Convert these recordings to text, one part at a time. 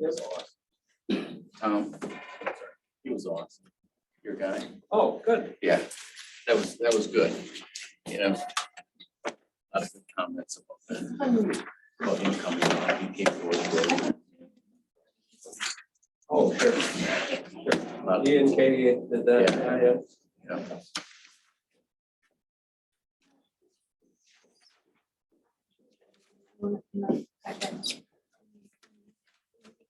was awesome. Tom, he was awesome. Your guy. Oh, good. Yeah, that was good. You know, a lot of good comments about that. About him coming on, he came forward. Oh, sure. A lot of- He and Katie did that. Yeah. Yeah.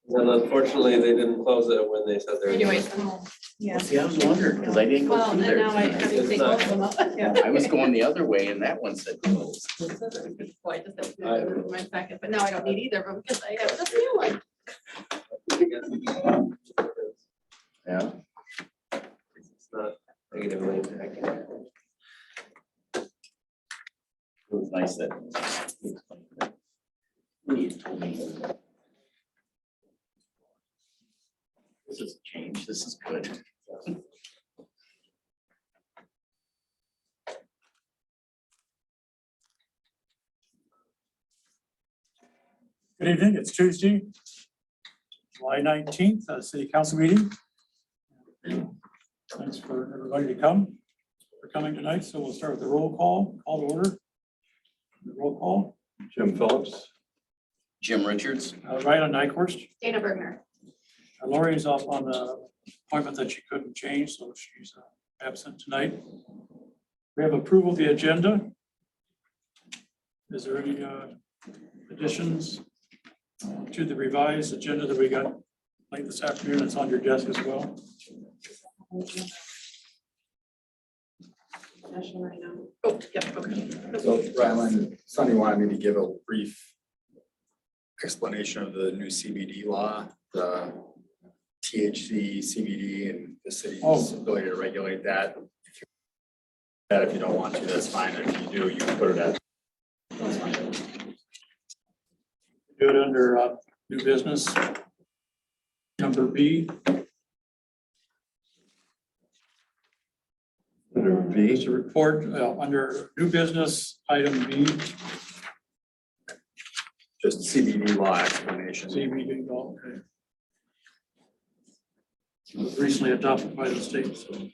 And unfortunately, they didn't close it when they said they were. Anyway, Yeah. See, I was wondering, because I didn't go well, through and now I there. have to take both of them up. Yeah. I was going the other way and that one said closed. Boy, I just have to do it in my second, but now I don't need either of them because I have this new one. Yeah. It's not negatively impacting. It was nice that. he explained that. He told me. This is a change, this is good. Good evening, it's Tuesday, July 19th, city council meeting. Thanks for everybody to come, for coming tonight. So we'll start with the roll call to order. The roll call, Jim Phillips. Jim Richards. Ryan Nyhorst. Dana Bergner. Lori's off on the appointment that she couldn't change, so she's absent tonight. We have approval of the agenda. Is there any additions to the revised agenda that we got late this afternoon? It's on your desk as well. Oh, yep, okay. So Ryland, Sonny wanted me to give a brief explanation of the new CBD law, the THC, CBD, and the city's ability to regulate that. If you don't want to, that's fine. If you do, you can put it at. That's fine. Do it under new business. Number B. Under V. There's a report under new business, item B, Just CBD law explanation. CBD law. Okay. It was recently adopted by the state. So to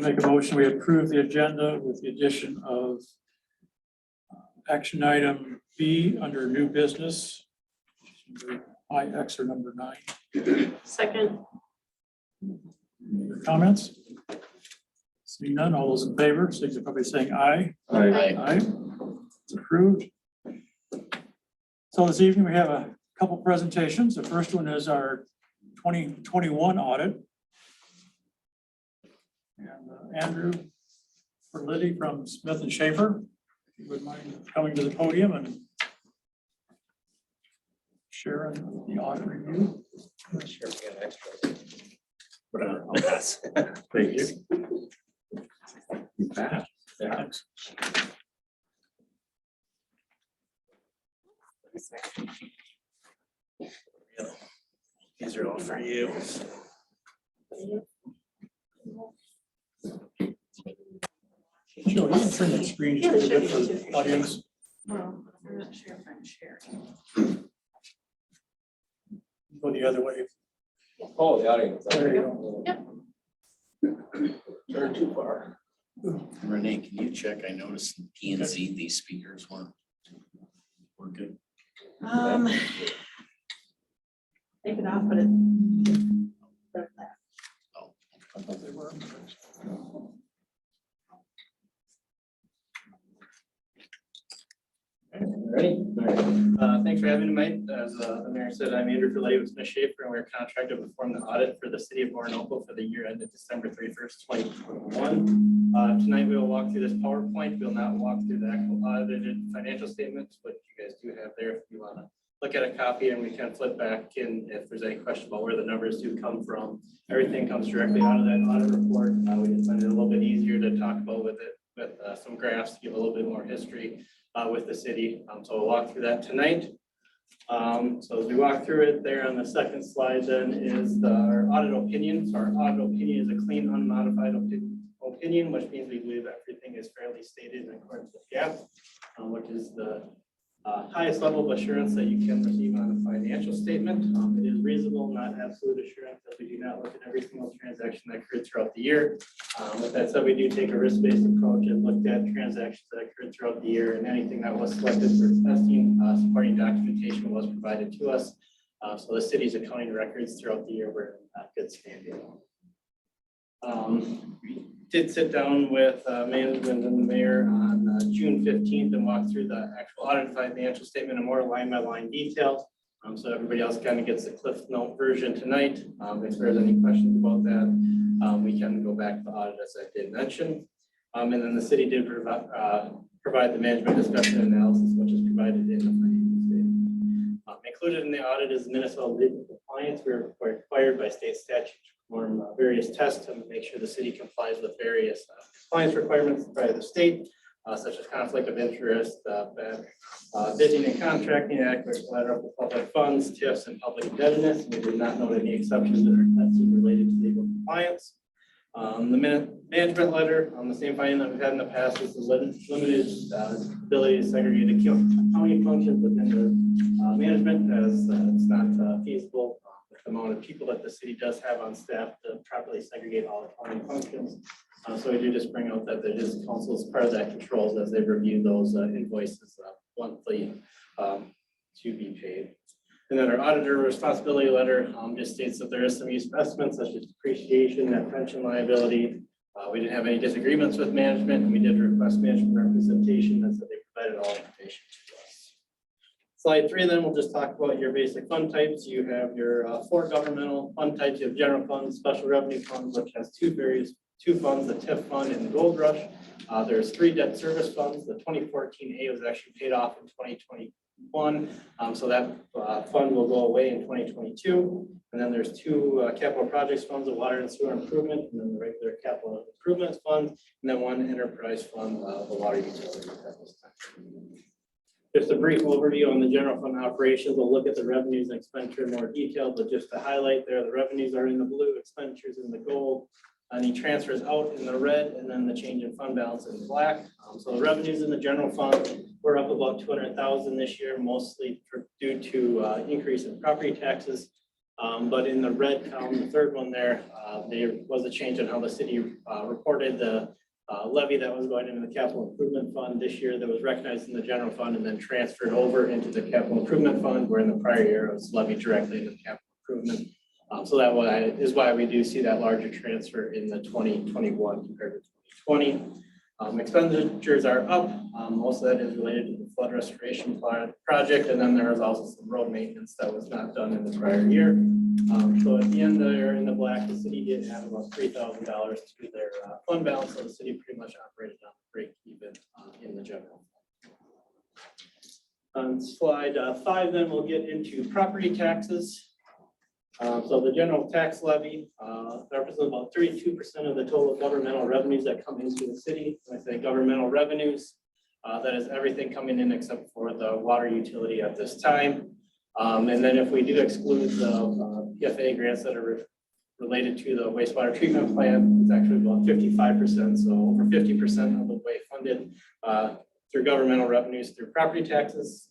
make a motion, we approve the agenda with the addition of action item B under new business. IX or number 9. Second, Any other comments? Seeing none, all those in favor, signify by saying aye. Aye. Aye. It's approved. So this evening, we have a couple presentations. The first one is our 2021 audit. And Andrew Liddy from Smith and Schaefer, if you would mind coming to the podium and sharing the audit review. Sure, we got extra. Whatever, I'll pass. Thank you. You pass. Yeah. Thanks. These are all for you. Sure, you can turn that screen just a little bit for the audience. well, I'm not sure if I'm sharing. Go the other way. Oh, the audience. There you go. Turn too far. Renee, can you check? I noticed in P and Z, these speakers weren't good. Take it off, but it. I thought they were. Ready? Thanks for having me tonight. As the mayor said, I'm Andrew Fillet with Smith Schaefer, and we're contracted to perform the audit for the city of Orinoco for the year ended December 31st, 2021. Tonight we will walk through this PowerPoint. We'll not walk through the actual audited financial statements, but you guys do have there if you want to look at a copy, and we can flip back in if there's any question about where the numbers do come from. Everything comes directly out of that audit report. We just find it a little bit easier to talk about with some graphs to give a little bit more history with the city. So we'll walk through that tonight. So as we walk through it, there on the second slide then is our audit opinion. So our audit opinion is a clean, unmodified opinion, which means we believe everything is fairly stated in accordance with GAAP, which is the highest level of assurance that you can receive on a financial statement. It is reasonable, not absolute assurance, that we do not look at every single transaction that occurred throughout the year. With that said, we do take a risk-based approach and looked at transactions that occurred throughout the year, and anything that was selected for testing, supporting documentation was provided to us. So the city's accounting records throughout the year were in good standing. We did sit down with management and the mayor on June 15th and walk through the actual audited financial statement in more line by line details. So everybody else kind of gets the Cliff Note version tonight. If there's any questions about that, we can go back to the audit as I did mention. And then the city did provide the management discussion and analysis, which is provided in the financial statement. Included in the audit is Minnesota legal compliance. We're required by state statute to perform various tests to make sure the city complies with various compliance requirements by the state, such as conflict of interest, bidding and contracting act, collateral for public funds, TIFs, and public indebtedness. We did not note any exceptions that are tested related to legal compliance. The management letter, the same finding that we've had in the past, is the limited ability to segregate accounting functions within the management, as it's not feasible with the amount of people that the city does have on staff to properly segregate all accounting functions. So we do just bring out that there is council as part of that controls as they review those invoices monthly to be paid. And then our auditor responsibility letter just states that there is some use of estimates such as depreciation, net pension liability. We didn't have any disagreements with management, and we did request management representation, and so they provided all information to us. Slide 3, then we'll just talk about your basic fund types. You have your 4 governmental fund types. You have general funds, special revenue funds, which has two funds, the TIF fund and the Gold Rush. There's 3 debt service funds. The 2014A was actually paid off in 2021. So that fund will go away in 2022. And then there's 2 capital projects funds, the water and sewer improvement, and then the regular capital improvements fund, and then 1 enterprise fund, the water utility at this time. Just a brief overview on the general fund operations. We'll look at the revenues and expenditure in more detail, but just to highlight there, the revenues are in the blue, expenditures in the gold, any transfers out in the red, and then the change in fund balance in black. So the revenues in the general fund, we're up about 200,000 this year, mostly due to increase in property taxes. But in the red column, the third one there was a change in how the city reported the levy that was going into the capital improvement fund this year that was recognized in the general fund and then transferred over into the capital improvement fund, where in the prior year it was levied directly into the capital improvement. So that is why we do see that larger transfer in the 2021 compared to 2020. Expenditures are up. Most of that is related to the flood restoration project, and then there is also some road maintenance that was not done in the prior year. So at the end there in the black, the city did have about $3,000 to their fund balance, so the city pretty much operated on break even in the general. On slide 5, then we'll get into property taxes. So the general tax levy represents about 32% of the total governmental revenues that come into the city. When I say governmental revenues, that is everything coming in except for the water utility at this time. And then if we do exclude the PFA grants that are related to the wastewater treatment plant, it's actually about 55%. So over 50% of the way funded through governmental revenues through property taxes.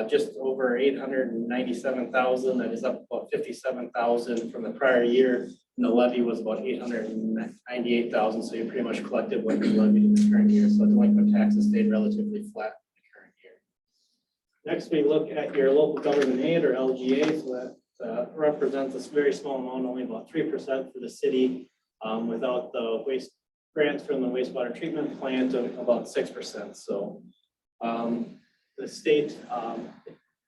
Just over 897,000. That is up about 57,000 from the prior year. And the levy was about 898,000. So you pretty much collected what you levied in the current year. So delinquent taxes stayed relatively flat in the current year. Next, we look at your local government aid, or LGA. So that represents a very small amount, only about 3% for the city, without the waste grants from the wastewater treatment plant of about 6%. So the state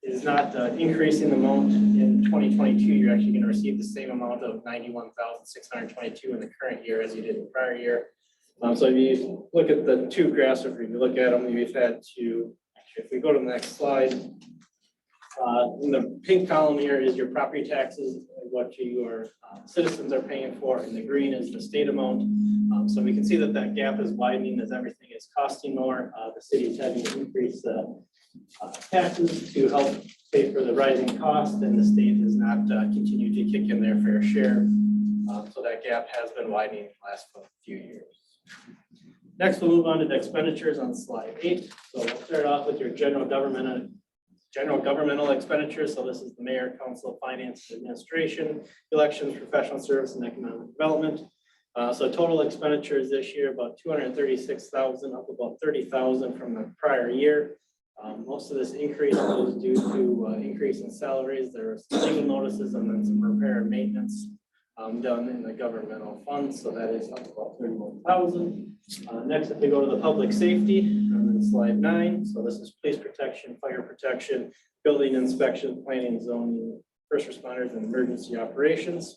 is not increasing the amount in 2022. You're actually going to receive the same amount of $91,622 in the current year as you did in the prior year. So if you look at the 2 graphs, if you look at them, we've had to, actually, if we go to the next slide, in the pink column here is your property taxes, what your citizens are paying for, and the green is the state amount. So we can see that that gap is widening as everything is costing more. The city is having to increase taxes to help pay for the rising cost, and the state has not continued to kick in their fair share. So that gap has been widening in the last few years. Next, we'll move on to the expenditures on slide 8. So we'll start off with your general government general governmental expenditures. So this is the mayor, council, finance, administration, elections, professional service, and economic development. So total expenditures this year, about 236,000, up about 30,000 from the prior year. Most of this increase was due to increase in salaries. There were some legal notices and then some repair and maintenance done in the governmental funds. So that is up about 31,000. Next, if we go to the public safety, and then slide 9. So this is police protection, fire protection, building inspection, planning, zoning, first responders, and emergency operations.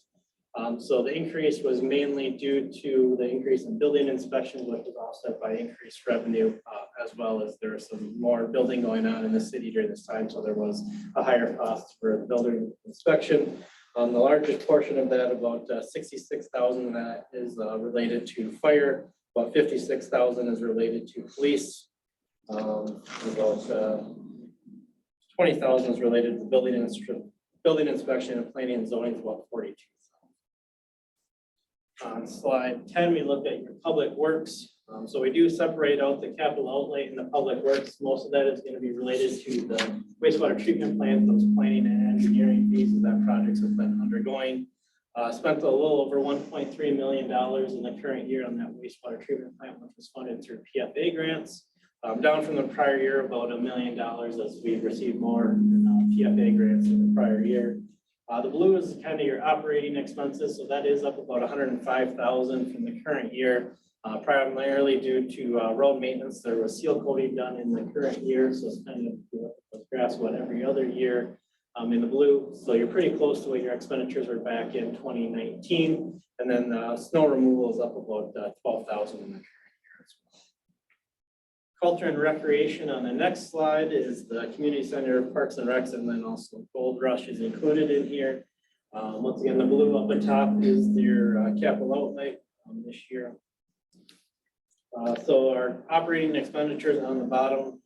So the increase was mainly due to the increase in building inspections, which was offset by increased revenue, as well as there was some more building going on in the city during this time. So there was a higher cost for the building inspection. The largest portion of that, about 66,000, that is related to fire. About 56,000 is related to police. About 20,000 is related to building inspection and planning and zoning, is about 42,000. On slide 10, we look at your public works. So we do separate out the capital outlay and the public works. Most of that is going to be related to the wastewater treatment plant, those planning and engineering fees that projects have been undergoing. Spent a little over $1.3 million in the current year on that wastewater treatment plant, which was funded through PFA grants. Down from the prior year, about $1 million as we received more PFA grants in the prior year. The blue is kind of your operating expenses, so that is up about 105,000 from the current year, primarily due to road maintenance. There was seal coating done in the current year, so it's kind of grass about every other year in the blue. So you're pretty close to what your expenditures were back in 2019, and then snow removal is up about 12,000 in the current year as well. Culture and recreation on the next slide is the community center, parks and recs, and then also Gold Rush is included in here. Once again, the blue up at top is their capital outlay this year. So our operating expenditures on the bottom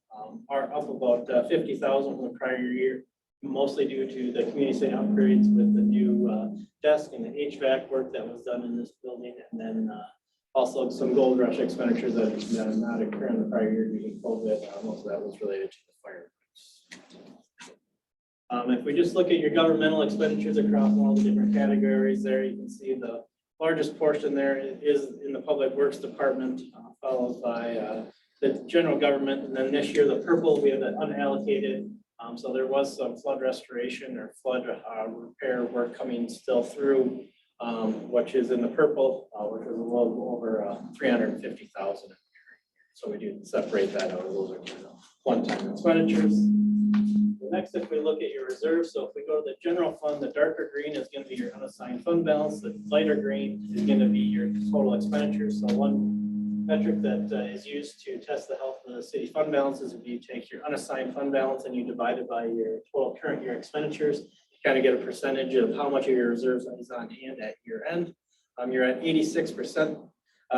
are up about 50,000 from the prior year, mostly due to the community center upgrades with the new desk and the HVAC work that was done in this building, and then also some Gold Rush expenditures that did not occur in the prior year due to COVID. Most of that was related to the fire. If we just look at your governmental expenditures across all the different categories there, you can see the largest portion there is in the public works department, followed by the general government. And then this year, the purple, we have that unallocated. So there was some flood restoration or flood repair work coming still through, which is in the purple, which is a little over 350,000. So we do separate that out. Those are kind of one-time expenditures. Next, if we look at your reserves, so if we go to the general fund, the darker green is going to be your unassigned fund balance. The lighter green is going to be your total expenditures. So one metric that is used to test the health of the city fund balances would be you take your unassigned fund balance and you divide it by your total current year expenditures. You kind of get a percentage of how much of your reserves is on hand at year end. You're at 86%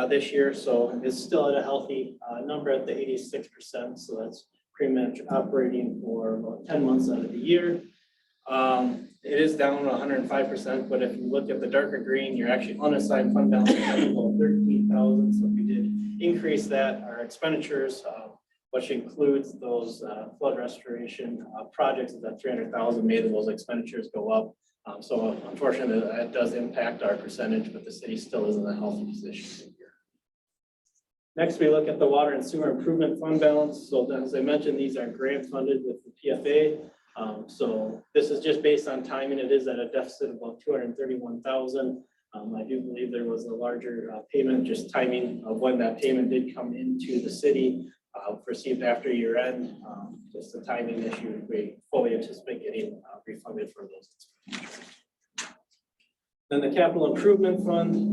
this year, so it's still at a healthy number at the 86%. So that's pretty much operating for about 10 months out of the year. It is down 105%, but if you look at the darker green, you're actually unassigned fund balance of about 13,000. So if we did increase that, our expenditures, which includes those flood restoration projects, that 300,000 made those expenditures go up. So unfortunately, that does impact our percentage, but the city still is in a healthy position. Next, we look at the water and sewer improvement fund balance. So as I mentioned, these are grant funded with the PFA. So this is just based on timing. It is at a deficit of about 231,000. I do believe there was a larger payment, just timing of when that payment did come into the city, received after year end. Just a timing issue. We fully anticipate getting refunded for those. Then the capital improvement fund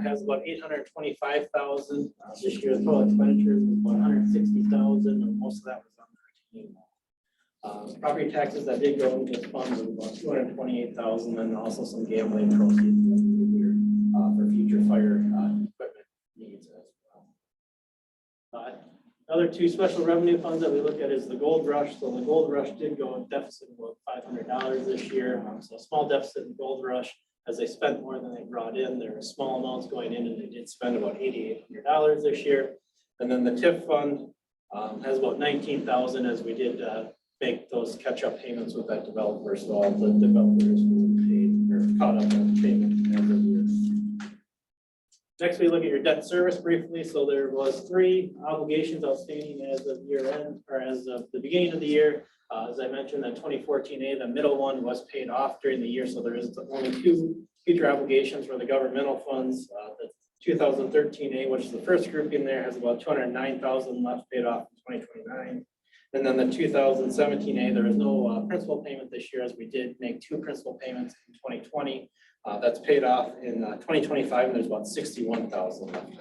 has about 825,000 this year. The total expenditures was about 160,000, and most of that was on the retaining. Property taxes that did go into this fund was about 228,000, and also some gambling proceeds for future fire equipment needs as well. Other two special revenue funds that we look at is the Gold Rush. So the Gold Rush did go in deficit of about $500 this year. So a small deficit in Gold Rush. As they spent more than they brought in, there were small amounts going in, and they did spend about $8,800 this year. And then the TIF fund has about 19,000, as we did make those catch-up payments with that developer, so all the developers will be paid or caught up on payment as of year. Next, we look at your debt service briefly. So there was 3 obligations outstanding as of year end, or as of the beginning of the year. As I mentioned, the 2014A, the middle one was paid off during the year, so there is only 2 future obligations for the governmental funds. The 2013A, which is the first grouping there, has about $209,000 left paid off in 2029. And then the 2017A, there is no principal payment this year, as we did make 2 principal payments in 2020. That's paid off in 2025, and there's about $61,000 left.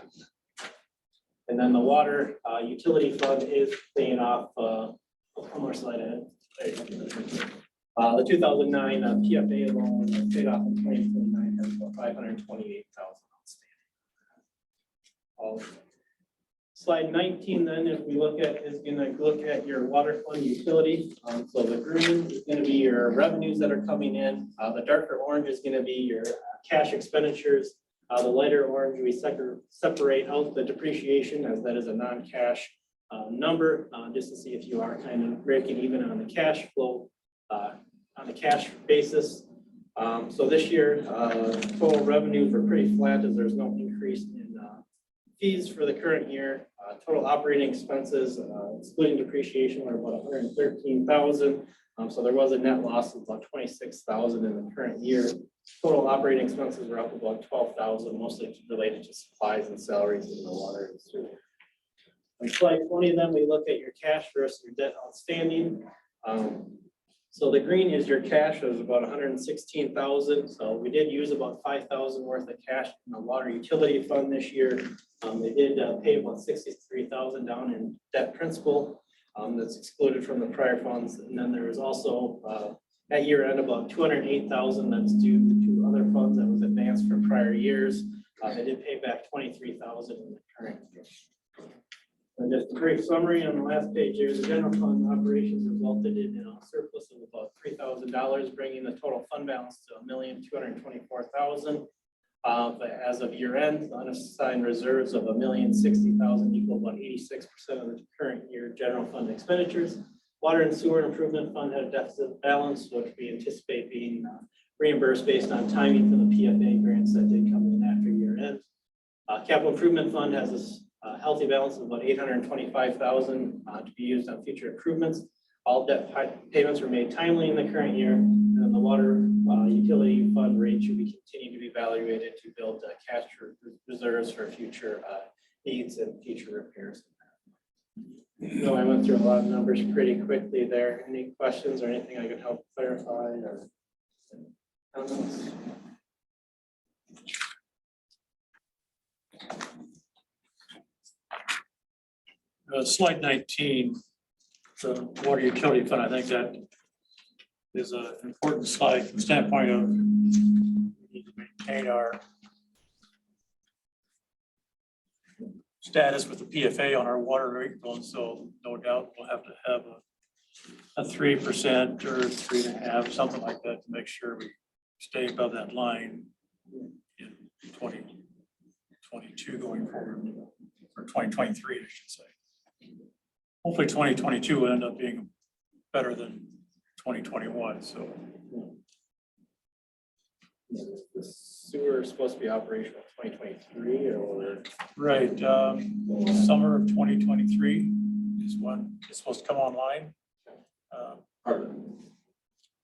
And then the water utility fund is paying off, one more slide ahead. The 2009 PFA loan that's paid off in 2029 has about $528,000 outstanding. Slide 19 then, if we look at, is going to look at your water fund utility. So the green is going to be your revenues that are coming in. The darker orange is going to be your cash expenditures. The lighter orange, we separate out the depreciation, as that is a non-cash number, just to see if you are kind of breaking even on the cash flow, on the cash basis. So this year, total revenues were pretty flat, as there's no increase in fees for the current year. Total operating expenses, excluding depreciation, were about $113,000. So there was a net loss of about $26,000 in the current year. Total operating expenses were up about $12,000, mostly related to supplies and salaries in the water industry. On slide 20, then we look at your cash versus your debt outstanding. So the green is your cash, it was about $116,000. So we did use about $5,000 worth of cash in the water utility fund this year. They did pay about $63,000 down in debt principal that's excluded from the prior funds. And then there was also at year end about $208,000 that's due to other funds that was advanced from prior years. They did pay back $23,000 in the current year. And just a brief summary on the last page here, the general fund operations resulted in a surplus of about $3,000, bringing the total fund balance to $1,224,000. But as of year end, the unassigned reserves of $1,060,000 equal about 86% of the current year general fund expenditures. Water and sewer improvement fund had a deficit balance, which we anticipate being reimbursed based on timing for the PFA grants that did come in after year end. Capital improvement fund has a healthy balance of about $825,000 to be used on future improvements. All debt payments were made timely in the current year, and then the water utility fund rate should be continuing to be evaluated to build cash reserves for future needs and future repairs. So I went through a lot of numbers pretty quickly there. Any questions or anything I could help clarify or comments? Slide 19, the water utility fund, I think that is an important slide from the standpoint of we need to maintain our status with the PFA on our water rate loan. So no doubt we'll have to have a 3% or 3.5%, something like that, to make sure we stay above that line in 2022 going forward, or 2023, I should say. Hopefully 2022 will end up being better than 2021, so. The sewer is supposed to be operational 2023 or? Right, summer of 2023 is when it's supposed to come online. Part of it.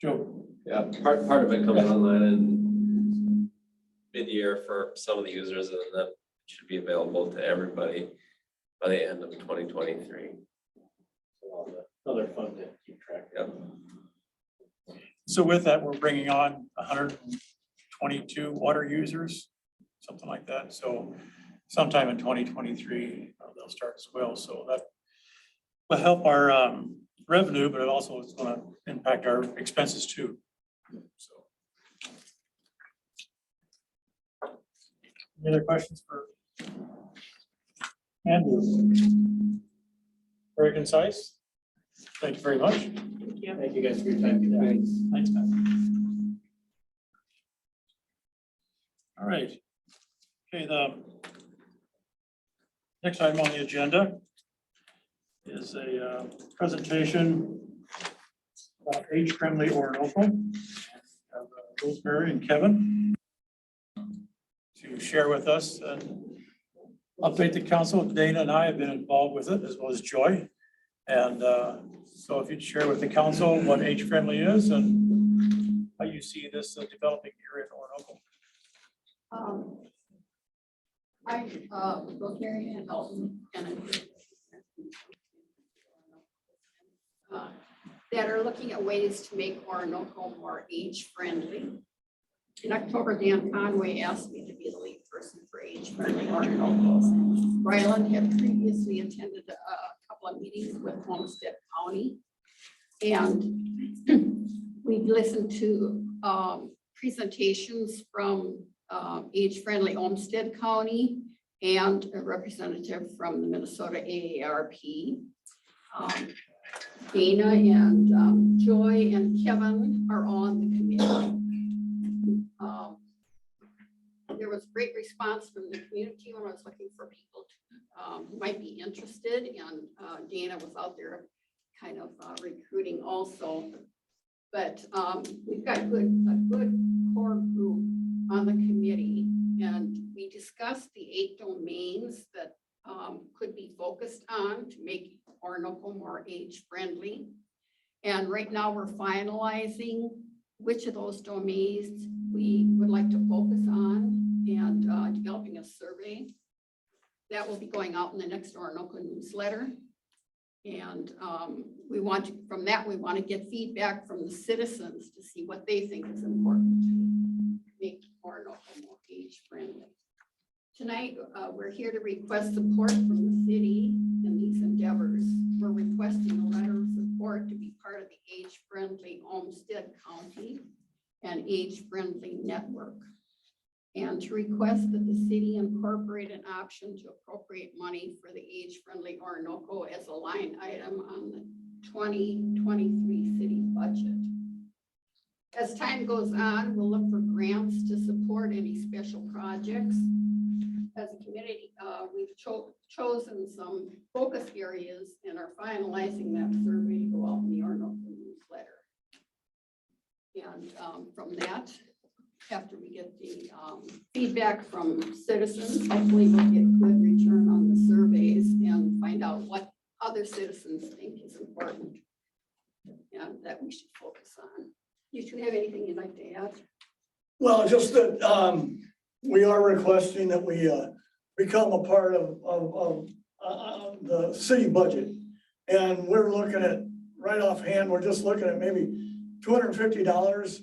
Joe, Yeah, part of it comes online in mid-year for some of the users, and then it should be available to everybody by the end of 2023. Another fund to keep track of. Yep. so with that, we're bringing on 122 water users, something like that. So sometime in 2023, they'll start as well. So that will help our revenue, but it also is going to impact our expenses too. So. Any other questions for Andrew? Very concise. Thank you very much. Thank you guys for your time today. Thanks, Matt. All right. Okay, the next item on the agenda is a presentation age-friendly Orinoco. Rosemary and Kevin to share with us and update the council. Dana and I have been involved with it, as well as Joy. And so if you'd share with the council what age-friendly is and how you see this developing here in Orinoco. I'm Rosemary and Dalton, and that are looking at ways to make Orinoco more age-friendly. In October, Dan Conway asked me to be the lead person for age-friendly Orinoco. Ryland had previously attended a couple of meetings with Homestead County. And we listened to presentations from age-friendly Olmsted County and a representative from the Minnesota AARP. Dana and Joy and Kevin are on the committee. There was great response from the community when I was looking for people who might be interested, and Dana was out there kind of recruiting also. But we've got a good core group on the committee, and we discussed the 8 domains that could be focused on to make Orinoco more age-friendly. And right now we're finalizing which of those domains we would like to focus on and developing a survey that will be going out in the next Orinoco newsletter. And we want to, from that, we want to get feedback from the citizens to see what they think is important to make Orinoco more age-friendly. Tonight, we're here to request support from the city in these endeavors. We're requesting a letter of support to be part of the age-friendly Olmsted County and age-friendly network. And to request that the city incorporate an option to appropriate money for the age-friendly Orinoco as a line item on the 2023 city budget. As time goes on, we'll look for grants to support any special projects. As a community, we've chosen some focus areas and are finalizing that survey to go out in the Orinoco newsletter. And from that, after we get the feedback from citizens, hopefully we'll get good return on the surveys and find out what other citizens think is important and that we should focus on. You two have anything you'd like to add? Well, just that we are requesting that we become a part of the city budget. And we're looking at, right offhand, we're just looking at maybe $250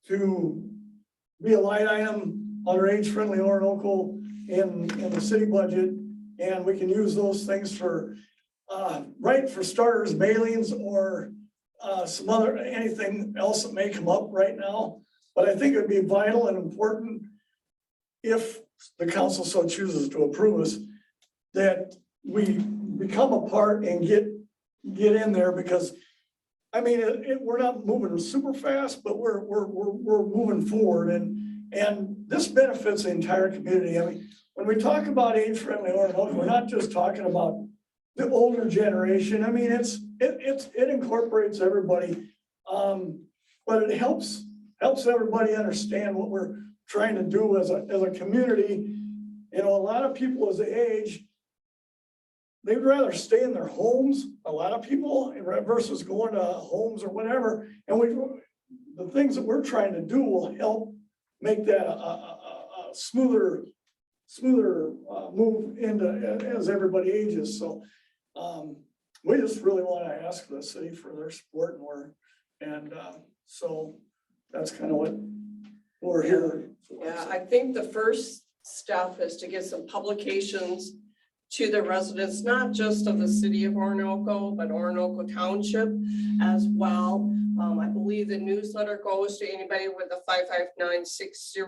to be a line item under age-friendly Orinoco in the city budget. And we can use those things for, right, for starters, mailings or some other, anything else that may come up right now. But I think it'd be vital and important if the council so chooses to approve us, that we become a part and get in there, because I mean, we're not moving super fast, but we're moving forward, and this benefits the entire community. I mean, when we talk about age-friendly Orinoco, we're not just talking about the older generation. I mean, it incorporates everybody, but it helps everybody understand what we're trying to do as a community. You know, a lot of people as they age, they'd rather stay in their homes, a lot of people, versus going to homes or whatever. And the things that we're trying to do will help make that a smoother move into as everybody ages. So we just really want to ask the city for their support, and so that's kind of what we're here for. Yeah, I think the first step is to get some publications to the residents, not just of the city of Orinoco, but Orinoco Township as well. I believe the newsletter goes to anybody with a 55960.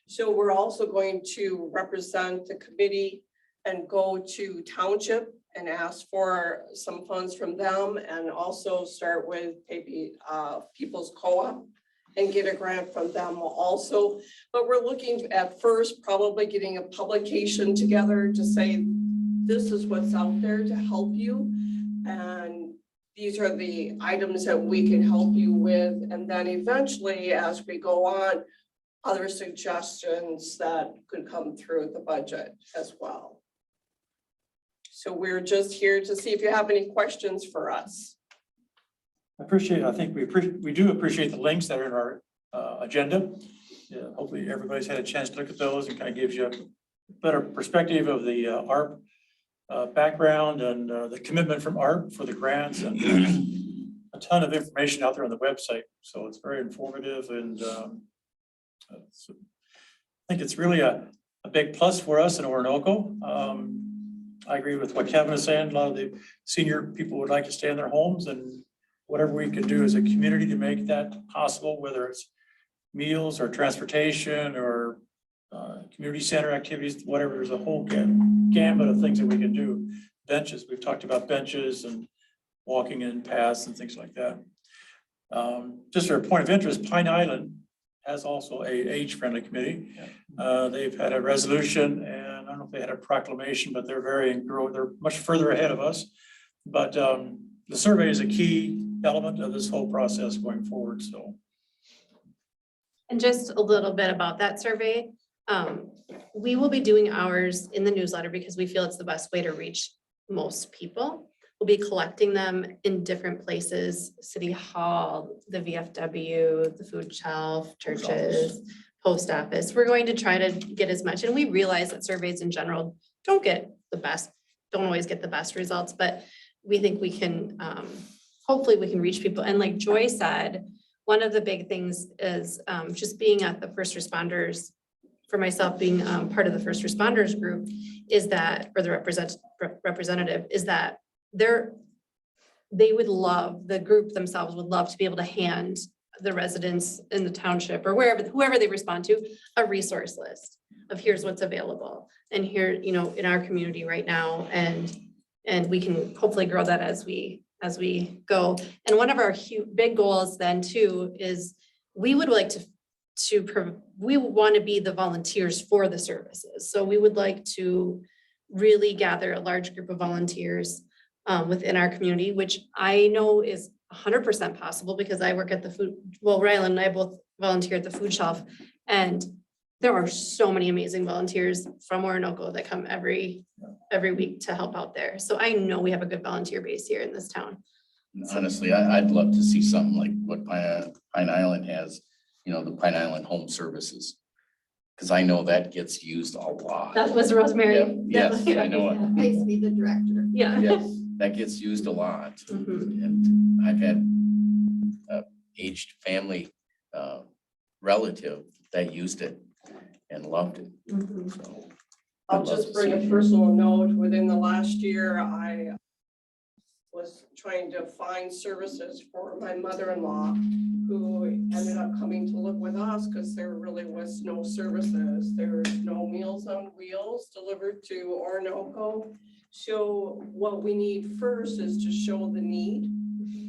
So we're also going to represent the committee and go to Township and ask for some funds from them, and also start with maybe People's Co-op and get a grant from them also. But we're looking at first probably getting a publication together to say, this is what's out there to help you. And these are the items that we can help you with. And then eventually, as we go on, other suggestions that could come through the budget as well. So we're just here to see if you have any questions for us. I think we do appreciate the links that are in our agenda. Yeah, hopefully everybody's had a chance to look at those and kind of gives you a better perspective of the ARP background and the commitment from ARP for the grants, and a ton of information out there on the website. So it's very informative, and I think it's really a big plus for us in Orinoco. I agree with what Kevin is saying. A lot of the senior people would like to stay in their homes, and whatever we can do as a community to make that possible, whether it's meals or transportation or community center activities, whatever, there's a whole gamut of things that we can do. Benches, we've talked about benches and walking in paths and things like that. Just for a point of interest, Pine Island has also a age-friendly committee. They've had a resolution, and I don't know if they had a proclamation, but they're much further ahead of us. But the survey is a key element of this whole process going forward, so. And just a little bit about that survey. We will be doing ours in the newsletter because we feel it's the best way to reach most people. We'll be collecting them in different places: City Hall, the VFW, the food shelf, churches, post office. We're going to try to get as much, and we realize that surveys in general don't always get the best results, but we think we can, hopefully we can reach people. And like Joy said, one of the big things is just being at the first responders, for myself being part of the first responders group, is that, or the representative, is that they would love, the group themselves would love to be able to hand the residents in the township or whoever they respond to, a resource list of here's what's available. And here, in our community right now, and we can hopefully grow that as we go. And one of our big goals then too is we would like we want to be the volunteers for the services. So we would like to really gather a large group of volunteers within our community, which I know is 100% possible because I work at the food, well, Rylan and I both volunteer at the food shelf, and there are so many amazing volunteers from Orinoco that come every week to help out there. So I know we have a good volunteer base here in this town. Honestly, I'd love to see something like what Pine Island has, the Pine Island Home Services. Because I know that gets used a lot. That was Rosemary. Yep, yes, I know it. I used to be the director. Yeah. Yes, that gets used a lot. Mhm. And I've had aged family relative that used it and loved it. Mhm. So I'll I'd love just to bring see a it. personal note. Within the last year, I was trying to find services for my mother-in-law, who ended up coming to live with us because there really was no services. There's no Meals on Wheels delivered to Orinoco. So what we need first is to show the need,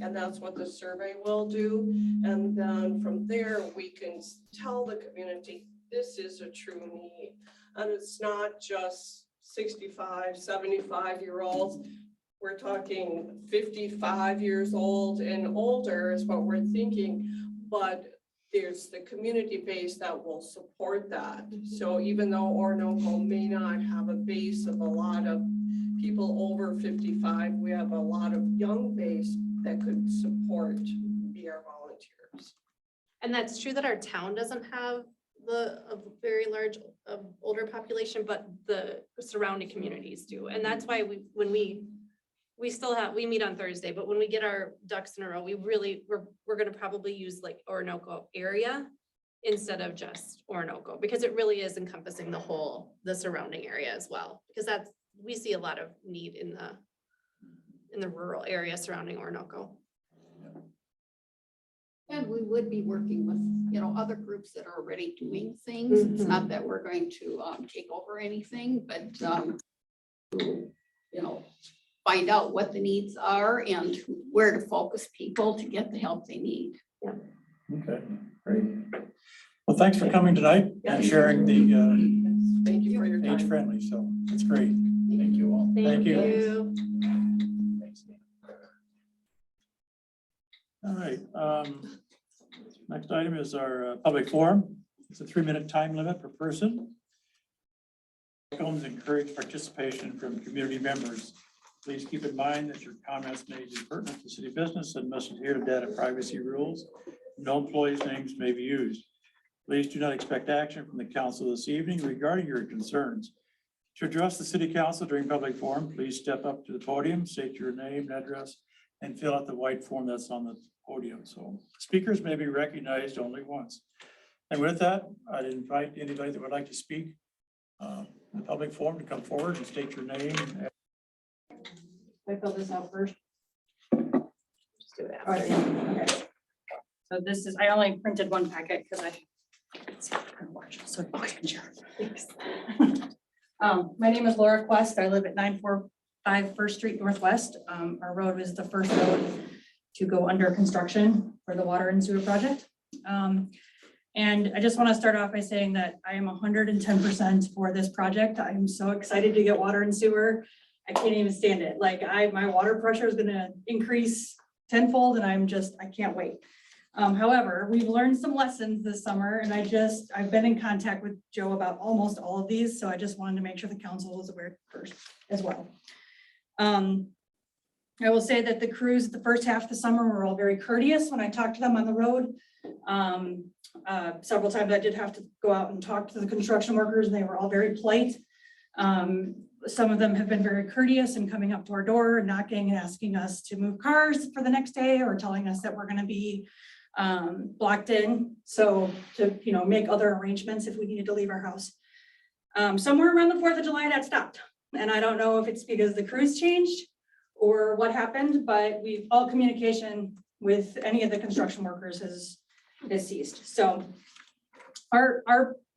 and that's what the survey will do. And then from there, we can tell the community, this is a true need. And it's not just 65, 75-year-olds. We're talking 55 years old and older is what we're thinking, but there's the community base that will support that. So even though Orinoco may not have a base of a lot of people over 55, we have a lot of young base that could support, be our volunteers. And that's true that our town doesn't have a very large older population, but the surrounding communities do. And that's why we meet on Thursday, but when we get our ducks in a row, we're gonna probably use like Orinoco area instead of just Orinoco, because it really is encompassing the surrounding area as well. Because we see a lot of need in the rural area surrounding Orinoco. And we would be working with, other groups that are already doing things. It's not that we're going to take over anything, but find out what the needs are and where to focus people to get the help they need. Okay, great. Well, thanks for coming tonight and sharing the Thank you for your time. age-friendly, so it's great. Thank you all. Thank you. you. Thanks. All right. Next item is our public forum. It's a 3-minute time limit per person. Homes encourage participation from community members. Please keep in mind that your comments may be pertinent to city business and must adhere to data privacy rules. No employees' names may be used. Please do not expect action from the council this evening regarding your concerns. To address the city council during public forum, please step up to the podium, state your name and address, and fill out the white form that's on the podium. So speakers may be recognized only once. And with that, I'd invite anybody that would like to speak in the public forum to come forward and state your name. I fill this out first. Just do it All after. right, okay. So this is, I only printed one packet because I. So I can share. Thanks. My name is Laura Quest. I live at 945 First Street Northwest. Our road was the first road to go under construction for the water and sewer project. And I just want to start off by saying that I am 110% for this project. I'm so excited to get water and sewer. I can't even stand it. Like my water pressure is gonna increase tenfold and I can't wait. However, we've learned some lessons this summer and I've been in contact with Joe about almost all of these. So I just wanted to make sure the council was aware first as well. I will say that the crews the first half of the summer were all very courteous when I talked to them on the road. Several times I did have to go out and talk to the construction workers and they were all very polite. Some of them have been very courteous and coming up to our door and knocking and asking us to move cars for the next day or telling us that we're going to be blocked in. So to, make other arrangements if we needed to leave our house. Somewhere around the 4th of July that stopped. And I don't know if it's because the crews changed or what happened, but all communication with any of the construction workers has ceased. So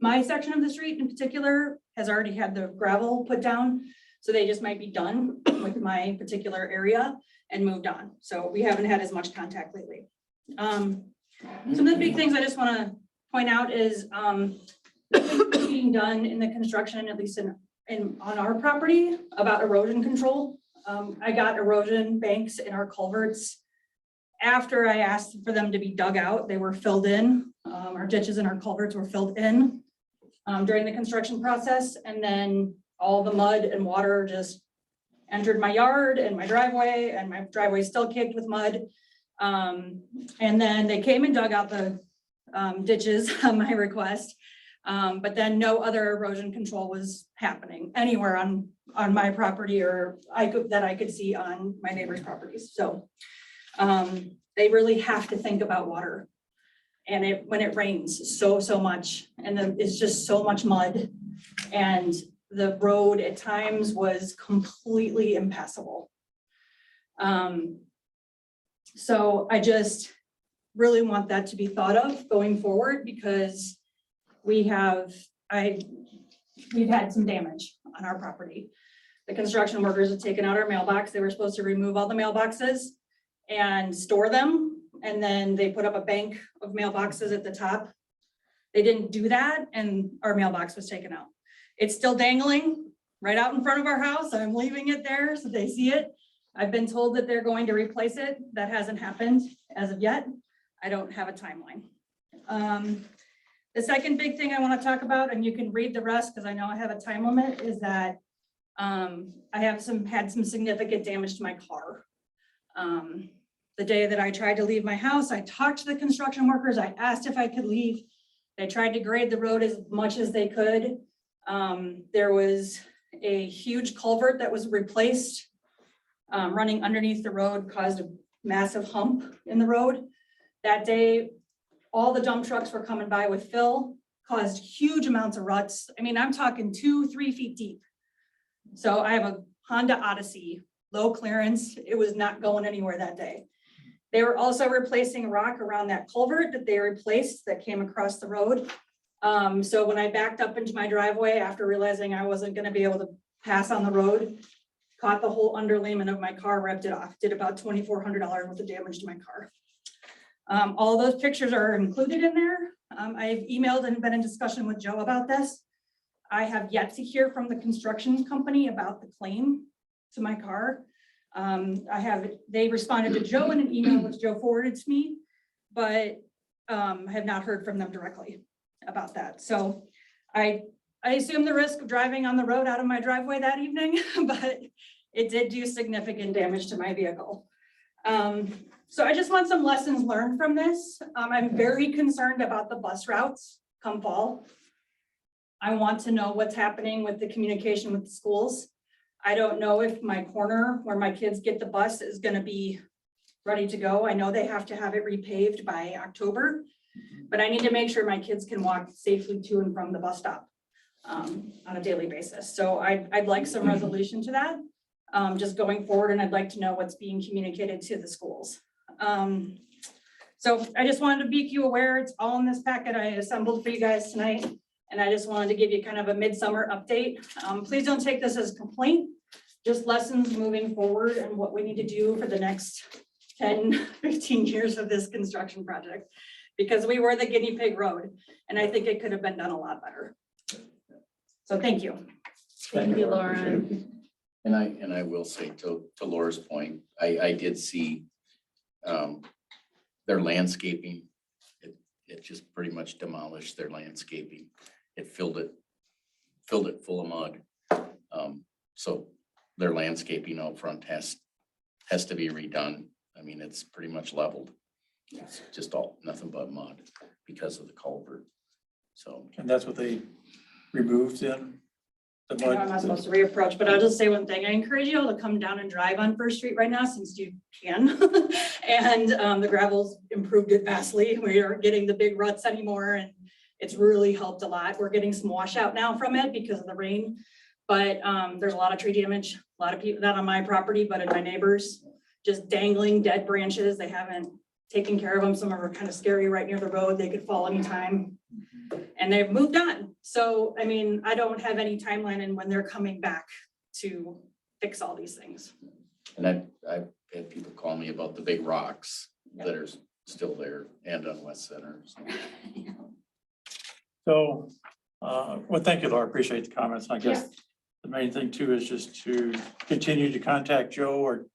my section of the street in particular has already had the gravel put down. So they just might be done with my particular area and moved on. So we haven't had as much contact lately. Some of the big things I just want to point out is being done in the construction, at least on our property, about erosion control. I got erosion banks in our culverts. After I asked for them to be dug out, they were filled in. Our ditches and our culverts were filled in during the construction process. And then all the mud and water just entered my yard and my driveway is still caked with mud. And then they came and dug out the ditches on my request. But then no other erosion control was happening anywhere on my property or that I could see on my neighbor's properties. So they really have to think about water. And when it rains so much and then it's just so much mud and the road at times was completely impassable. So I just really want that to be thought of going forward because we've had some damage on our property. The construction workers have taken out our mailbox. They were supposed to remove all the mailboxes and store them. And then they put up a bank of mailboxes at the top. They didn't do that and our mailbox was taken out. It's still dangling right out in front of our house. I'm leaving it there so they see it. I've been told that they're going to replace it. That hasn't happened as of yet. I don't have a timeline. The second big thing I want to talk about, and you can read the rest because I know I have a time limit, is that I have had some significant damage to my car. The day that I tried to leave my house, I talked to the construction workers. I asked if I could leave. They tried to grade the road as much as they could. There was a huge culvert that was replaced. Running underneath the road caused a massive hump in the road. That day, all the dump trucks were coming by with fill, caused huge amounts of ruts. I mean, I'm talking 2-3 feet deep. So I have a Honda Odyssey, low clearance. It was not going anywhere that day. They were also replacing rock around that culvert that they replaced that came across the road. So when I backed up into my driveway after realizing I wasn't going to be able to pass on the road, caught the whole underlayment of my car, ripped it off, did about $2,400 worth of damage to my car. All those pictures are included in there. I've emailed and been in discussion with Joe about this. I have yet to hear from the construction company about the claim to my car. They responded to Joe in an email, which Joe forwarded to me, but have not heard from them directly about that. So I assume the risk of driving on the road out of my driveway that evening, but it did do significant damage to my vehicle. So I just want some lessons learned from this. I'm very concerned about the bus routes come fall. I want to know what's happening with the communication with the schools. I don't know if my corner where my kids get the bus is gonna be ready to go. I know they have to have it repaved by October, but I need to make sure my kids can walk safely to and from the bus stop on a daily basis. So I'd like some resolution to that, just going forward, and I'd like to know what's being communicated to the schools. So I just wanted to make you aware, it's all in this packet I assembled for you guys tonight. And I just wanted to give you kind of a midsummer update. Please don't take this as a complaint, just lessons moving forward and what we need to do for the next 10, 15 years of this construction project. Because we were the guinea pig road, and I think it could have been done a lot better. So thank you. Thank you, Laura. And I will say to Laura's point, I did see their landscaping. It just pretty much demolished their landscaping. It filled it full of mud. So their landscaping out front has to be redone. I mean, it's pretty much leveled. It's just nothing but mud because of the culvert. So, And that's what they removed then? The I know I'm not mud? supposed to reapproach, but I'll just say one thing. I encourage you all to come down and drive on First Street right now since you can. And the gravel's improved it vastly. We aren't getting the big ruts anymore, and it's really helped a lot. We're getting some washout now from it because of the rain. But there's a lot of tree damage, a lot of people, not on my property, but in my neighbors, just dangling dead branches. They haven't taken care of them. Some are kind of scary right near the road. They could fall anytime. And they've moved on. So, I mean, I don't have any timeline in when they're coming back to fix all these things. and I've had people call me about the big rocks that are still there and on West Center. So. So, well, thank you, Laura. Appreciate the comments. I guess the main thing too is just to continue to contact Joe or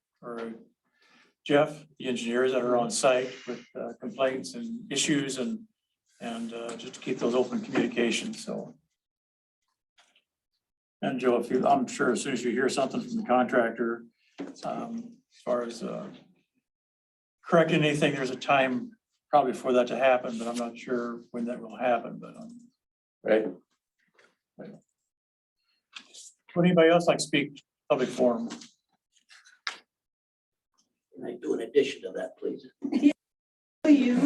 Jeff, the engineers that are on site with complaints and issues and just to keep those open communications, so. And Joe, I'm sure as soon as you hear something from the contractor, as far as correcting anything, there's a time probably for that to happen, but I'm not sure when that will happen, but. Right. Would anybody else like to speak public forum? Can I do an addition to that, please? Please.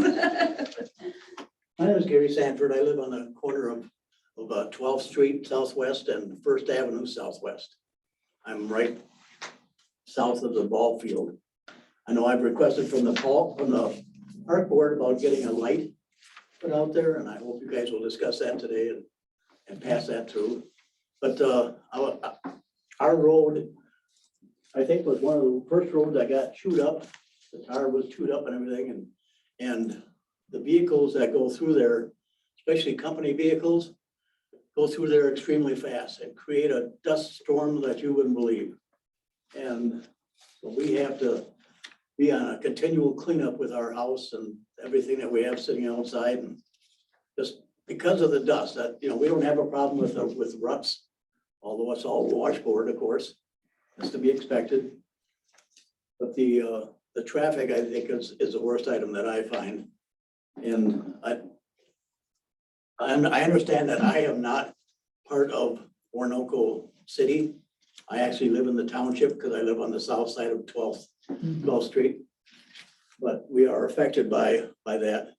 My name is Gary Sanford. I live on the corner of 12th Street Southwest and First Avenue Southwest. I'm right south of the ball field. I know I've requested from the park board about getting a light put out there, and I hope you guys will discuss that today and pass that through. But our road, I think, was one of the first roads that got chewed up. The tar was chewed up and everything, and the vehicles that go through there, especially company vehicles, go through there extremely fast and create a dust storm that you wouldn't believe. And so we have to be on a continual cleanup with our house and everything that we have sitting outside, and just because of the dust that, you know, we don't have a problem with ruts, although it's all washboard, of course, it's to be expected. But the traffic, I think, is the worst item that I find. And I understand that I am not part of Orinoco City. I actually live in the township because I live on the south side of 12th Street. But we are affected by that.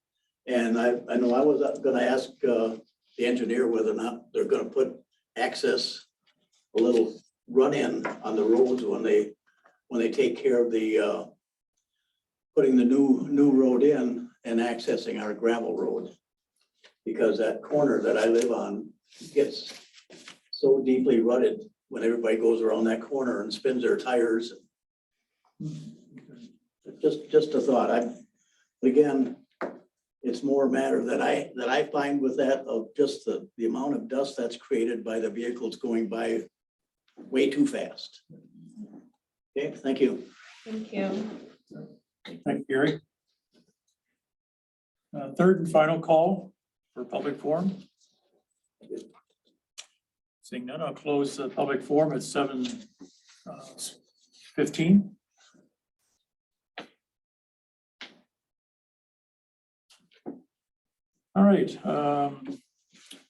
And I know I was gonna ask the engineer whether or not they're gonna put access, a little run-in on the roads when they take care of the putting the new road in and accessing our gravel road. Because that corner that I live on gets so deeply rutted when everybody goes around that corner and spins their tires. Just a thought. Again, it's more a matter that I find with that of just the amount of dust that's created by the vehicles going by way too fast. Okay, thank you. Thank you. Thank you, Gary. Third and final call for public forum. Seeing none, I'll close the public forum at 7:15. All right,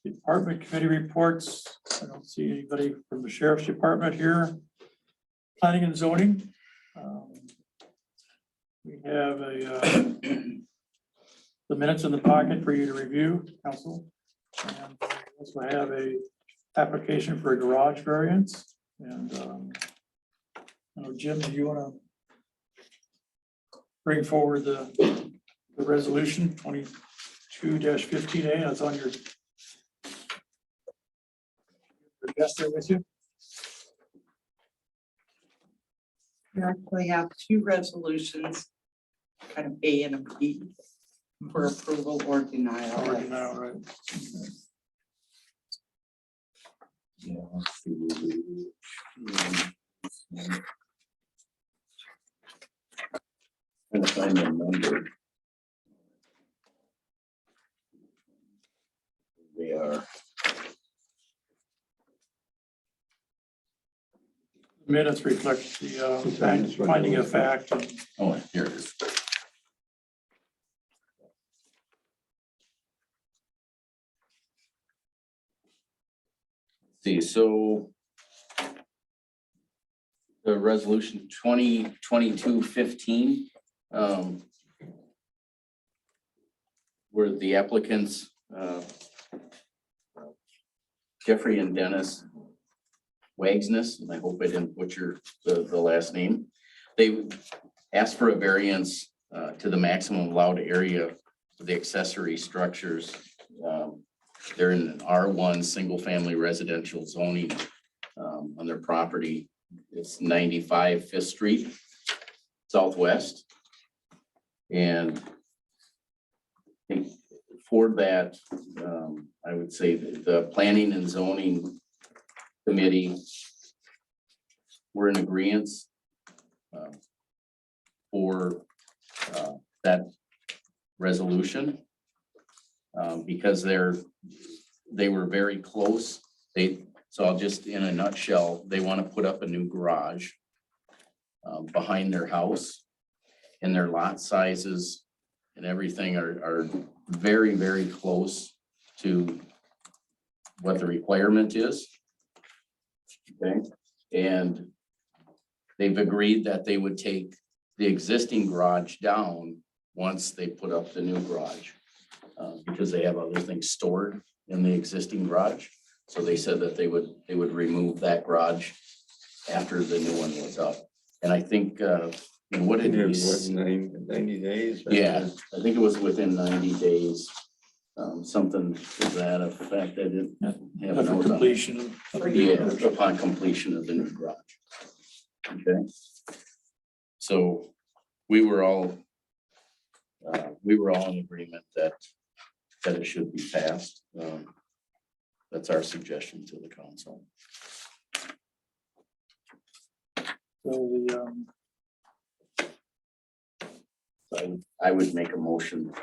department committee reports. I don't see anybody from the sheriff's department here. Planning and zoning. We have the minutes in the pocket for you to review, council. And we also have a application for a garage variance. And Jim, do you want to bring forward the resolution 22-15A? That's on your desk there with you. We actually have two resolutions, kind of A and a B, for approval or denial. Already now, right? Trying to find the number. They are. Minutes reflect the finding of fact. Oh, here it is. See, so the resolution 2022-15, where the applicants, Jeffrey and Dennis Wagsness, and I hope I didn't butcher the last name. They asked for a variance to the maximum allowed area for the accessory structures. They're in an R1 single-family residential zoning on their property. It's 95 5th Street Southwest. And I think for that, I would say that the planning and zoning committee were in agreement for that resolution because they were very close. So I'll just, in a nutshell, they want to put up a new garage behind their house, and their lot sizes and everything are very, very close to what the requirement is. Okay, and they've agreed that they would take the existing garage down once they put up the new garage, because they have other things stored in the existing garage. So they said that they would remove that garage after the new one was up. And I think, what did we? 90 days? Yeah, I think it was within 90 days. Something to that effect. I didn't have a For note on it. completion of. Yeah, upon completion of the new garage. Okay. So we were all in agreement that it should be passed. That's our suggestion to the council. So I would make a motion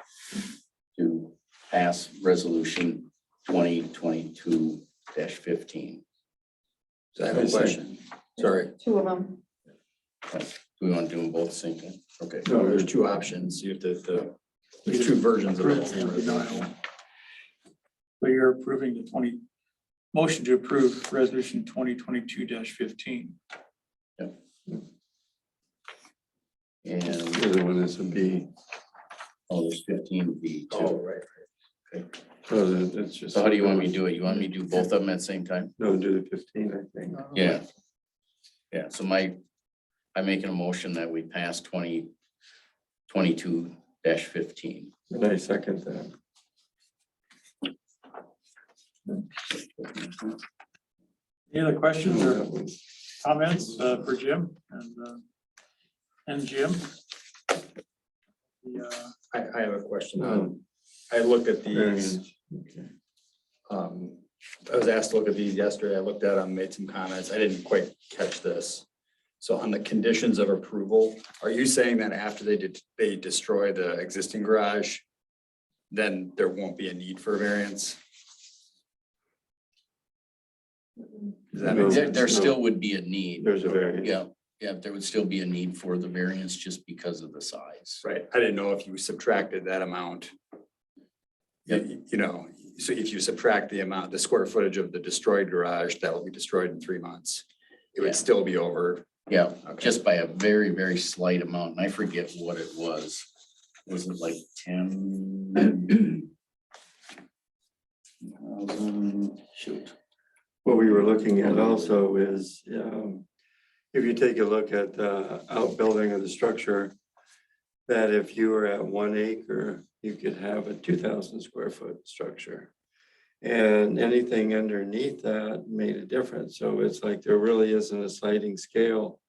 to pass resolution 2022-15. So I have a question. Sorry. Two of them. Do we want to do them both the same thing? Okay. No, there's two options. You have there's two versions of approval or it. denial. So you're approving the motion to approve resolution 2022-15. And The other one is a B. there's 15B Oh, too. right. Okay. So it's just. So how do you want me to do it? You want me to do both of them at the same time? No, do the 15, I think. Yeah. Yeah, so I'm making a motion that we pass 2022-15. And I second that. Any other questions or comments for Jim and Jim? I have a question. I looked at these. Okay. I was asked to look at these yesterday. I looked at them, made some comments. I didn't quite catch this. So on the conditions of approval, are you saying that after they destroy the existing garage, then there won't be a need for a variance? Does that make sense? There still would be a need. There's a variance. Yeah, there would still be a need for the variance just because of the size. Right, I didn't know if you subtracted that amount. You know, so if you subtract the amount, the square footage of the destroyed garage, that will be destroyed in 3 months. It Yeah. would still be over. Yeah, Okay. just by a very, very slight amount, and I forget what it was. Was it like 10? Shoot. What we were looking at also is, if you take a look at the outbuilding of the structure, that if you were at 1 acre, you could have a 2,000 square foot structure. And anything underneath that made a difference. So it's like there really isn't a sliding scale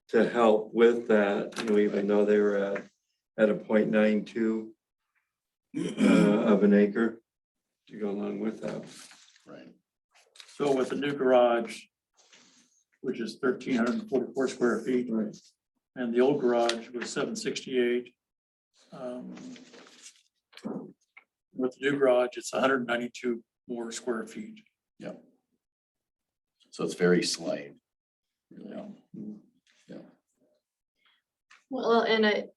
to help with that, even though they were at a 0.92 of an acre to go along with that. Right. So with the new garage, which is 1,344 square feet, Right. and the old garage was 768. With the new garage, it's 192 more square feet. So it's very slight. Really. Well, and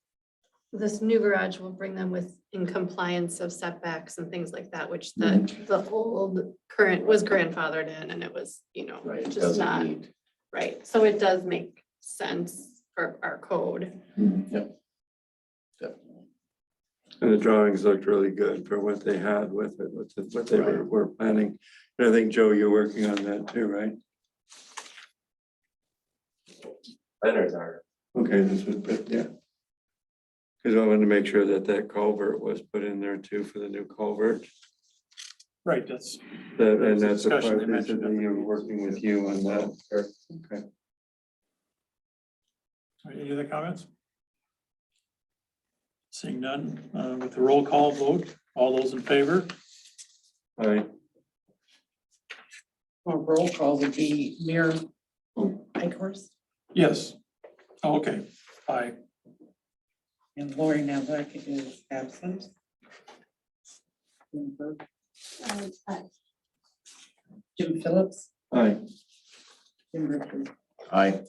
this new garage will bring them in compliance of setbacks and things like that, which the old current was grandfathered in, and it was, Right. It just doesn't not, need. right, so it does make sense for our code. Definitely. And the drawings looked really good for what they had with it, what they were planning. And I think, Joe, you're working on that too, right? Planners are. Okay, this was, but yeah. Because I wanted to make sure that culvert was put in there too for the new culvert. Right, that's, And that's the Discussion part they they mentioned said that you were working with you on that. Okay. any other comments? Seeing none, with the roll call vote, all those in favor? All right. Well, roll call would be Mayor Ikorst Yes. Oh, okay, aye. and Lori Nevek is absent. Jim Phillips. Aye. Jim Richards. Aye.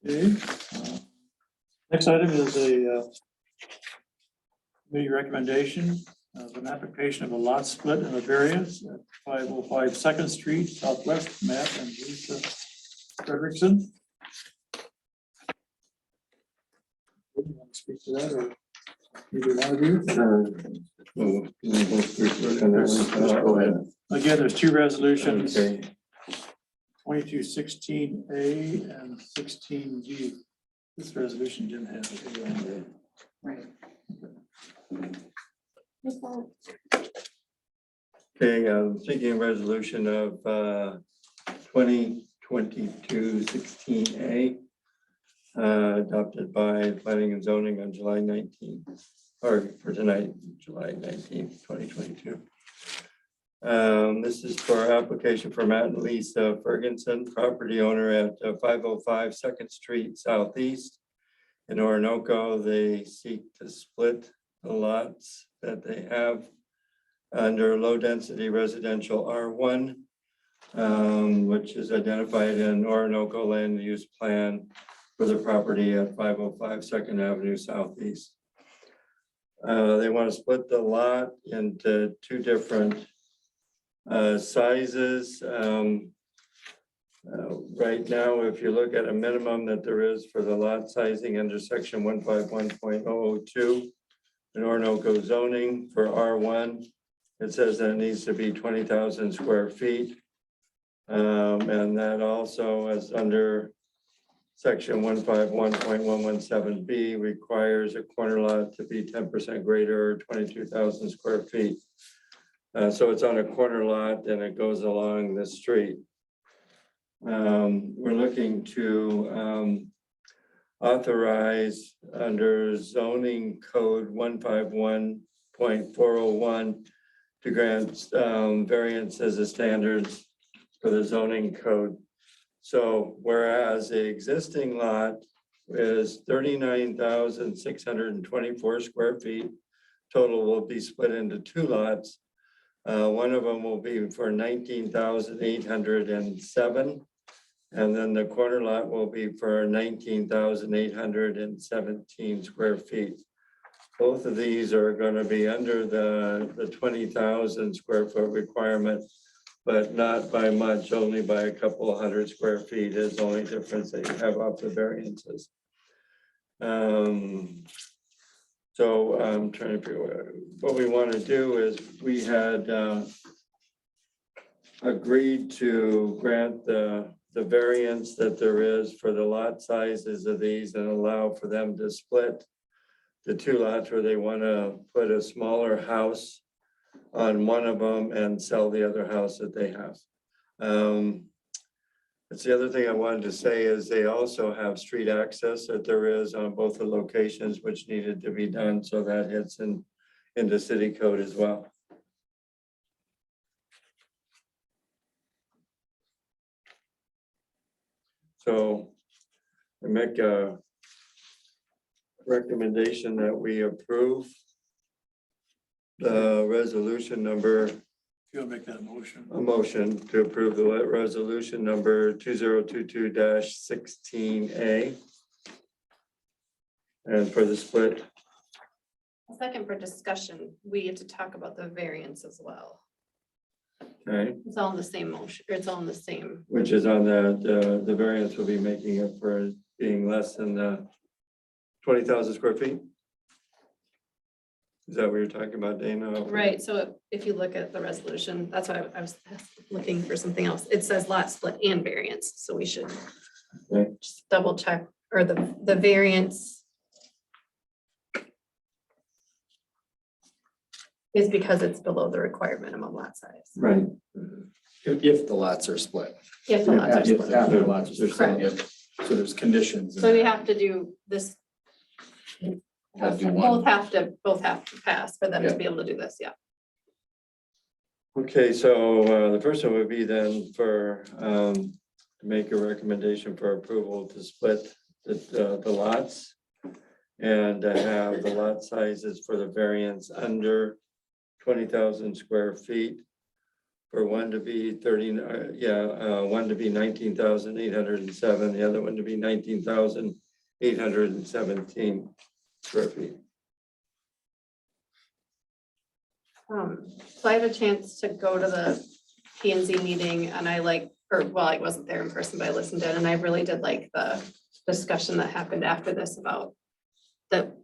Okay. Next item is a committee recommendation of an application of a lot split and a variance at 505 Second Street Southwest, Matt and Lisa Frederickson. Do you want to speak to that, or either one of you? Go ahead. Again, there's two resolutions, Okay. 2216A and 16G. This resolution didn't have it. Right. Okay, seeking a resolution of 2022-16A adopted by Planning and Zoning on July 19th, or for tonight, July 19th, 2022. This is for application for Matt and Lisa Ferguson, property owner at 505 Second Street Southeast in Orinoco. They seek to split the lots that they have under low density residential R1, which is identified in Orinoco land use plan for the property at 505 Second Avenue Southeast. They want to split the lot into two different sizes. Right now, if you look at a minimum that there is for the lot sizing under section 151.002 in Orinoco zoning for R1, it says that it needs to be 20,000 square feet. And that also is under section 151.117B requires a corner lot to be 10% greater or 22,000 square feet. So it's on a corner lot and it goes along the street. We're looking to authorize under zoning code 151.401 to grant variances as standards for the zoning code. So whereas the existing lot is 39,624 square feet, total will be split into two lots. One of them will be for 19,807. And then the corner lot will be for 19,817 square feet. Both of these are going to be under the 20,000 square foot requirement, but not by much, only by a couple of hundred square feet is the only difference that you have off the variances. So I'm trying to figure out what we want to do is we had agreed to grant the variance that there is for the lot sizes of these and allow for them to split the two lots where they want to put a smaller house on one of them and sell the other house that they have. That's the other thing I wanted to say is they also have street access that there is on both the locations which needed to be done. So that hits into city code as well. So I make a recommendation that we approve the resolution number, You'll make that motion. a motion to approve the resolution number 2022-16A. And for the split, Second for discussion, we get to talk about the variance as well. okay, It's all in the same motion, or it's all in the same. which is on the variance will be making it for being less than 20,000 square feet. Is that what you're talking about, Dana? Right, so if you look at the resolution, that's why I was looking for something else. It says lot split and variance, so we should Okay. just double check, or the variance is because it's below the required minimum lot size. Right. Mhm. If the lots are split. If the lots are If split. after lots are split, Correct. yep. So there's conditions. in So we that. have to do this. Gotta do one. Both have to pass for them to Yeah. be able to do this, yeah. Okay, so the first one would be then for to make a recommendation for approval to split the lots. And to have the lot sizes for the variance under 20,000 square feet. For one to be one to be 19,807, the other one to be 19,817 square feet. So I had a chance to go to the P and Z meeting and I I wasn't there in person, but I listened in and I really did like the discussion that happened after this about that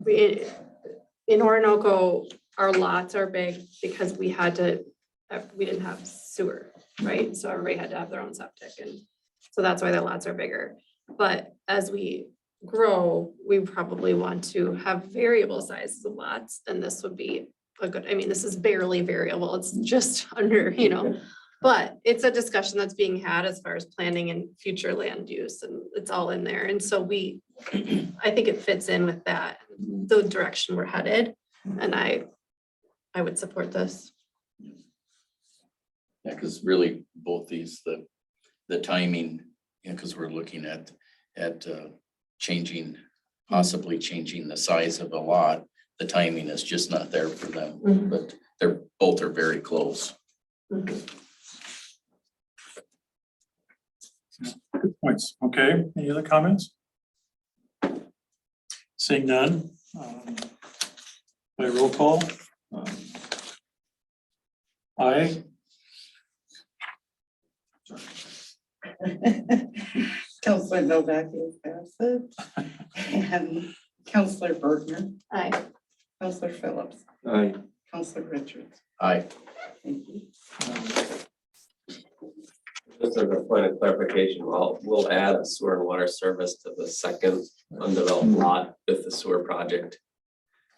in Orinoco, our lots are big because we didn't have sewer, right? So everybody had to have their own septic and so that's why the lots are bigger. But as we grow, we probably want to have variable sizes of lots and this would be this is barely variable. It's just under, but it's a discussion that's being had as far as planning and future land use and it's all in there. And so I think it fits in with that, the direction we're headed. And I would support this. Yeah, because really both these, the timing, because we're looking at possibly changing the size of a lot. The timing is just not there for them, Mhm. but both are very close. Good points. Okay, any other comments? Seeing none. By roll call. Aye. Counselor Novak is absent. And Counselor Bergman, Aye. Counselor Phillips, Aye. Counselor Richards. Aye. Thank you. Just as a point of clarification, we'll add sewer and water service to the second undeveloped lot with the sewer project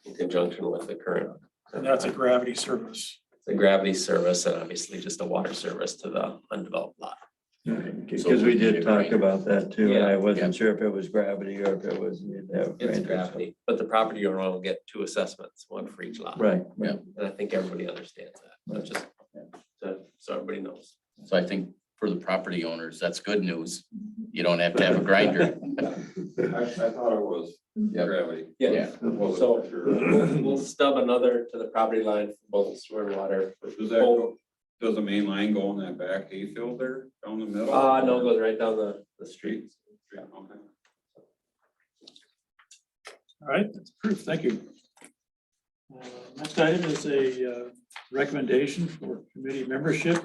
in conjunction with the current. And that's a gravity service. The gravity service and obviously just a water service to the undeveloped lot. Because we did talk about that too, and I Yeah. wasn't sure if it was gravity or if it was. It's gravity, but the property owner will get 2 assessments, 1 for each lot. Right. Yeah. And I think everybody understands that, but just so everybody knows. So I think for the property owners, that's good news. You don't have to have a grinder. I thought it was gravity. Yeah, so we'll stub another to the property line for both sewer and water. Does the main line go in that back hayfield there down the middle? No, it goes right down the street. Yeah, okay. All right, that's approved. Thank you. Next item is a recommendation for committee membership.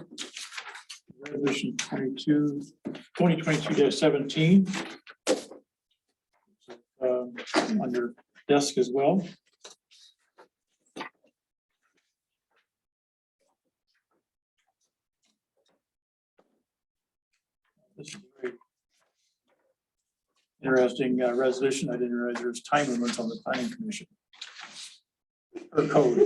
Resolution 2022-17. On your desk as well. This is a very interesting resolution. I didn't realize there was time limits on the planning commission. Or code.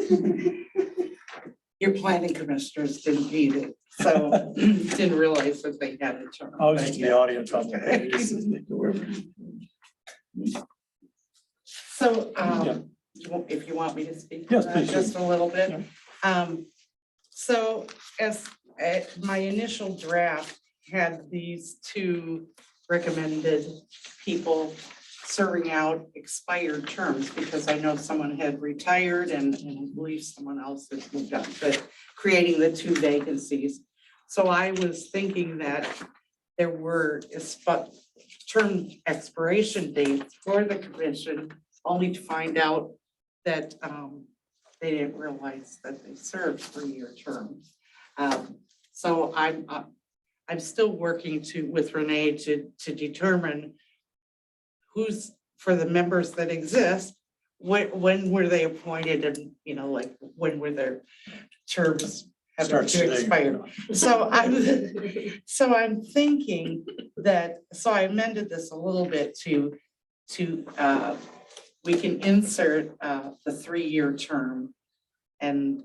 Your planning commissioners didn't read it, so didn't realize that they had a term. I was just in the audience on that. So, Yeah. if you want me to speak. Yes, to that please do. just a little bit. So as my initial draft had these 2 recommended people serving out expired terms, because I know someone had retired and I believe someone else has moved on, but creating the 2 vacancies. So I was thinking that there were term expiration dates for the commission, only to find out that they didn't realize that they served 3-year terms. So I'm still working with Renee to determine who's, for the members that exist, when were they appointed, and, you know, like, when were their terms having Starts to today. expire? So I'm thinking that, so I amended this a little bit to we can insert the 3-year term and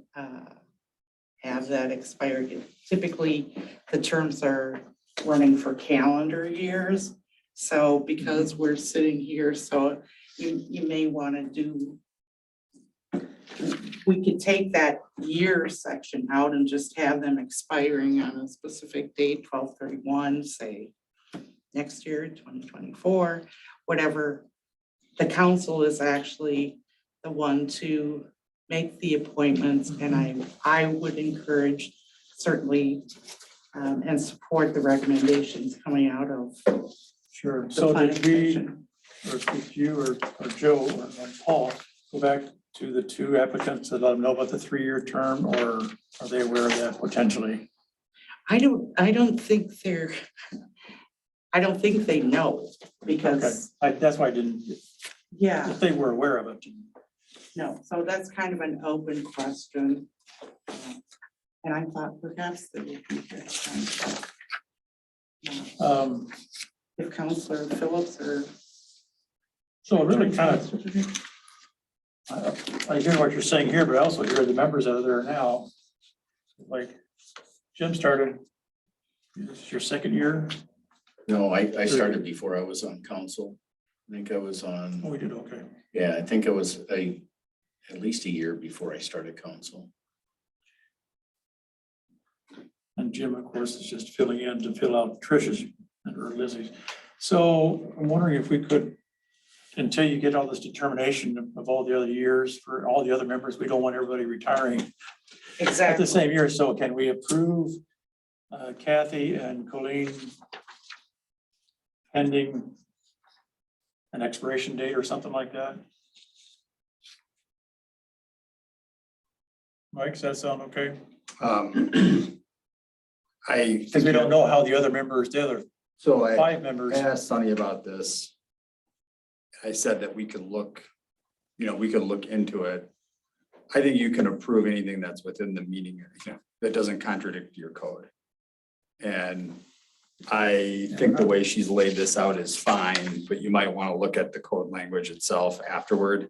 have that expired. Typically, the terms are running for calendar years. So because we're sitting here, so you may want to do, we could take that year section out and just have them expiring on a specific date, 12/31, say next year, 2024, whatever. The council is actually the one to make the appointments, and I would encourage certainly and support the recommendations coming out of Sure. the So planning did we, commission. or if you or Joe or Paul, go back to the 2 applicants and let them know about the 3-year term, or are they aware of that potentially? I don't think they know, Okay, because, that's why I didn't, yeah, if they were aware of it. no, so that's kind of an open question. And I thought perhaps that would be good. If Counselor Phillips or. So it really kind of, I hear what you're saying here, but I also hear the members that are there now. Like Jim started, this is your 2nd year? No, I started before I was on council. I think I was Oh, on, we did, okay. yeah, I think it was at least a year before I started council. And Jim, of course, is just filling in to fill out Trish's or Lizzie's. So I'm wondering if we could, until you get all this determination of all the other years for all the other members, we don't want everybody retiring at Exactly. the same year. So can we approve Kathy and Colleen pending an expiration date or something like that? Mike, does that sound okay? I Because we don't know how the other members, the other So I 5 members. asked Sonny about this. I said that we could look, we could look into it. I think you can approve anything that's within the meaning, that doesn't contradict your code. And I think the way she's laid this out is fine, but you might want to look at the code language itself afterward.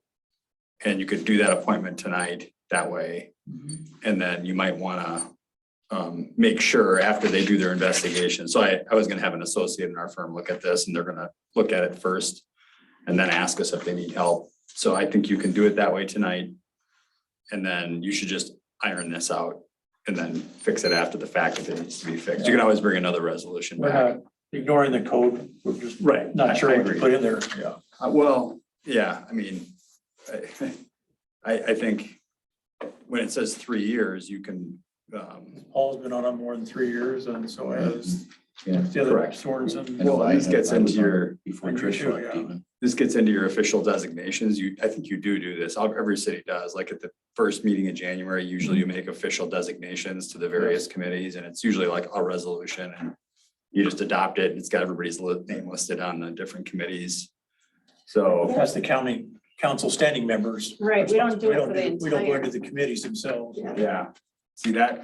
And you could do that appointment tonight that way. And then you might want to make sure after they do their investigation. So I was gonna have an associate in our firm look at this and they're gonna look at it first and then ask us if they need help. So I think you can do it that way tonight. And then you should just iron this out and then fix it after the fact if it needs to be fixed. You can always bring another resolution We're back. not ignoring the code, we're just Right. not sure I what to agree. put in there, yeah. Well, yeah, I mean, I think when it says 3 years, you can, Paul's been on it more than 3 years and so has Yeah, the other correct. Sorensen. Well, and this gets into your, Before Trish Trish left left even. this gets into your official designations. I think you do this. Every city does, like at the first meeting in January, usually you make official designations to the various committees and it's usually like a resolution and you just adopt it and it's got everybody's name listed on the different committees. So, That's the county council standing members. Right, we don't do it for the We don't go entire. into the committees themselves. Yeah. yeah, see that,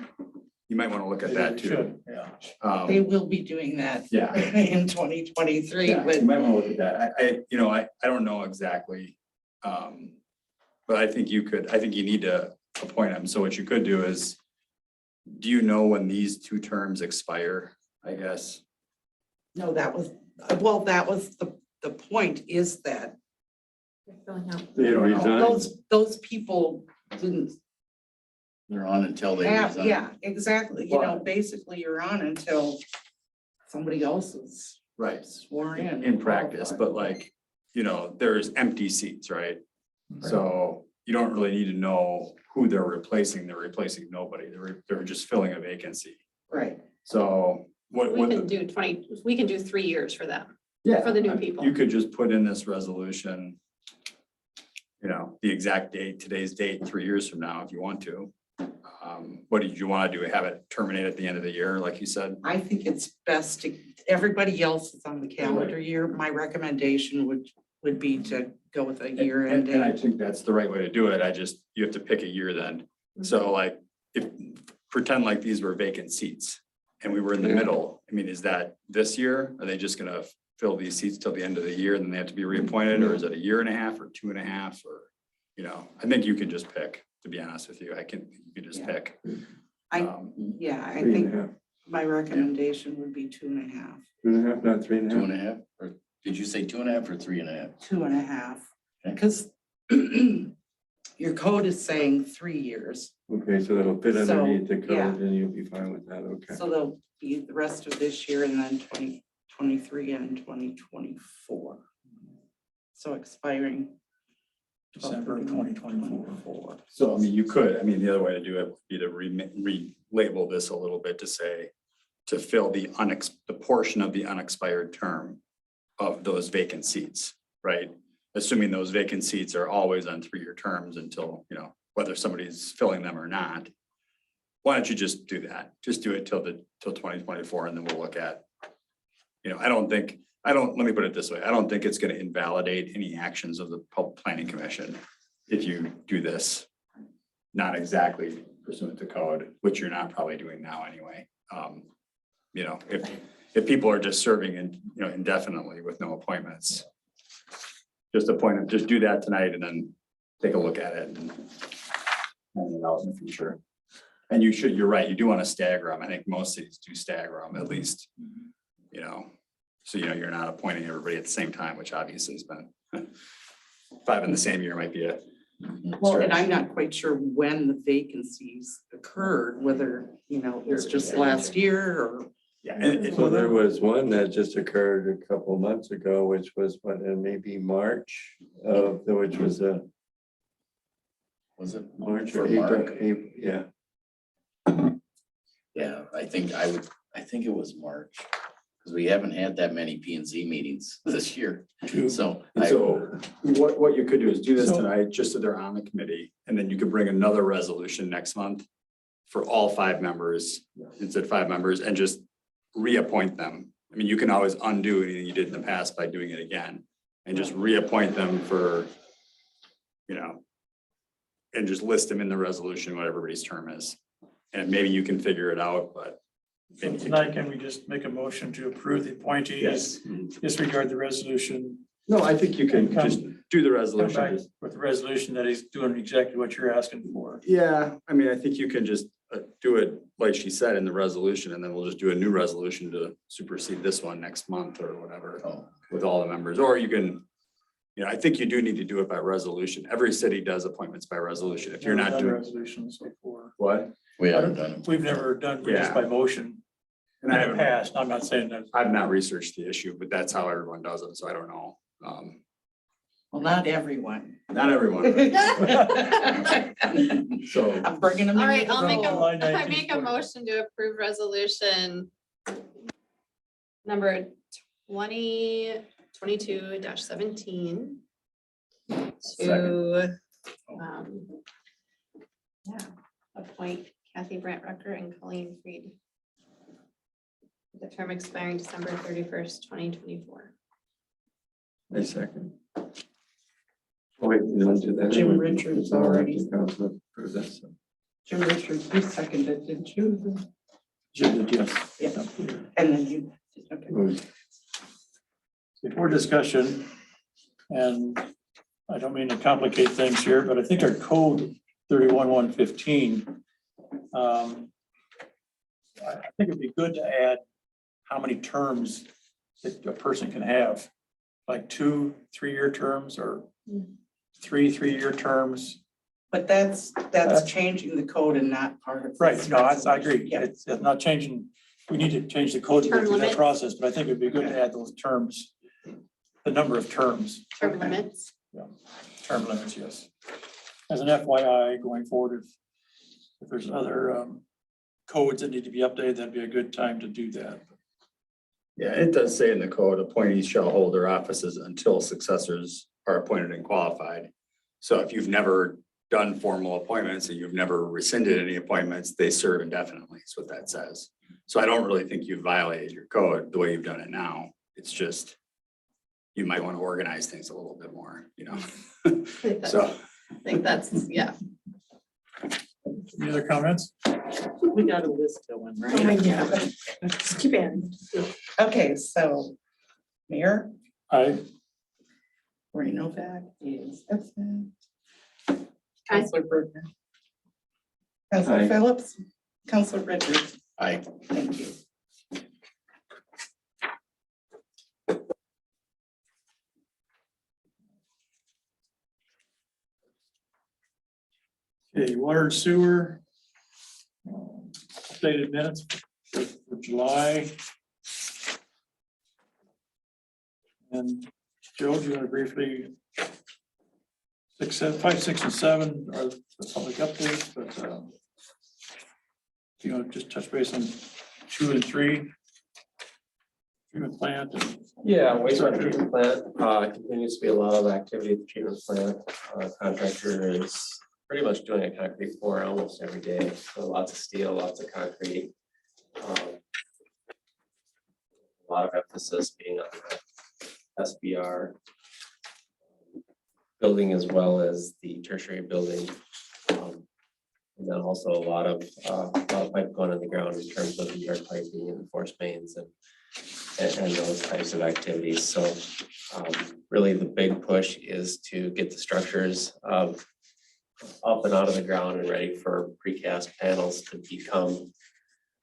you might want to look at that We too. should, yeah. They will be doing that Yeah. in 2023, Yeah, but you might want to look at that. I don't know exactly. But I think you need to appoint them. So what you could do is, do you know when these 2 terms expire, I guess? no, that was the point is that They resigned. those people didn't They're on until they have, resign. yeah, exactly. You know, basically you're on until somebody else is Right. sworn in. In practice, but like, there's empty seats, right? So you don't really need to know who they're replacing. They're replacing nobody. They're just filling a vacancy. Right. So what? We can do 3 years for them. Yeah. for the new people. You could just put in this resolution, the exact date, today's date, 3 years from now, if you want to. What did you want to do? Have it terminate at the end of the year, like you said? I think it's best to, everybody else is on the calendar year. My recommendation would be to go with a year And I ending. think that's the right way to do it. You have to pick a year then. So like, if, pretend like these were vacant seats and we were in the middle. I mean, is that this year? Are they just gonna fill these seats till the end of the year and then they have to be reappointed? Or is it a year and a half or 2.5 or, I think you can just pick, to be honest with you. You can just Yeah. pick. I Three think and a half. my recommendation would be 2.5. 2.5, not 3.5. 2.5, or did you say 2.5 or 3.5? 2.5, Okay. because your code is saying 3 years. Okay, so that'll fit So, underneath the yeah. code and you'll be fine with that, okay. So there'll be the rest of this year and then 2023 and 2024. So expiring. December of 2024. So, the other way to do it would be to relabel this a little bit to say, to fill the portion of the unexpired term of those vacant seats, right? Assuming those vacant seats are always on 3-year terms until, whether somebody's filling them or not. Why don't you just do that? Just do it till 2024 and then we'll look at, let me put it this way. I don't think it's gonna invalidate any actions of the Public Planning Commission if you do this not exactly pursuant to code, which you're not probably doing now anyway. If people are just serving indefinitely with no appointments, just do that tonight and then take a look at it and hand it out in the future. And you're right, you do want to stagger them. I think most cities do stagger them at least, so you're not appointing everybody at the same time, which obviously has been 5 in the same year might be a Well, and stretch. I'm not quite sure when the vacancies occurred, whether, it was just last year or. Yeah, and So there was one that just occurred a couple months ago, which was maybe March which was Was it? March For or April, Mark? yeah. Yeah, I think it was March, because we haven't had that many P and Z meetings this year, so. And so what you could do is do this tonight, just so they're on the committee, and then you could bring another resolution next month for all 5 members, instead of 5 members, and just reappoint them. I mean, you can always undo anything you did in the past by doing it again, and just reappoint them for, and just list them in the resolution, what everybody's term is. And maybe you can figure it out, but. So maybe you tonight, can- can we just make a motion to approve the appointees, Yes. disregard the resolution, No, I think you can Come- just do the come resolution. back with the resolution that he's doing exactly what you're asking for? Yeah, I think you can just do it, like she said, in the resolution, and then we'll just do a new resolution to supersede this one next month or whatever Oh, with all the members, or you can, you know, I think you do need to do it by resolution. Every city does appointments by resolution. If you're Never not done doing, resolutions before. what? we haven't done it. We've never done just by motion And in I the haven't, past. I'm not saying that. I've not researched the issue, but that's how everyone does it, so I don't know. Well, not everyone. Not everyone. So, I'm bringing them. All right, I'll make July I 19th, make a motion to approve resolution number 2022-17 to yeah, appoint Kathy Brandt Rucker and Colleen Freed. The term expiring December 31st, 2024. I second. Wait, you want to do that? Jim Richards already. Council approve that, so. Jim Richards, you seconded, didn't you? Jim did, yes. Yeah. And then you. Okay. Before discussion, and I don't mean to complicate things here, but I think our code 31-115. I think it'd be good to add how many terms that a person can have, like 2 3-year terms or 3 3-year terms. But that's changing the code and not part of. Right, this no, I agree. resolution. Yeah. It's not changing. We need to change the code to go Term through that limits. process, but I think it'd be good to add those terms, the number of terms. Term limits. Term limits, yes. As an FYI, going forward, if there's other codes that need to be updated, that'd be a good time to do that. yeah, it does say in the code, appointees shall hold their offices until successors are appointed and qualified. So if you've never done formal appointments and you've never rescinded any appointments, they serve indefinitely, is what that says. So I don't really think you violated your code the way you've done it now. It's just, you might want to organize things a little bit more, you know? So, I think that's, yeah. Any other comments? We got a list going, Oh, right? yeah. Just keep in. Okay, so Mayor I, Novak is absent. Aye. Counselor Berger. Counselor Aye. Phillips, Counselor Richards, I, thank you. okay, water and sewer. Updated minutes for July. And Joe, do you want to briefly 5, 6, and 7 are the public updates, but do you want to just touch base on 2 and 3? Treatment plant and Yeah, wastewater treatment plant, continues to be a lot of activity at the treatment plant. Contractor is pretty much doing a concrete pour almost every day. So lots of steel, lots of concrete. A lot of emphasis being on the SBR building as well as the tertiary building. And then also a lot of pipe going in the ground in terms of the yard piping and force mains and those types of activities. So really the big push is to get the structures up and out of the ground and ready for precast panels to become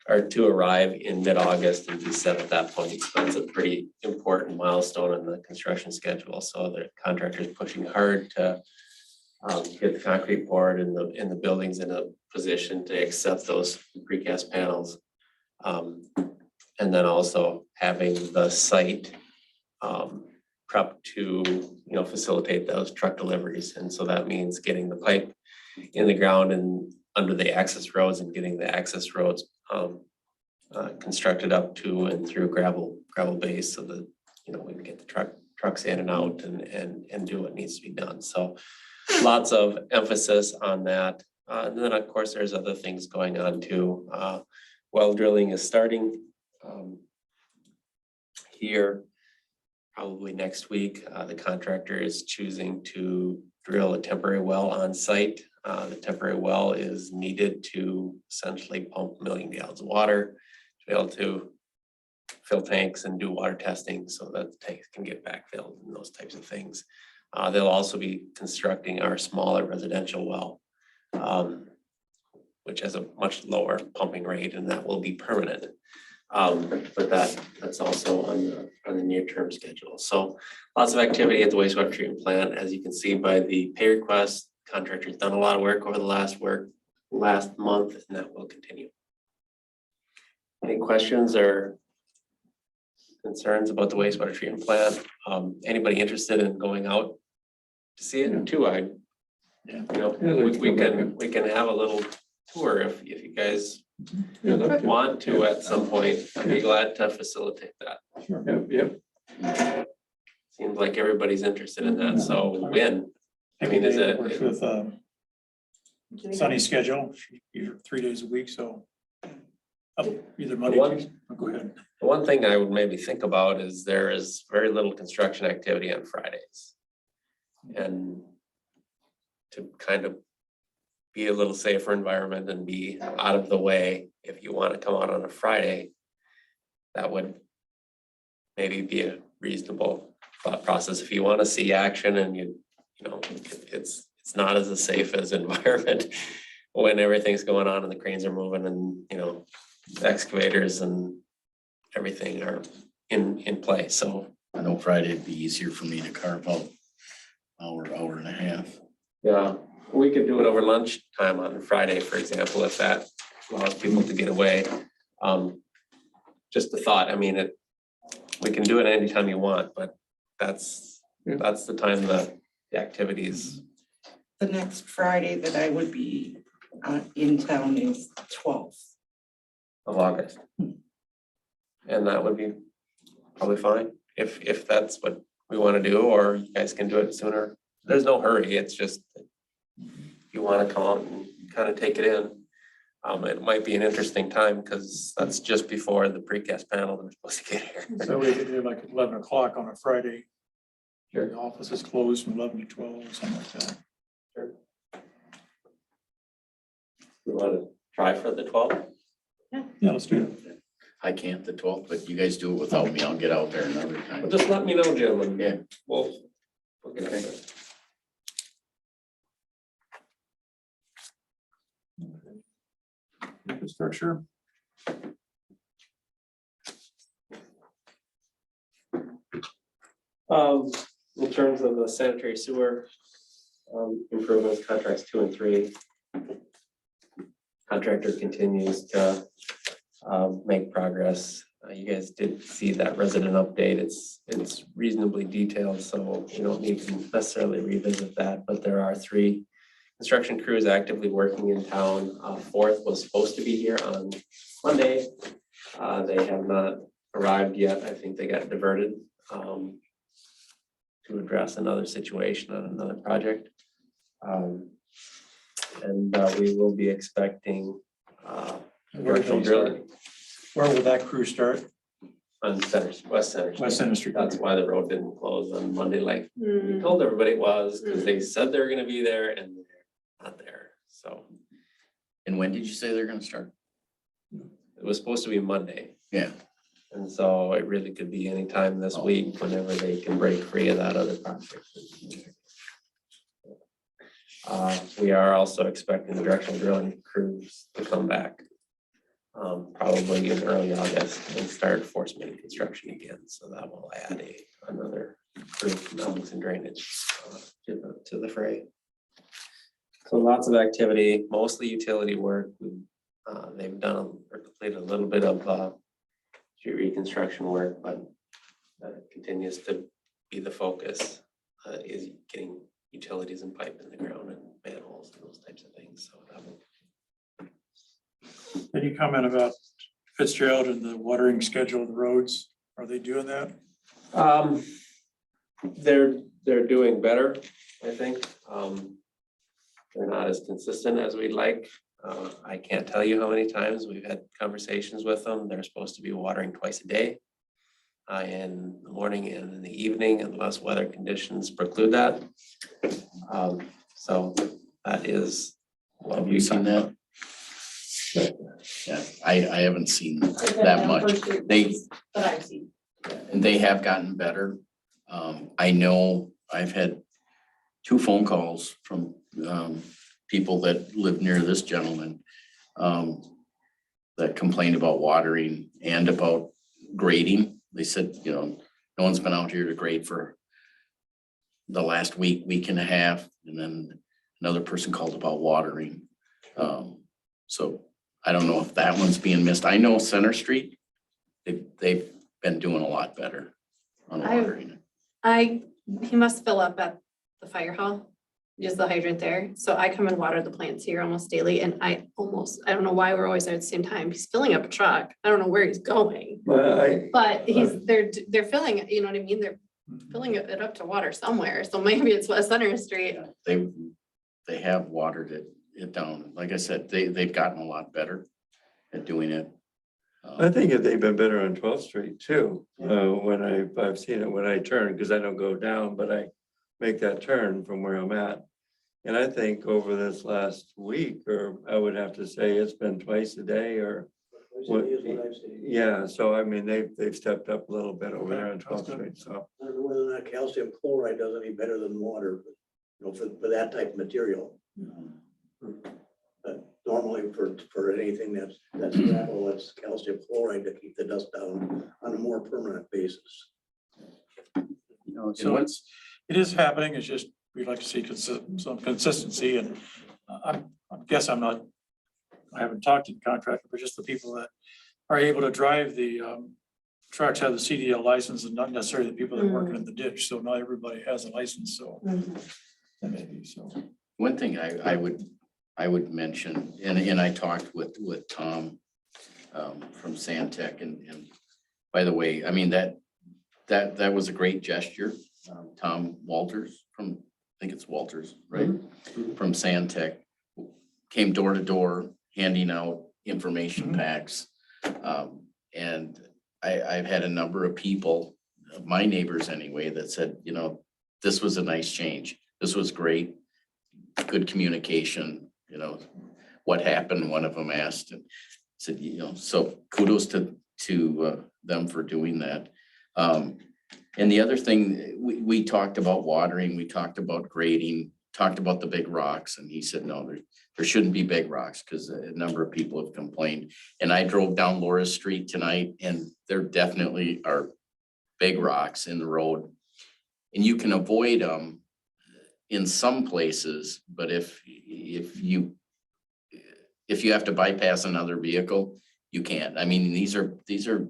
or to arrive in mid-August and be set at that point. So that's a pretty important milestone in the construction schedule. So the contractor is pushing hard to get the concrete poured in the buildings in a position to accept those precast panels. And then also having the site prep to, facilitate those truck deliveries. And so that means getting the pipe in the ground and under the access roads and getting the access roads constructed up to and through gravel base so that, we can get the trucks in and out and do what needs to be done. So lots of emphasis on that. And then of course, there's other things going on too. Well drilling is starting here probably next week. The contractor is choosing to drill a temporary well on site. The temporary well is needed to essentially pump 1 million gallons of water to be able to fill tanks and do water testing so that the tanks can get backfilled and those types of things. They'll also be constructing our smaller residential well, which has a much lower pumping rate, and that will be permanent. But that's also on the near-term schedule. So lots of activity at the wastewater treatment plant. As you can see by the pay request, contractor's done a lot of work over the last month, and that will continue. Any questions or concerns about the wastewater treatment plant? Anybody interested in going out to see it too? Yeah. We can have a little tour if you guys want to at some point. I'd be glad to facilitate that. Yep. Seems like everybody's interested in that, so win. I mean, is it? Works with Sunny schedule, either 3 days a week, so either Monday, Tuesday, go ahead. The one thing I would maybe think about is there is very little construction activity on Fridays. And to kind of be a little safer environment and be out of the way, if you want to come out on a Friday, that would maybe be a reasonable thought process. If you want to see action and you know, it's not as safe as environment when everything's going on and the cranes are moving and, you know, excavators and everything are in place. So I know Friday'd be easier for me to carve out hour and a half. yeah, we could do it over lunchtime on Friday, for example, if that allows people to get away. Just a thought, I mean, we can do it anytime you want, but that's the time that the activities. The next Friday that I would be in town is 12th. Of August. And that would be probably fine, if that's what we want to do, or you guys can do it sooner. There's no hurry, it's just you want to come out and kind of take it in. It might be an interesting time because that's just before the precast panel is supposed to get here. So we could do like at 11 o'clock on a Friday. Sure. The office is closed from 11 to 12 or something like that. Sure. We want to try for the 12th? Yeah, let's do it. I can't the 12th, but you guys do it without me. I'll get out there another time. Well, just let me know, Jim, and Yeah. we'll get it. Infrastructure. In terms of the sanitary sewer improvements, contracts 2 and 3. Contractor continues to make progress. You guys did see that resident update. It's reasonably detailed, so you don't need to necessarily revisit that, but there are 3 construction crews actively working in town. 4th was supposed to be here on Monday. They have not arrived yet. I think they got diverted to address another situation on another project. And we will be expecting directional drilling Where will that crew start? on West Center. West Center Street. That's why the road didn't close on Monday, like we told everybody it was, because they said they were gonna be there and they're not there. So And when did you say they're gonna start? it was supposed to be Monday. Yeah. And so it really could be anytime this week, whenever they can break free of that other project. We are also expecting the directional drilling crews to come back. Probably in early August and start force main construction again, so that will add another crew from Elms and Drainage to the fray. So lots of activity, mostly utility work. They've done or completed a little bit of street reconstruction work, but continues to be the focus, is getting utilities and pipe in the ground and manholes and those types of things, so that will. Any comment about Fitzgerald and the watering schedule of the roads? Are they doing that? They're doing better, I think. They're not as consistent as we'd like. I can't tell you how many times we've had conversations with them. They're supposed to be watering twice a day. In the morning and in the evening, unless weather conditions preclude that. So that is. Have you seen that? Yeah, I haven't seen that much. But I've seen. They have gotten better. I know I've had 2 phone calls from people that live near this gentleman that complained about watering and about grading. They said, you know, no one's been out here to grade for the last week and a half, and then another person called about watering. So I don't know if that one's being missed. I know Center Street, they've been doing a lot better on watering. He must fill up at the fire hall, just the hydrant there. So I come and water the plants here almost daily and I don't know why we're always there at the same time. He's filling up a truck. I don't know where he's going, But but they're filling it, you know what I mean? They're filling it up to water somewhere. So maybe it's West Center Street. They have watered it down. Like I said, they've gotten a lot better at doing it. I think if they've been better on 12th Street too, when I've seen it when I turn, because I don't go down, but I make that turn from where I'm at. And I think over this last week, or I would have to say it's been twice a day or what, yeah, so I mean, they've stepped up a little bit over there on 12th Street, so. I don't know whether or not calcium chloride does any better than water, but, you know, for that type of material. But normally for anything that's gravel, it's calcium chloride to keep the dust down on a more permanent basis. You know, So it is happening. It's just, we'd like to see some consistency and I haven't talked to the contractor, but just the people that are able to drive the trucks have the CDL license and not necessarily the people that are working in the ditch. So not everybody has a license, so that may be so. one thing I would mention, and I talked with Tom from Santec, and by the way, I mean, that was a great gesture. Tom Walters from, I think it's Walters, right? From Santec, came door to door, handing out information packs. And I've had a number of people, my neighbors anyway, that said, you know, this was a nice change. This was great. Good communication, you know, what happened, one of them asked and said, you know, so kudos to them for doing that. And the other thing, we talked about watering, we talked about grading, talked about the big rocks, and he said, no, there shouldn't be big rocks because a number of people have complained. And I drove down Laura Street tonight and there definitely are big rocks in the road. And you can avoid them in some places, but if you have to bypass another vehicle, you can't. I mean, these are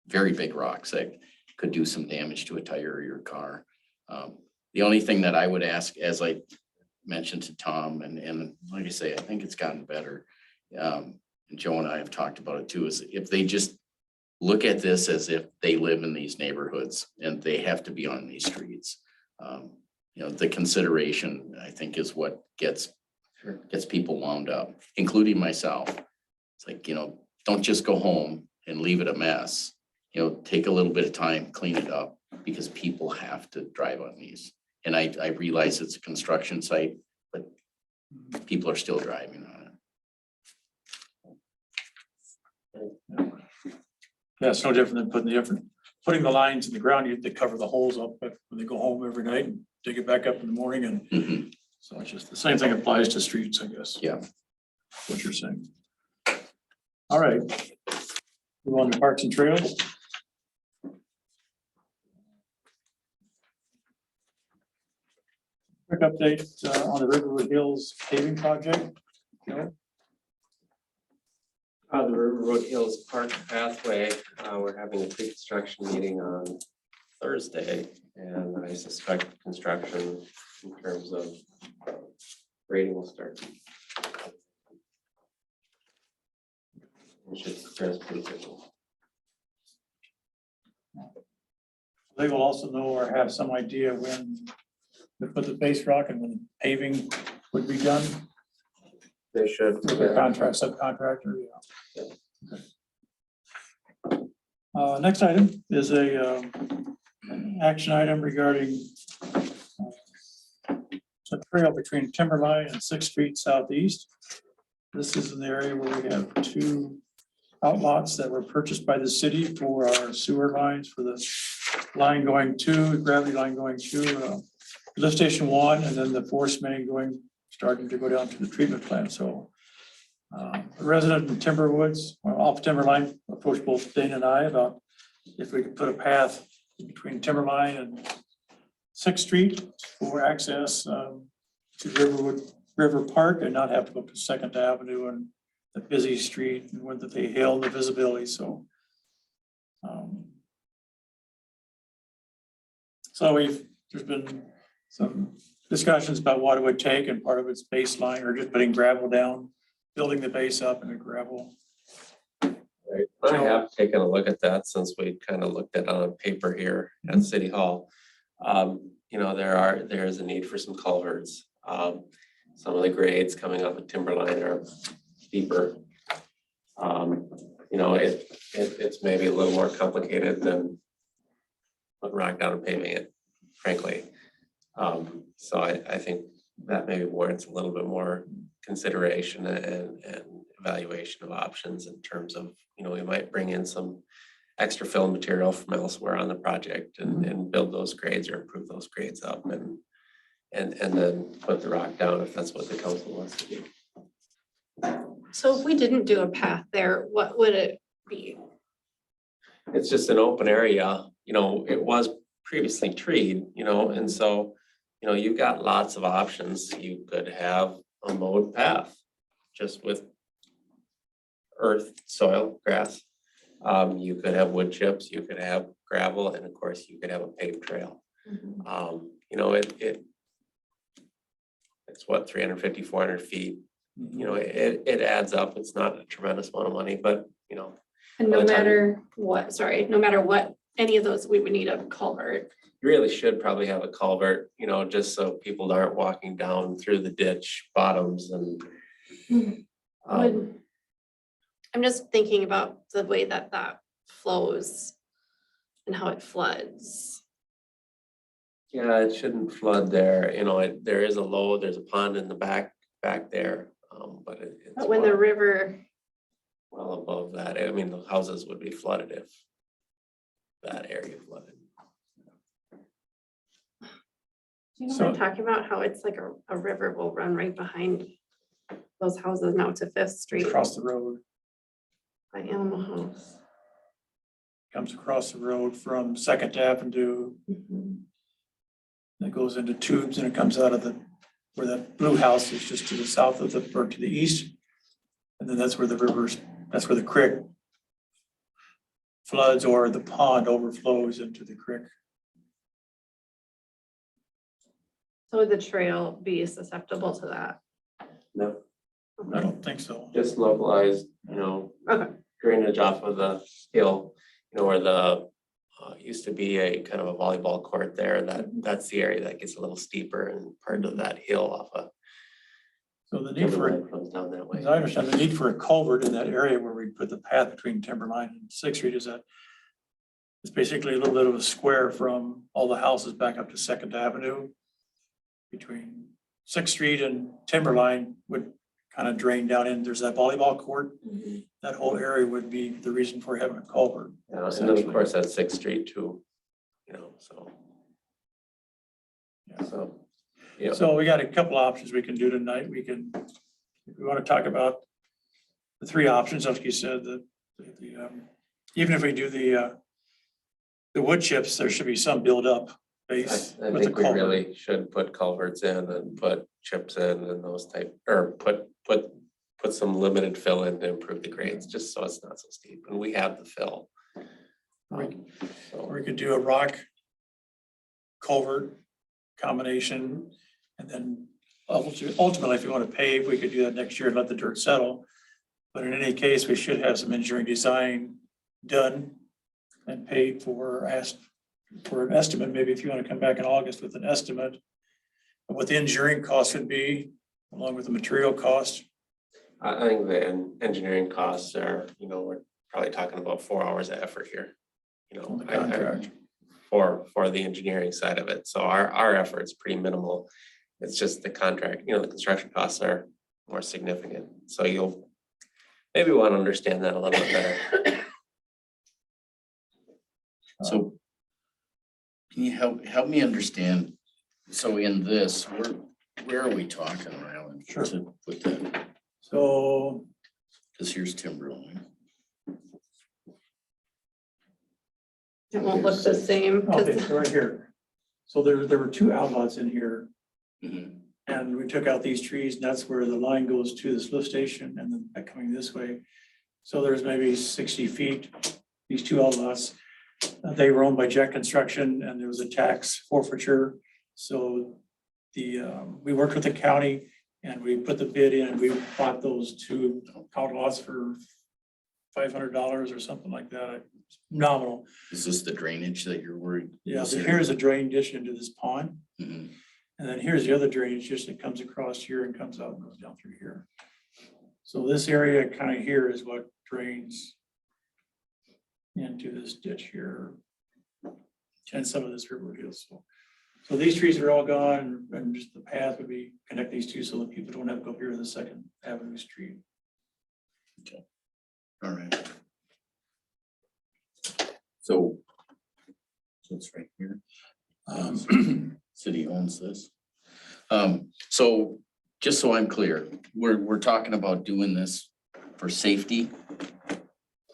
very big rocks that could do some damage to a tire or your car. The only thing that I would ask, as I mentioned to Tom, and like I say, I think it's gotten better. And Joe and I have talked about it too, is if they just look at this as if they live in these neighborhoods and they have to be on these streets. You know, the consideration, I think, is what gets people wound up, including myself. It's like, you know, don't just go home and leave it a mess. You know, take a little bit of time, clean it up, because people have to drive on these. And I realize it's a construction site, but people are still driving on it. Yeah, it's no different than putting the lines in the ground. They cover the holes up when they go home every night and dig it back up in the morning. And so it's just the same thing applies to streets, I guess. Yeah. What you're saying. All right. Move on to parks and trails. Quick update on the Riverwood Hills paving project. No? The Riverwood Hills Park Pathway, we're having a pre-construction meeting on Thursday, and I suspect construction in terms of grading will start. It should progress pretty quickly. They will also know or have some idea when they put the base rock and when the paving would be done. They should. With the subcontractor. Yeah. Next item is an action item regarding a trail between Timberline and 6th Street Southeast. This is an area where we have 2 outlots that were purchased by the city for our sewer lines, for the line going to, gravity line going to lift station 1, and then the force main starting to go down to the treatment plant. So A resident in Timberwoods, well, off Timberline, approached both Dana and I about if we could put a path between Timberline and Sixth Street for access to River Park and not have to go to Second Avenue and the busy street and whether they hail the visibility, so. So there's been some discussions about what it would take and part of it's baseline or just putting gravel down, building the base up in the gravel. Right. I have taken a look at that since we kind of looked at it on paper here at City Hall. You know, there is a need for some culverts. Some of the grades coming off of Timberline are deeper. You know, it's maybe a little more complicated than putting rock down and paving it, frankly. So I think that maybe warrants a little bit more consideration and evaluation of options in terms of, you know, we might bring in some extra fill material from elsewhere on the project and build those grades or improve those grades up and then put the rock down if that's what the council wants to do. So if we didn't do a path there, what would it be? It's just an open area, you know, it was previously treed, you know, and so, you know, you've got lots of options. You could have a mowed path just with earth, soil, grass. You could have wood chips, you could have gravel, and of course you could have a paved trail. You know, it's what, 350, 400 feet. You know, it adds up. It's not a tremendous amount of money, but you know. And no matter what, any of those, we would need a culvert. You really should probably have a culvert, you know, just so people aren't walking down through the ditch bottoms and. I'm just thinking about the way that flows and how it floods. Yeah, it shouldn't flood there, you know, there is there's a pond in the back there, but it's. But when the river, Well above that, I mean, the houses would be flooded if that area flooded. do you know what I'm talking about? How it's like a river will run right behind those houses now to Fifth Street Across the road, by Animal House. comes across the road from Second Avenue, that goes into Tubes and it comes out of where that blue house is just to the south of or to the east. And then that's where that's where the creek floods or the pond overflows into the creek. So would the trail be susceptible to that? No, I don't think so. just localized, you know, Okay. drainage off of the hill, you know, where the used to be a kind of a volleyball court there, that's the area that gets a little steeper and part of that hill off of. So the need for, Timberline comes down that way. as I understand, the need for a culvert in that area where we put the path between Timberline and Sixth Street is that it's basically a little bit of a square from all the houses back up to Second Avenue. Between Sixth Street and Timberline would kind of drain down in, there's that volleyball court. That whole area would be the reason for having a culvert. Yeah, and then of course that's Sixth Street too, you know, so. Yeah. So, yeah, So we got a couple options we can do tonight. We can, if we want to talk about the three options, like you said, even if we do the wood chips, there should be some buildup base I with the think we culvert. really should put culverts in and put chips in and those type, or put some limited fill in to improve the grades, just so it's not so steep, and we have the fill. So, Or we could do a rock culvert combination. And then ultimately, if you want to pave, we could do that next year and let the dirt settle. But in any case, we should have some engineering design done and paid for an estimate. Maybe if you want to come back in August with an estimate of what the engineering cost would be, along with the material cost. I think the engineering costs are, you know, we're probably talking about 4 hours of effort here. You On know, the contract. for the engineering side of it, so our effort's pretty minimal. It's just the contract, you know, the construction costs are more significant, so you'll maybe want to understand that a little bit better. So can you help me understand? So in this, where are we talking, Ryland? Sure. To put that? So Cause here's timber only. It won't look the same, Okay, because so right here. So there were two outlots in here, Mhm. and we took out these trees, and that's where the line goes to this lift station, and then coming this way. So there's maybe 60 feet, these two outlots. They were owned by Jet Construction, and there was a tax forfeiture. So we worked with the county, and we put the bid in, and we bought those two outlots for $500 or something like that. Nominal. Is this the drainage that you're worried? Yeah, was so there? here's a drain dish into this pond. Mhm. And then here's the other drainage dish that comes across here and comes out and goes down through here. So this area kind of here is what drains into this ditch here. And some of this river hills. So these trees are all gone, and just the path would be connect these two so that people don't have to go here to the Second Avenue Street. All right. So it's right here. City owns this. So just so I'm clear, we're talking about doing this for safety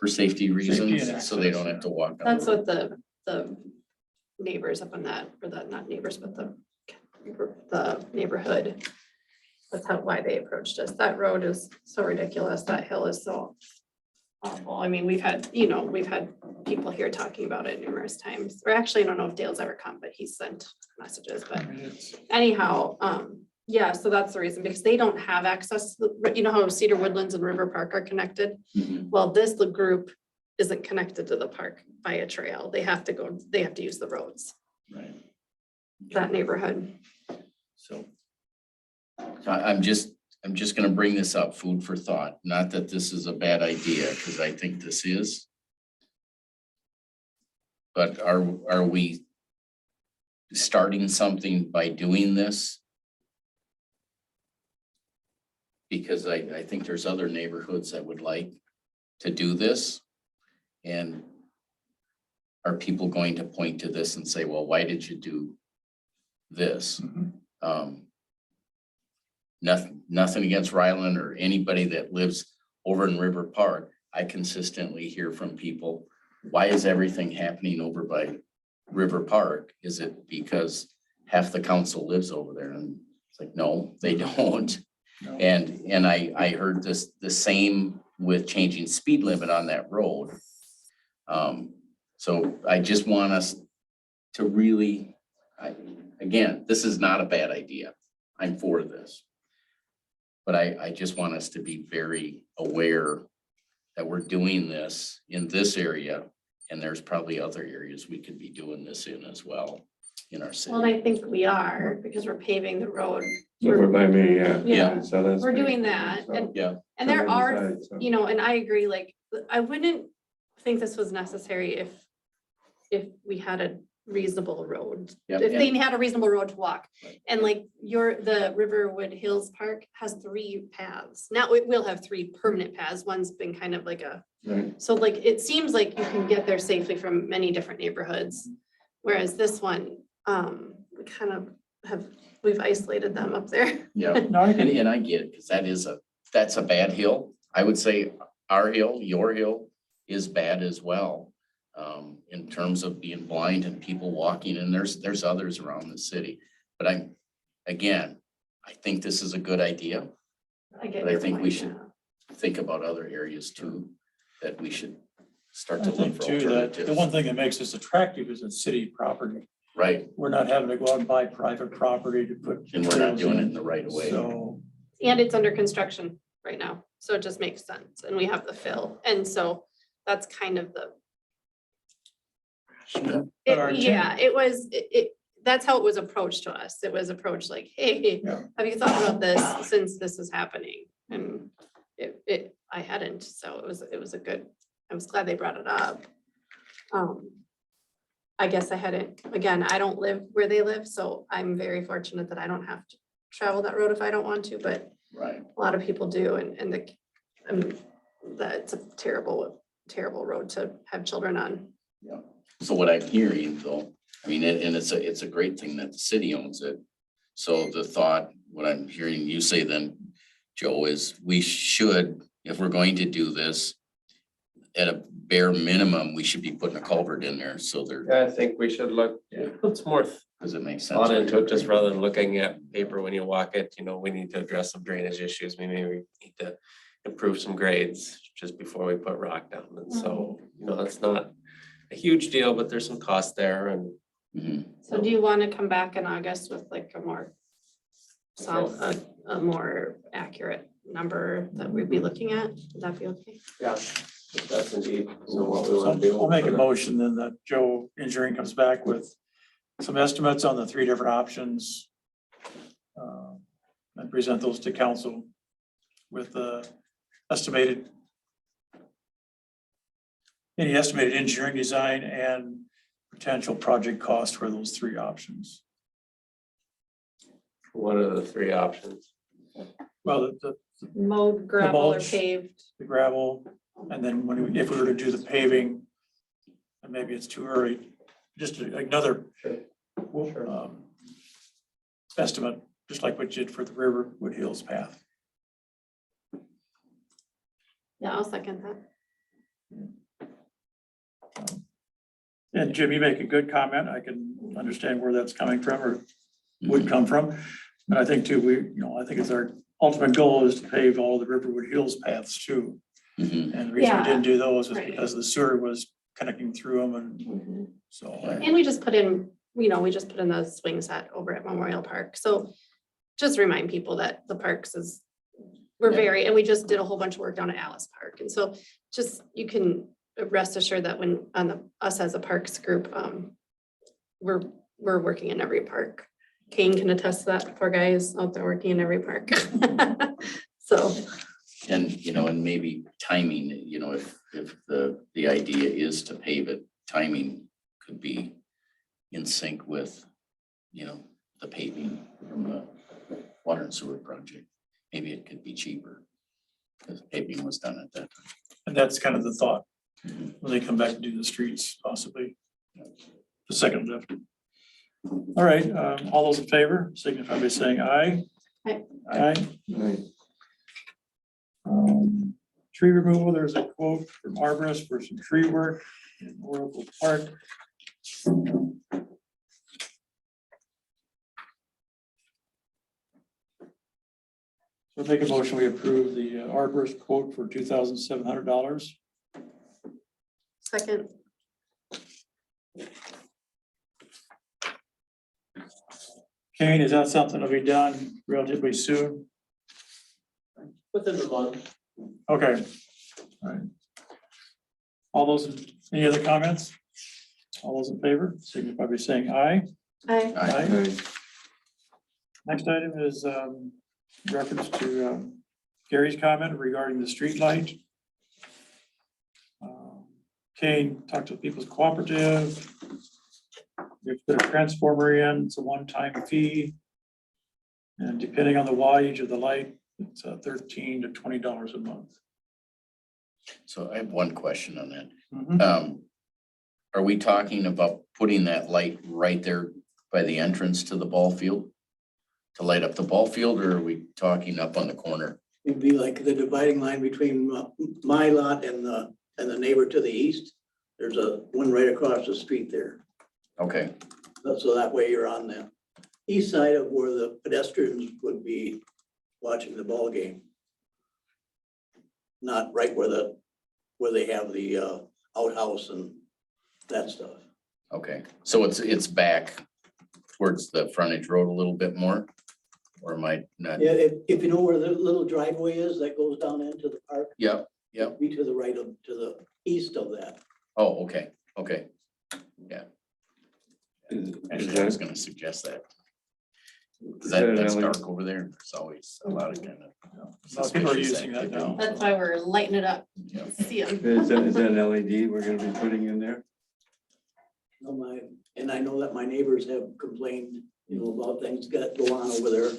reasons, and so they don't access, have to walk. down that's the what the neighbors up on that, or the, not neighbors, but the neighborhood. That's why they approached us. That road is so ridiculous. That hill is so awful. I mean, we've had people here talking about it numerous times. Or actually, I don't know if Dale's ever come, but he's sent messages, but I mean, it's, anyhow, yeah, so that's the reason, because they don't have access, you know how Cedar Woodlands and River Park are connected? Mhm. Well, this group isn't connected to the park by a trail. They have to use the roads, Right. that neighborhood. So I'm just gonna bring this up, food for thought, not that this is a bad idea, because I think this is. But are we starting something by doing this? Because I think there's other neighborhoods that would like to do this. And are people going to point to this and say, well, why did you do this? Nothing against Ryland or anybody that lives over in River Park. I consistently hear from people, why is everything happening over by River Park? Is it because half the council lives over there? And it's like, no, they don't. no. And I heard the same with changing speed limit on that road. So I just want us to really, again, this is not a bad idea. I'm for this. But I just want us to be very aware that we're doing this in this area, and there's probably other areas we could be doing this in as well in our city. Well, and I think we are, because we're paving the road. Over by me, yeah. Yeah. So that's. We're doing that, and Yeah, And there are, Side, so. you know, and I agree, like, I wouldn't think this was necessary if we had a reasonable road. yeah, If and- they had a reasonable road to walk. Right. And like the Riverwood Hills Park has 3 paths. Now it will have 3 permanent paths. One's been kind of like Right. so like, it seems like you can get there safely from many different neighborhoods. Whereas this one, we kind of we've isolated them up there. yeah. No, I can, And I get it, because that's a bad hill. I would say our hill, your hill is bad as well. In terms of being blind and people walking, and there's others around the city. But again, I think this is a good idea. get But I your think we point, should yeah. think about other areas too, that we should start I to look think for too, that the alternatives. one thing that makes this attractive is it's city property. Right, We're not having to go out and buy private property to put. and we're not trails doing it in the right way. So, And it's under construction right now, so it just makes sense, and we have the fill, and so that's kind of the. But our Yeah, it was, that's how it was approached to us. It was approached like, hey, Yeah. have you thought about this since this is happening? And I hadn't, so it was a good, I was glad they brought it up. I guess I hadn't, again, I don't live where they live, so I'm very fortunate that I don't have to travel that road if I don't want to, but Right, a lot of people do, and that's a terrible road to have children on. yeah. So what I'm hearing though, I mean, and it's a great thing that the city owns it. So the thought, what I'm hearing you say then, Joe, is we should if we're going to do this, at a bare minimum, we should be putting a culvert in there, so there, I think we should look, put some more does it make sense? thought into it, just rather than looking at paper when you walk it, we need to address some drainage issues. Maybe we need to improve some grades just before we put rock down. And so, it's not a huge deal, but there's some cost there and Mhm. So do you want to come back in August with like a more a more accurate number that we'd be looking at? Would that be okay? yeah, that's indeed what we want to do. I'll make a motion then that Joe Engineering comes back with some estimates on the 3 different options. And present those to council with any estimated engineering design and potential project cost for those 3 options. What are the 3 options? Well, the Mowed, gravel or mulch. paved? gravel, and then if we were to do the paving, and maybe it's too early, just another estimate, just like what you did for the Riverwood Hills path. Yeah, I'll second that. And Jim, you make a good comment. I can understand where that's coming from or would come from. And I think too, I think it's our ultimate goal is to pave all the Riverwood Hills paths too. Mhm. And the reason we Yeah, didn't do those was right. because the sewer was connecting through them and Mhm. so. And we just put in, we just put in the swing set over at Memorial Park. So just remind people that the parks we're Yeah. and we just did a whole bunch of work down at Alice Park. And so just, you can rest assured that when us as a parks group, we're working in every park. Kane can attest to that. Poor guy is out there working in every park. So, And, and maybe timing, if the idea is to pave it, timing could be in sync with, the paving from the water and sewer project. Maybe it could be cheaper because paving was done at that time. And that's kind of the thought, when they come back to do the streets possibly. The second lift. All right, all those in favor signify by saying aye. Aye. Aye. Right. Tree removal, there's a quote from arborist for some tree work in Oracle Park. So make a motion, we approve the arborist quote for $2,700. second, Kane, is that something that'll be done relatively soon? Within the month. Okay. All right. All those, any other comments? All those in favor, signify by saying aye. aye. Aye. Next item is reference to Gary's comment regarding the street light. Kane talked to People's Cooperative. They've put a transformer in, it's a one-time fee. And depending on the wattage of the light, it's $13 to $20 a month. So I have one question on that. Mhm. Are we talking about putting that light right there by the entrance to the ball field? To light up the ball field, or are we talking up on the corner? It'd be like the dividing line between my lot and the neighbor to the east. There's one right across the street there. Okay, So that way you're on the east side of where the pedestrians would be watching the ball game. Not right where they have the outhouse and that stuff. okay. So it's back towards the frontage road a little bit more? Or am I not? Yeah, if you know where the little driveway is that goes down into the park, Yep, be to the right to the east of that. oh, okay, okay. Is Actually, I was that- gonna suggest that. is that an That's LED? dark over there. There's always a lot of kind of. A lot of people are using that now. That's why we're lighting it up. Yeah. See them. Is that an LED we're gonna be putting in there? And I know that my neighbors have complained, about things that go on over there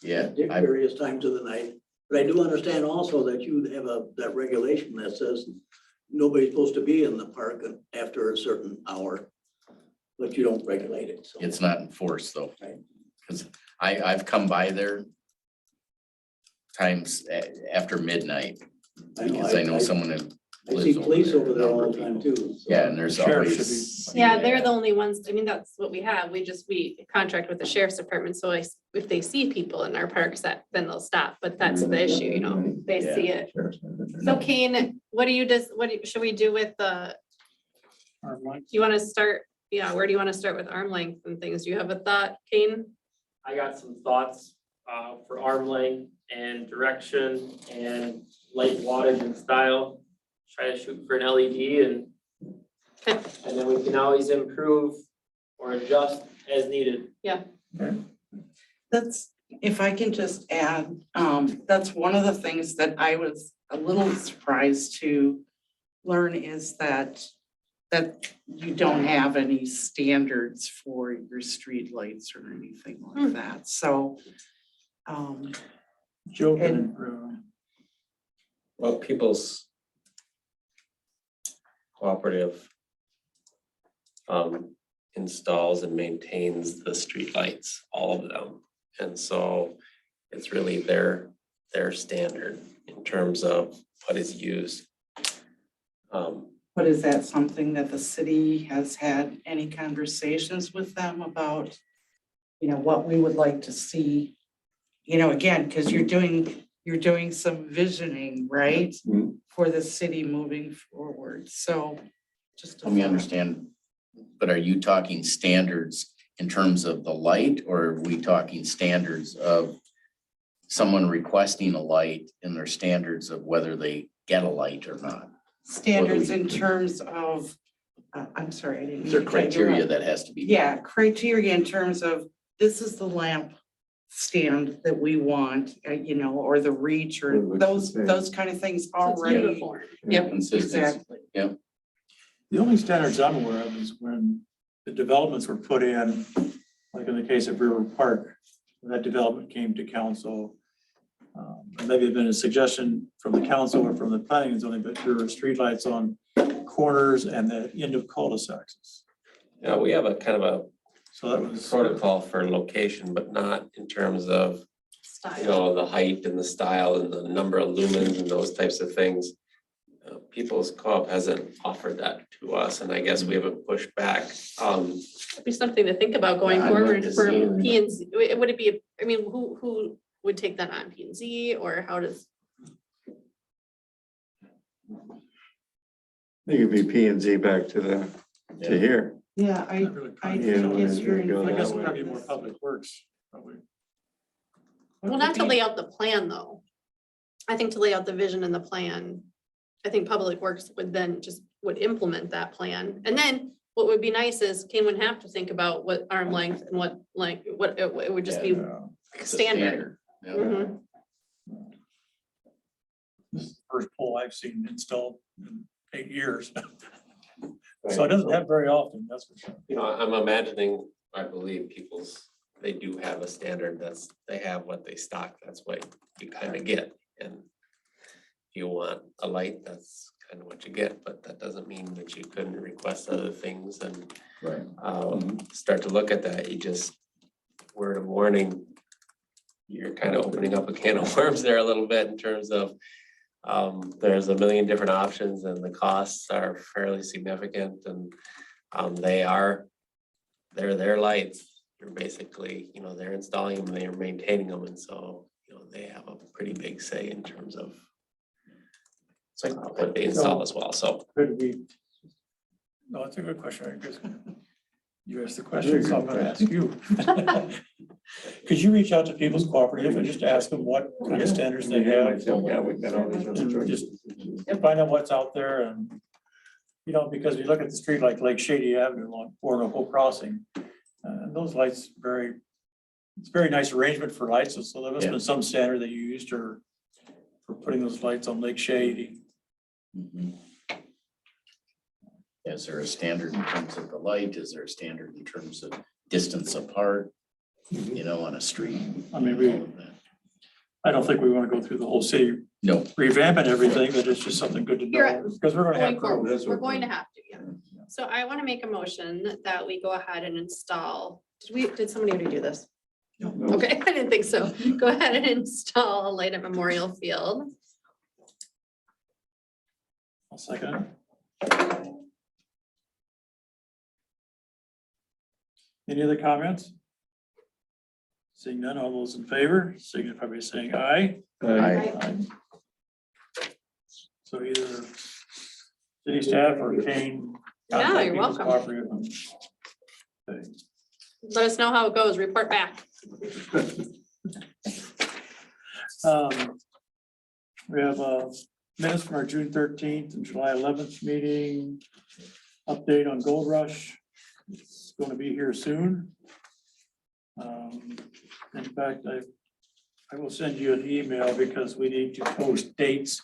Yeah, at I, various times of the night. But I do understand also that you have that regulation that says nobody's supposed to be in the park after a certain hour. But you don't regulate it, so. it's not enforced though. Right. Cause I've come by there times after midnight Because I know someone that I see lives over police there, over a there number all of the time people. too. so. Yeah, and there's Sheriff should always. Yeah, they're the only ones, I mean, that's what we have. We contract with the sheriff's department, so if they see people in our parks, then they'll stop, but that's the issue, you know, they see it. So Kane, should we do with the, Arm do length. you want to start, where do you want to start with arm length and things? Do you have a thought, Kane? I got some thoughts for arm length and direction and light wattage and style. Try to shoot for an LED and then we can always improve or adjust as needed. That's, if I can just add, that's one of the things that I was a little surprised to learn is that you don't have any standards for your streetlights or anything like that, so. Joe can And- improve. Well, People's Cooperative installs and maintains the streetlights, all of them. And so it's really their standard in terms of what is used. But is that something that the city has had any conversations with them about? You know, what we would like to see, you know, again, because you're doing some visioning, right? Mhm. For the city moving forward, so just. a Let me thought. understand, but are you talking standards in terms of the light, or are we talking standards of someone requesting a light and their standards of whether they get a light or not? Standards in terms of, I'm sorry, I didn't. Is there mean to cut you criteria off. that has to be? Yeah, criteria in terms of, this is the lamp stand that we want, you know, or the reach, or Or what's the those thing? kind of things So it's already. uniform. Yep, Consistency. exactly. The only standards I'm aware of is when the developments were put in, like in the case of River Park, when that development came to council. Maybe it's been a suggestion from the council or from the planning and zoning, but there were streetlights on corners and the end of cul-de-sacs. Yeah, we have a kind of a So that was. protocol for location, but not in terms of, you Style. know, the height and the style and the number of lumens and those types of things. People's Co-op hasn't offered that to us, and I guess we haven't pushed back. It'd be something to think about going Yeah, I'd like forward to for see it. P and Z. Would it be, I mean, who would take that on, P and Z, or how does? It could be P and Z back to here. Yeah, I Not really I concrete. think it's very. Yeah, I guess that we're way. gonna be more public works, probably. Well, not to lay out the plan, though. I think to lay out the vision and the plan, I think Public Works would implement that plan. And then what would be nice is Kane wouldn't have to think about what arm length and what it would just be Yeah. It's a standard. Yeah. Mhm. This is the first pole I've seen installed in 8 years. So it doesn't happen very often, that's for sure. You know, I'm imagining, I believe they do have a standard they have what they stock, that's what you kind of get. And if you want a light, that's kind of what you get, but that doesn't mean that you couldn't request other things and Right. start to look at that. You just, word of warning, you're kind of opening up a can of worms there a little bit in terms of there's a million different options and the costs are fairly significant and they're their lights. You're basically, you know, they're installing them, they're maintaining them, and so, you know, they have a pretty big say in terms of what they install as well, so. Could we? No, it's a good question, because you asked the question, so I'm gonna ask you. Could you reach out to People's Cooperative and just ask them what kind of standards they have? Yeah, we've got all these other And choices. just find out what's out there and, you know, because you look at the street like Lake Shady Avenue along Orinoco Crossing. And those lights it's very nice arrangement for lights, so there must have been some standard that you used for putting those lights on Lake Shady. Mhm. Is there a standard in terms of the light? Is there a standard in terms of distance apart? You know, on a street? I mean, we- All of that. I don't think we want to go through the whole city No, revamping everything, but it's just something good to Here, know, because we're gonna have. Going forward, that's we're what- going to have to, yeah. So I want to make a motion that we go ahead and install, did somebody already do this? Okay, I didn't think so. Go ahead and install a light at Memorial Field. I'll second it. Any other comments? Seeing none, all those in favor, signify by saying aye. Aye. So either city staff or Kane. Yeah, you're contact people's welcome. property. Okay. Let us know how it goes. Report back. We have minutes from our June 13th and July 11th meeting. Update on Gold Rush. It's going to be here soon. In fact, I will send you an email because we need to post dates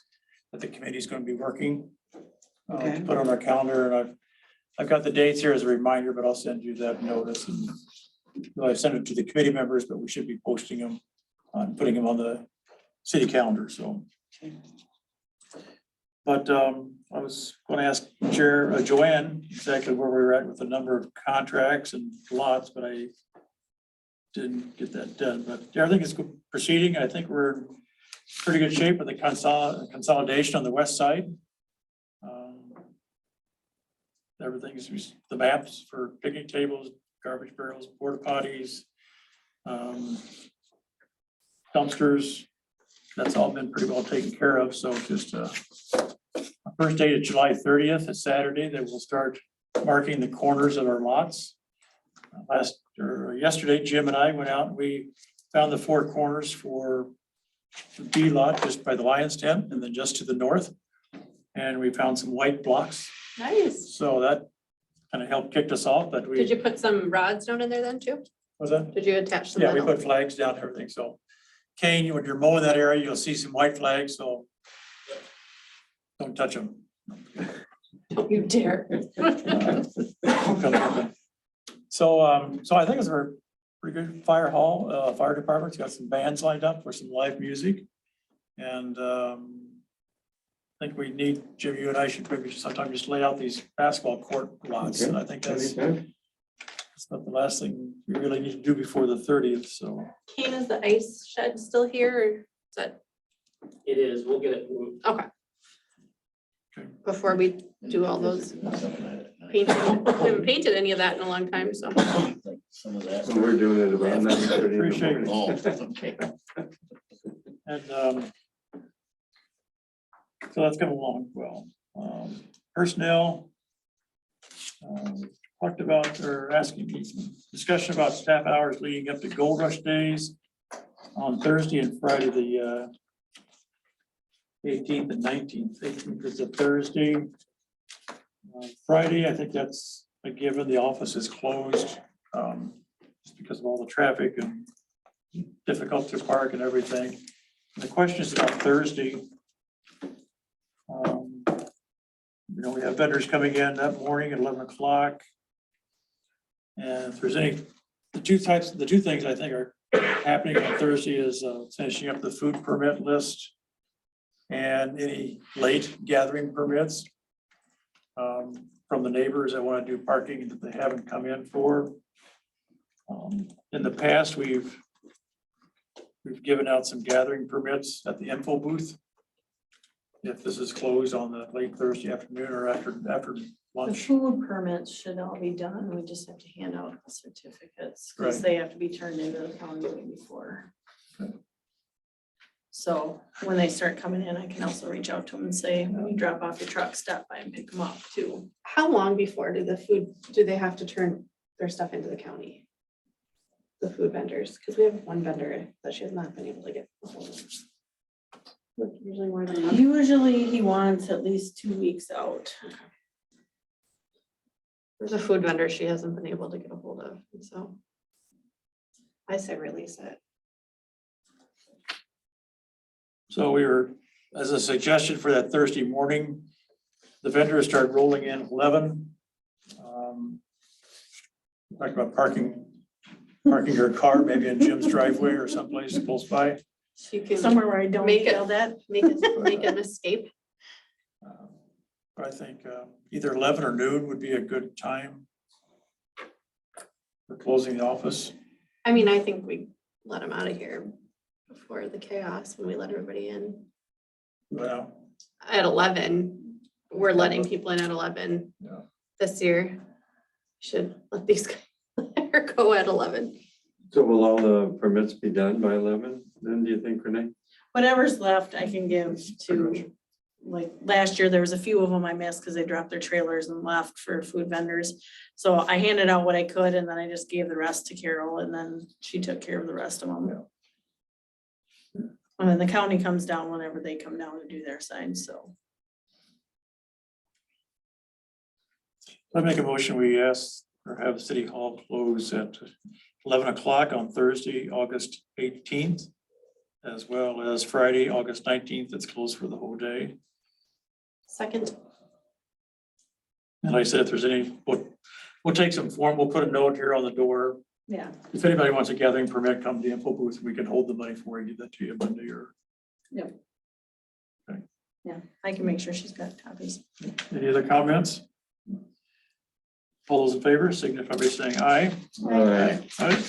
that the committee is going to be working. To put on our calendar, and I've got the dates here as a reminder, but I'll send you that notice. And I sent it to the committee members, but we should be posting them on putting them on the city calendar, so. But I was going to ask Chair Joanne exactly where we were at with the number of contracts and lots, but I didn't get that done. But everything is proceeding. I think we're in pretty good shape with the consolidation on the west side. Everything's the maps for picnic tables, garbage barrels, porta potties, dumpsters. That's all been pretty well taken care of. So just first date of July 30th is Saturday that we'll start marking the corners of our lots. Yesterday, Jim and I went out and we found the 4 corners for the B lot just by the Lions Den and then just to the north. And we found some white blocks. Nice. So that kind of helped kicked us off, but Did you put some rods down in there then too? was that? Did you attach some? Yeah, we metal? put flags down and everything. So Kane, when you're mowing that area, you'll see some white flags, so don't touch them. Don't you dare. So I think it's a pretty good fire hall, fire department's got some bands lined up for some live music. And I think we need, Jim, you and I should maybe sometime just lay out these basketball court lots. And I think that's not the last thing we really need to do before the 30th, so. Kane, is the ice shed still here or is that It is, we'll get it moved. before we do all those painting? I haven't painted any of that in a long time, so. Some of that. We're doing it about 9:30. Appreciate it. Oh, okay. And so that's coming along well. Personnel. Talked about or asking discussion about staff hours leading up to Gold Rush days on Thursday and Friday, the 18th and 19th. 18th is a Thursday. Friday, I think that's a given. The office is closed just because of all the traffic and difficult to park and everything. And the question is about Thursday. We have vendors coming in that morning at 11 o'clock. And if there's the two things I think are happening on Thursday is finishing up the food permit list and any late gathering permits from the neighbors that want to do parking that they haven't come in for. In the past, we've given out some gathering permits at the info booth. If this is closed on the late Thursday afternoon or after The lunch. food permits should all be done. We just have to hand out the certificates because Right. they have to be turned into the county way before. So when they start coming in, I can also reach out to them and say, when you drop off your truck, stop by and pick them up too. How long before do they have to turn their stuff into the county? The food vendors, because we have one vendor that she has not been able to get a hold of. Usually more than a month. Usually he wants at least 2 weeks out. There's a food vendor she hasn't been able to get a hold of, and so I say release it. So we were, as a suggestion for that Thursday morning, the vendors start rolling in 11. Talk about parking your car maybe in Jim's driveway or someplace close by. You can Somewhere where I don't Make it- feel that. make an escape. But I think either 11 or noon would be a good time for closing the office. I mean, I think we let them out of here before the chaos when we let everybody in. Well, At 11, we're letting people in at 11 Yeah. this year. Should let these guys go at 11. So will all the permits be done by 11? Then do you think, Renee? Whatever's left, I can give to, like, last year, there was a few of them I missed because they dropped their trailers and left for food vendors. So I handed out what I could and then I just gave the rest to Carol and then she took care of the rest of them. And then the county comes down whenever they come down to do their signs, so. I make a motion, we ask or have City Hall close at 11 o'clock on Thursday, August 18th, as well as Friday, August 19th. It's closed for the whole day. Second. And like I said, if there's any, we'll take some form, we'll put a note here on the door. Yeah. If anybody wants a gathering permit, come to the info booth, we can hold the money for you, give that to you Monday or. Yeah, I can make sure she's got copies. Any other comments? All those in favor signify by saying aye. Aye. Aye.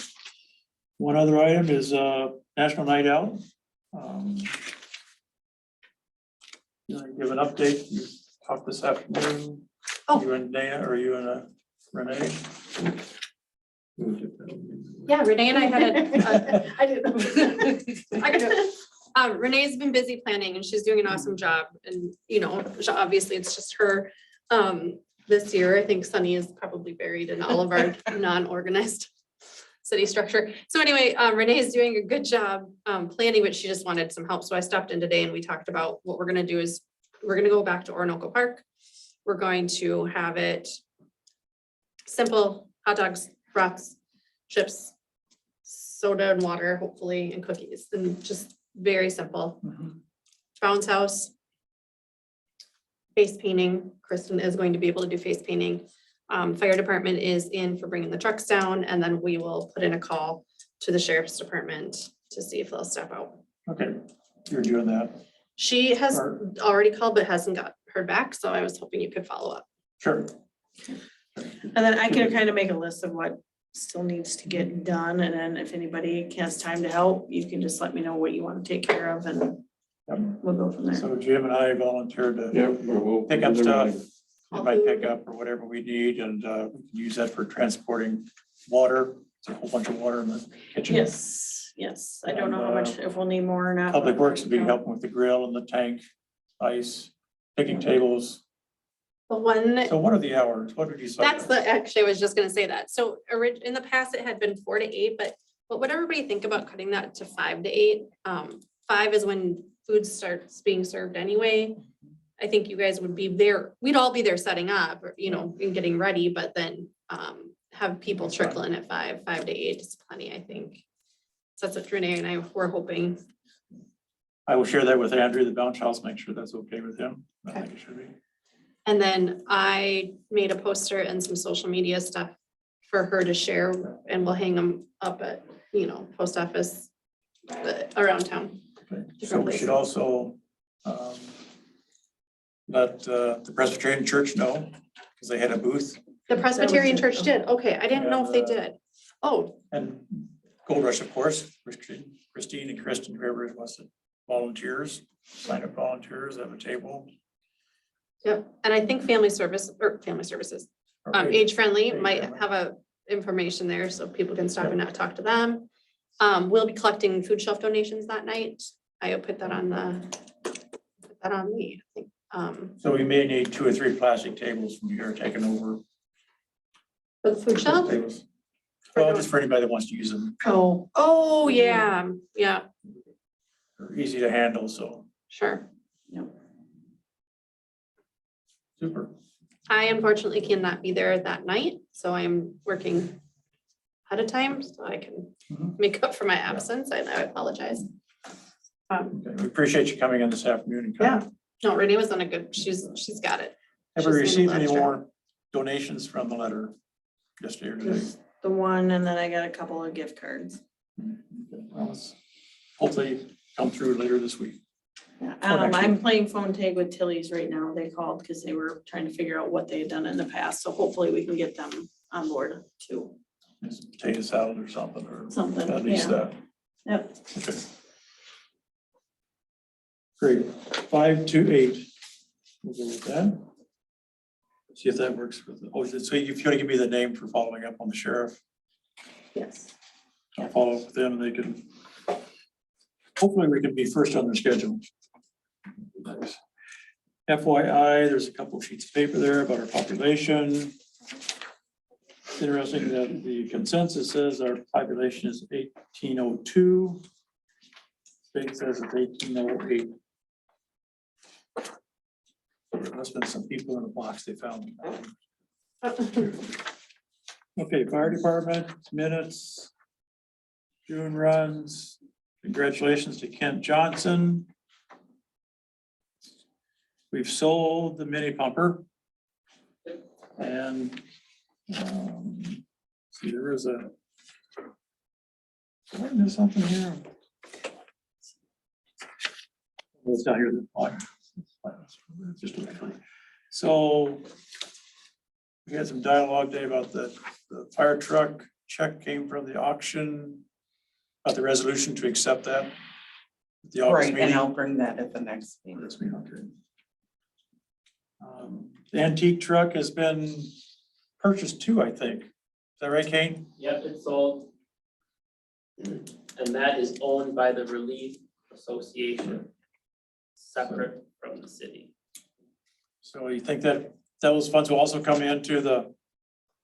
One other item is National Night Out. You want to give an update? You talked this afternoon. Oh. You and Dana, or you and Renee? Yeah, Renee and I had a, I didn't. I could do it. Renee's been busy planning and she's doing an awesome job and, you know, obviously it's just her. This year, I think Sunny is probably buried in all of our non-organized city structure. So anyway, Renee is doing a good job planning, but she just wanted some help. So I stopped in today and we talked about what we're gonna do is we're gonna go back to Orinoco Park. We're going to have it simple, hot dogs, brats, chips, soda and water, hopefully, and cookies, and just very simple. Bounce house. Face painting. Kristen is going to be able to do face painting. Fire department is in for bringing the trucks down, and then we will put in a call to the sheriff's department to see if they'll step out. Okay, you're doing that. She has Or- already called but hasn't got heard back, so I was hoping you could follow up. Sure. And then I can kind of make a list of what still needs to get done, and then if anybody has time to help, you can just let me know what you want to take care of and Yep. we'll go from there. So Jim and I volunteered to Yep. we'll pick up do the stuff. running. It might pick up or whatever we need, and we can use that for transporting water. It's a whole bunch of water in the kitchen. Yes, yes. I don't know how much, if we'll need more or not. Public Works will be helping with the grill and the tank, ice, picking tables. The one, So what are the hours? What did you say? that's the, actually, I was just gonna say that. So in the past, it had been 4 to 8, but what would everybody think about cutting that to 5 to 8? 5 is when food starts being served anyway. I think you guys would be there, we'd all be there setting up, or, you know, and getting ready, but then have people trickle in at 5 to 8 is plenty, I think. So that's what Renee and I were hoping. I will share that with Andrew, the bounce house, make sure that's okay with him. I think it should be. And then I made a poster and some social media stuff for her to share, and we'll hang them up at, you know, post office around town. Okay. So we should also let the Presbyterian Church know, because they had a booth, The Presbyterian Church did, okay, I didn't know if they did. Oh, and Gold Rush, of course, Christine and Kristen, whoever wants to volunteers, sign up volunteers, have a table. yep, and I think family services, age friendly Age might friendly. have a information there, so people can stop and not talk to them. We'll be collecting food shelf donations that night. I put that on me, I think. So we may need 2 or 3 plastic tables from here taken over. For the food shelf? Tables. Well, just for anybody that wants to use them. Oh, yeah, yeah, They're easy to handle, so sure. super. I unfortunately cannot be there that night, so I am working ahead of time, so I can make up for my absence, and I apologize. Okay, we appreciate you coming in this afternoon and coming. No, Renee was on a good, she's got it. Have we She's handled received any that job. more donations from the letter yesterday or today? Just the one, and then I got a couple of gift cards. Okay, well, let's hopefully come through later this week. Yeah, Oh, next I'm week. playing phone tag with Tilly's right now. They called because they were trying to figure out what they had done in the past, so hopefully we can get them on board too. It's potato salad or something, or Something, at least yeah. that. Yep. Okay. Great. 5 to 8. We'll go with that. See if that works with, oh, so if you want to give me the name for following up on the sheriff, Yes. I'll follow up with them and they can. Hopefully we can be first on their schedule. FYI, there's a couple of sheets of paper there about our population. Interesting that the consensus says our population is 1802. State says it's 1808. There must have been some people in the box they found. Okay, fire department minutes. June runs. Congratulations to Kent Johnson. We've sold the mini pumper. And see, there is a. Did I miss something here? Well, it's not here. Just looking for it. So we had some dialogue today about the fire truck. Check came from the auction. About the resolution to accept that. At the August Right, and meeting. I'll bring that at the next meeting. This meeting, okay. The antique truck has been purchased too, I think. Is that right, Kane? Yep, it's sold. And that is owned by the Relief Association, separate from the city. So you think that those funds will also come into the,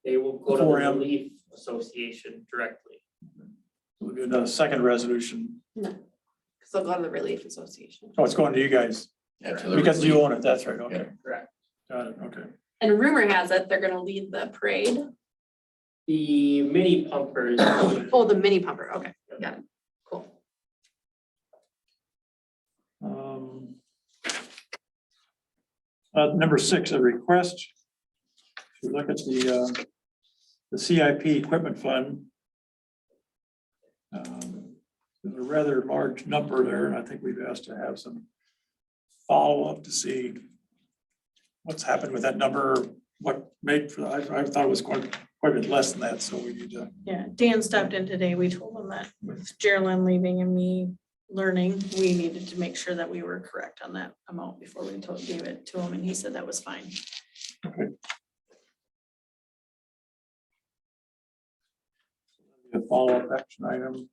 They will go to the 4M. Relief Association directly. we'll do the second resolution. No, because they'll go to the Relief Association. Oh, it's going to you guys Yeah, to the because you relief. own it. That's right. Okay. Correct. Got it. Okay. And rumor has it they're gonna lead the parade. The mini pumpers. Oh, the mini pumper. Okay, got it. Cool. Number 6, a request. If you look at the CIP equipment fund. There's a rather large number there, and I think we've asked to have some follow-up to see what's happened with that number, what made for, I thought it was quite a bit less than that, so we need to. Yeah, Dan stopped in today. We told him that with Geraldine leaving and me learning, we needed to make sure that we were correct on that amount before we gave it to him, and he said that was fine. A follow-up action item.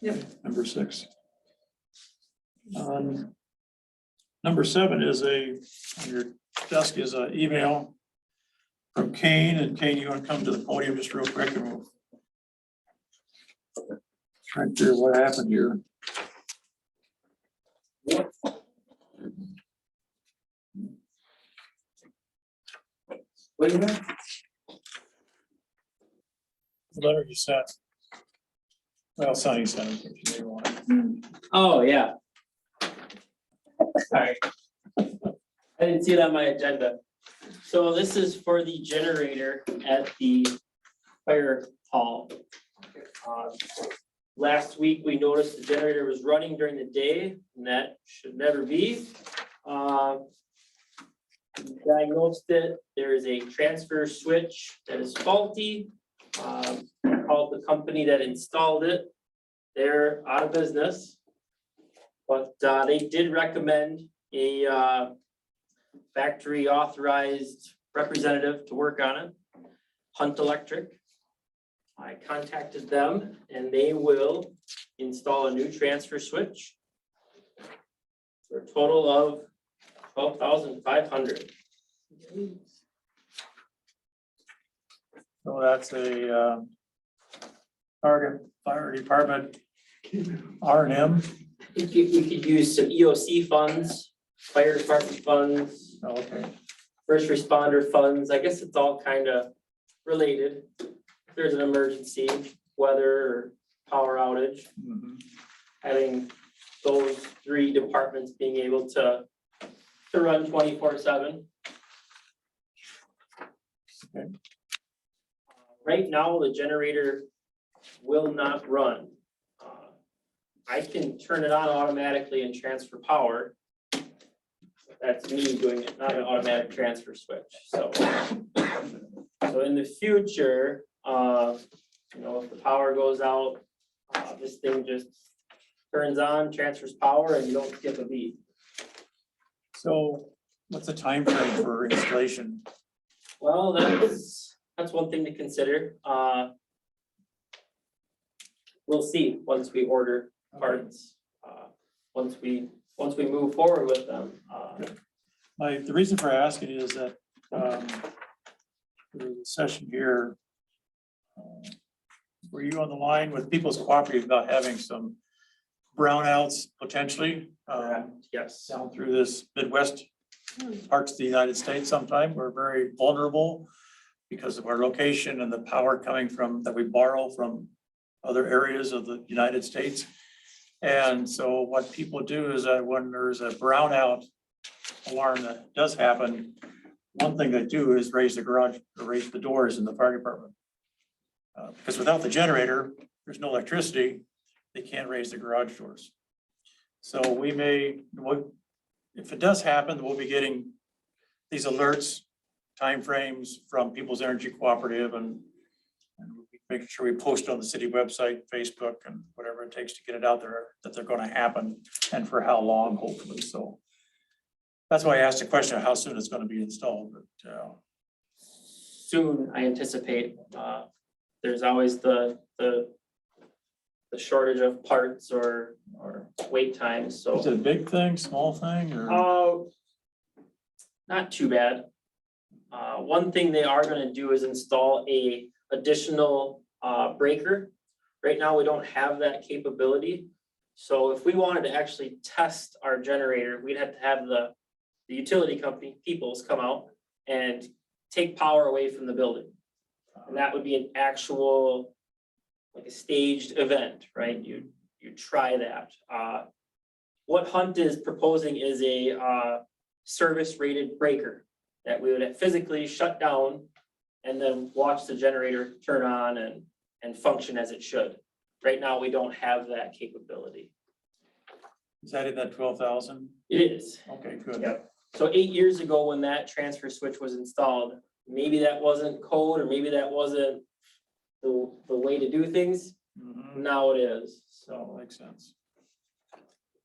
Yep. Number 6. Number 7 is on your desk is an email from Kane, and Kane, you want to come to the podium just real quick and we'll try and figure what happened here. What do you have? The letter you sent. Well, Sonny sent it, if you may want it. Oh, yeah. Sorry. I didn't see it on my agenda. So this is for the generator at the fire hall. Last week, we noticed the generator was running during the day, and that should never be. Diagnosed it, there is a transfer switch that is faulty. Called the company that installed it. They're out of business. But they did recommend a factory authorized representative to work on it, Hunt Electric. I contacted them and they will install a new transfer switch for a total of $12,500. So that's a target fire department R&M. We could use some EOC funds, fire department funds, Okay. first responder funds. I guess it's all kind of related. If there's an emergency, weather or power outage, having those 3 departments being able to run 24/7. Okay. Right now, the generator will not run. I can turn it on automatically and transfer power. That's me doing it, not an automatic transfer switch, so. So in the future, if the power goes out, this thing just turns on, transfers power, and you don't skip a beat. So What's the time frame for installation? Well, that's one thing to consider. We'll see once we order parts, once we move forward with them. The reason for asking is that, the session here, were you on the line with People's Cooperative about having some brownouts potentially? Yes. Down through this Midwest parts of the United States sometime. We're very vulnerable because of our location and the power coming from, that we borrow from other areas of the United States. And so what people do is that when there's a brownout alarm that does happen, one thing they do is raise the garage, or raise the doors in the fire department. Because without the generator, there's no electricity, they can't raise the garage doors. So we may, if it does happen, we'll be getting these alerts, timeframes from People's Energy Cooperative, and we'll be making sure we post on the city website, Facebook, and whatever it takes to get it out there, that they're gonna happen, and for how long, hopefully. So that's why I asked the question of how soon it's gonna be installed, but Soon, I anticipate, there's always the shortage of parts or wait times, so. is it a big thing, small thing, or? Not too bad. One thing they are gonna do is install a additional breaker. Right now, we don't have that capability. So if we wanted to actually test our generator, we'd have to have the utility company, Peoples, come out and take power away from the building. And that would be an actual, like a staged event, right? You try that. What Hunt is proposing is a service rated breaker that we would physically shut down and then watch the generator turn on and function as it should. Right now, we don't have that capability. Is that in that 12,000? It is. Okay, good. Yep. So 8 years ago, when that transfer switch was installed, maybe that wasn't code, or maybe that wasn't the way to do things. Mhm. Now it is, So so makes sense.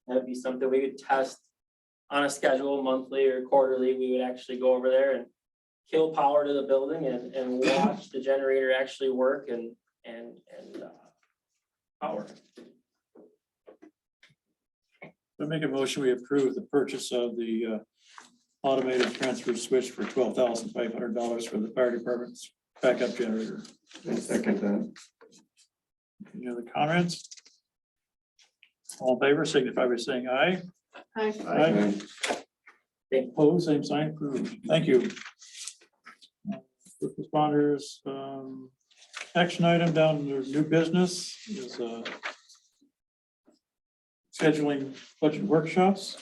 that'd be something we could test on a schedule, monthly or quarterly. We would actually go over there and kill power to the building and watch the generator actually work and power. I make a motion, we approve the purchase of the automated transfer switch for $12,500 for the fire department's backup generator. I second that. Any other comments? All in favor, signify by saying aye. Hi. Aye. Opposed, same sign, approved. Thank you. First responders, action item down under new business is scheduling budget workshops.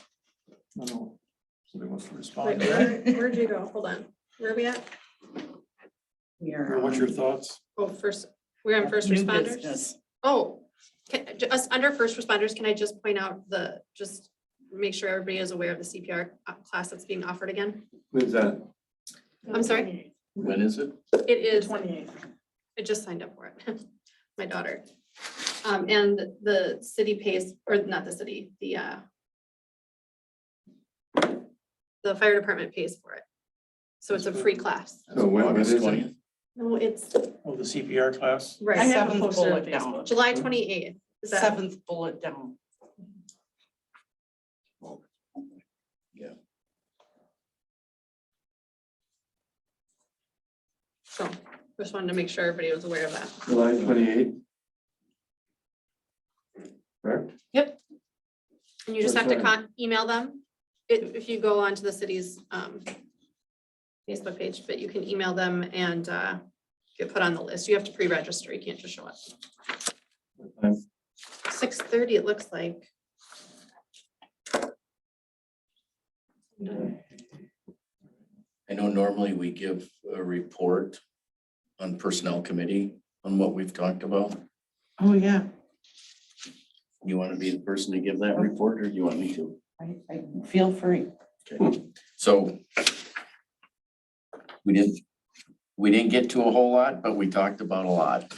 I don't know, somebody wants to respond Wait, to that? where'd you go? Hold on. Where are we at? Or what's your thoughts? Oh, first, we're on first New responders? business. Oh, us under first responders, can I just point out just make sure everybody is aware of the CPR class that's being offered again? Who's that? I'm sorry, When is it? it is, 28th. I just signed up for it, my daughter. And the city pays, or not the city, the fire department pays for it. So it's a free class. So when August is it? 20th? No, it's, Oh, the CPR class? right. I have it Seventh posted on bullet down. Facebook. July 28th. Is that, 7th bullet down. so just wanted to make sure everybody was aware of that. July 28th. Correct? Yep. And you just have to What email them. If you go onto the city's Facebook page, but you can email them and get put on the list. You have to pre-register. You can't just show up. What time? 6:30, it looks like. I know normally we give a report on personnel committee on what we've talked about. Oh, yeah. You want to be the person to give that report, or do you want me to? I feel free. Okay, so we didn't get to a whole lot, but we talked about a lot.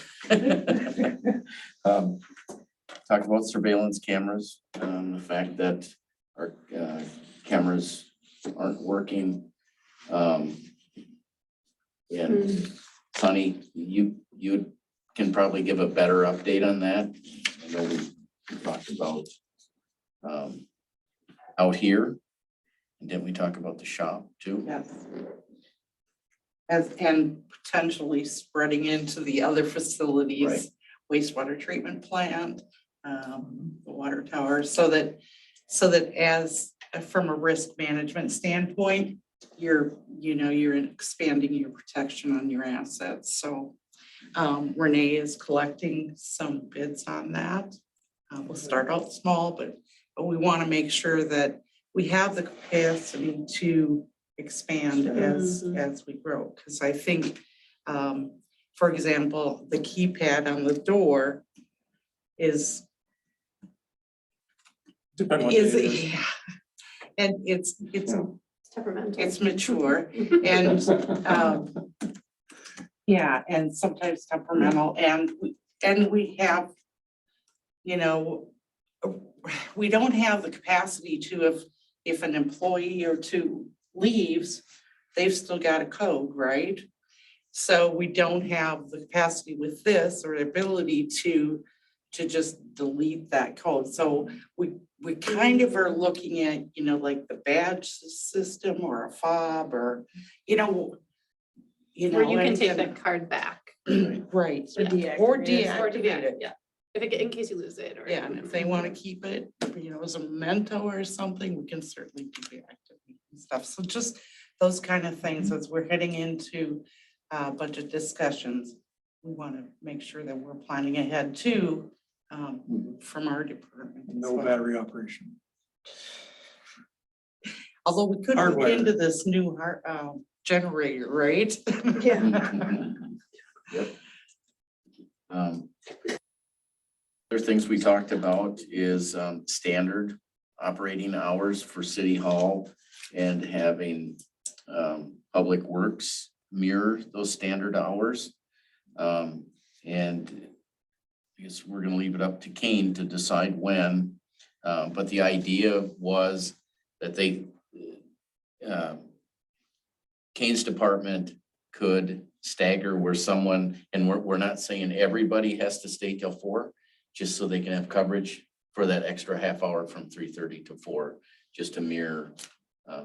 Talked about surveillance cameras, the fact that our cameras aren't working. And Sunny, you can probably give a better update on that. I know we talked about out here. And didn't we talk about the shop too? Yes. And potentially spreading into the other facilities, Right. wastewater treatment plant, the water tower, so that as, from a risk management standpoint, you're expanding your protection on your assets. So Renee is collecting some bids on that. We'll start out small, but we want to make sure that we have the capacity to expand as we grow. Because I think, for example, the keypad on the door is, Depending on what it is. yeah. And it's Temperamental. it's mature and, yeah, and sometimes temperamental, and we have, we don't have the capacity to, if an employee or two leaves, they've still got a code, right? So we don't have the capacity with this or ability to just delete that code. So we kind of are looking at, like the badge system or a fob or, Where you can and- take that card back. Right. Yeah. Or Or deactivate it. Yeah, in case you lose it or. Yeah, and if they want to keep it, as a memento or something, we can certainly deactivate and stuff. So just those kind of things as we're heading into budget discussions. We want to make sure that we're planning ahead too, from our department. as No well. battery operation. Although we could look Hardware. into this new generator, right? Yep. Other things we talked about is standard operating hours for City Hall and having Public Works mirror those standard hours. And I guess we're gonna leave it up to Kane to decide when, but the idea was that Kane's department could stagger where someone, and we're not saying everybody has to stay till 4, just so they can have coverage for that extra half hour from 3:30 to 4, just to mirror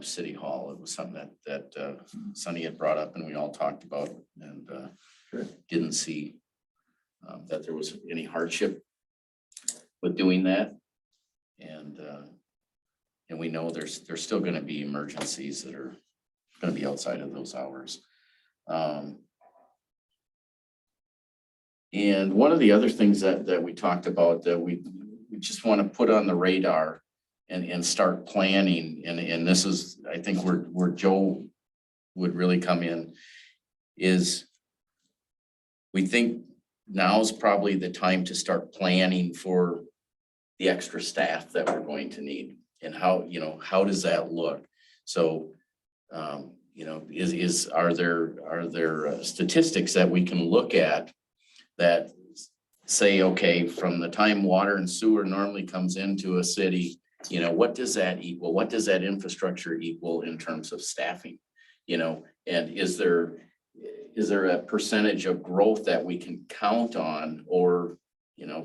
City Hall. It was something that Sunny had brought up and we all talked about and didn't see that there was any hardship with doing that. And we know there's still gonna be emergencies that are gonna be outside of those hours. And one of the other things that we talked about that we just want to put on the radar and start planning, and this is, I think where Joe would really come in, is we think now's probably the time to start planning for the extra staff that we're going to need and how does that look? So, are there statistics that we can look at that say, okay, from the time water and sewer normally comes into a city, what does that equal? What does that infrastructure equal in terms of staffing? And is there a percentage of growth that we can count on, or,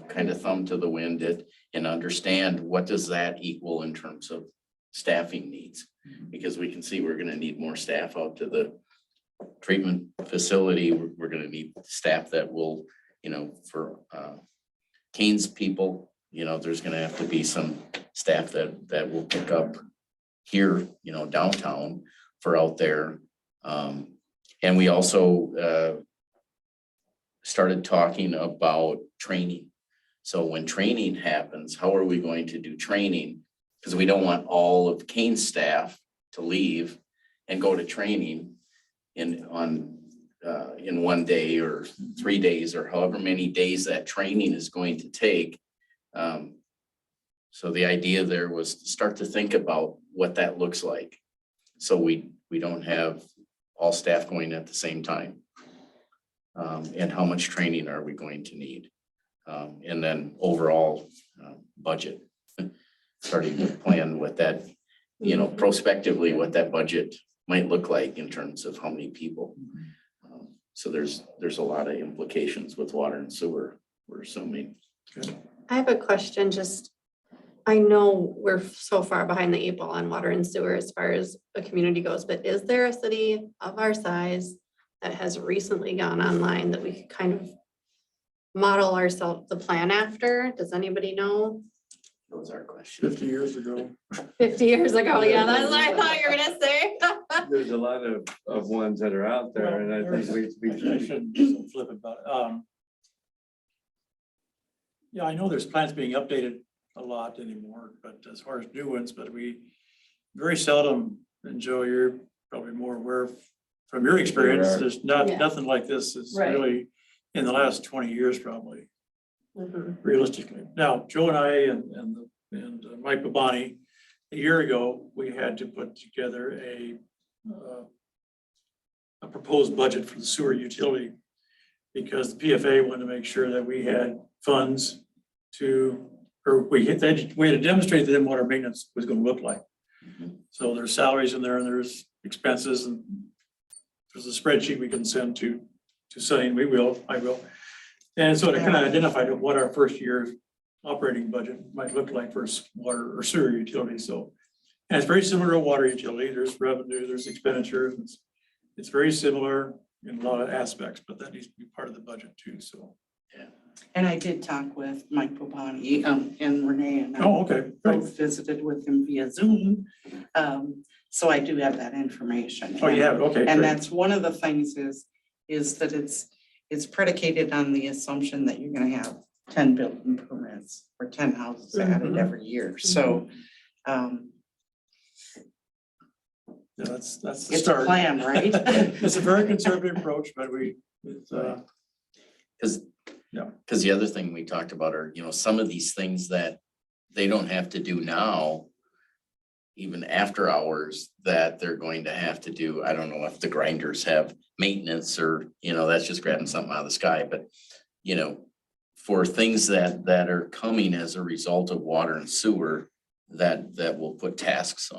kind of thumb to the wind it and understand what does that equal in terms of staffing needs? Because we can see we're gonna need more staff out to the treatment facility. We're gonna need staff that will, for Kane's people, there's gonna have to be some staff that will pick up here, downtown for out there. And we also started talking about training. So when training happens, how are we going to do training? Because we don't want all of Kane's staff to leave and go to training in one day or 3 days or however many days that training is going to take. So the idea there was to start to think about what that looks like. So we don't have all staff going at the same time. And how much training are we going to need? And then overall budget, starting to plan what that you know, prospectively what that budget might look like in terms of how many people. So there's a lot of implications with water and sewer, we're assuming. I have a question, just, I know we're so far behind the 8 ball on water and sewer as far as a community goes, but is there a city of our size that has recently gone online that we could kind of model ourselves the plan after? Does anybody know? That was our question. 50 years ago. 50 years ago, yeah, that's what I thought you were gonna say. There's a lot of ones that are out there, and I think I shouldn't be so flippant about it. Yeah, I know there's plans being updated a lot anymore, but as far as new ones, but we very seldom, and Joe, you're probably more aware from your experience, there's Yeah. nothing like this. It's Right. really in the last 20 years, probably, Mhm. realistically. Now, Joe and I and Mike Babani, a year ago, we had to put together a proposed budget for the sewer utility because the PFA wanted to make sure that we had funds to, or we had to demonstrate to them what our maintenance was going to look like. So there's salaries in there and there's expenses, and there's a spreadsheet we can send to Sunny, and I will. And so to kind of identify what our first year's operating budget might look like for water or sewer utility. So, and it's very similar to a water utility. There's revenue, there's expenditures. It's very similar in a lot of aspects, but that needs to be part of the budget too, so. And I did talk with Mike Popani, and Renee, and I Oh, okay, great. both visited with him via Zoom. So I do have that information. Oh, you have it, okay. And great. that's one of the things is that it's predicated on the assumption that you're gonna have 10 building permits or 10 houses added Mhm. every year. So, Yeah, that's the it's a start. plan, right? It's a very conservative approach, but it's, Because the other thing we talked about are, you know, some of these things that they don't have to do now, even after hours, that they're going to have to do. I don't know if the grinders have maintenance or, you know, that's just grabbing something out of the sky, but, you know, for things that are coming as a result of water and sewer, that will put tasks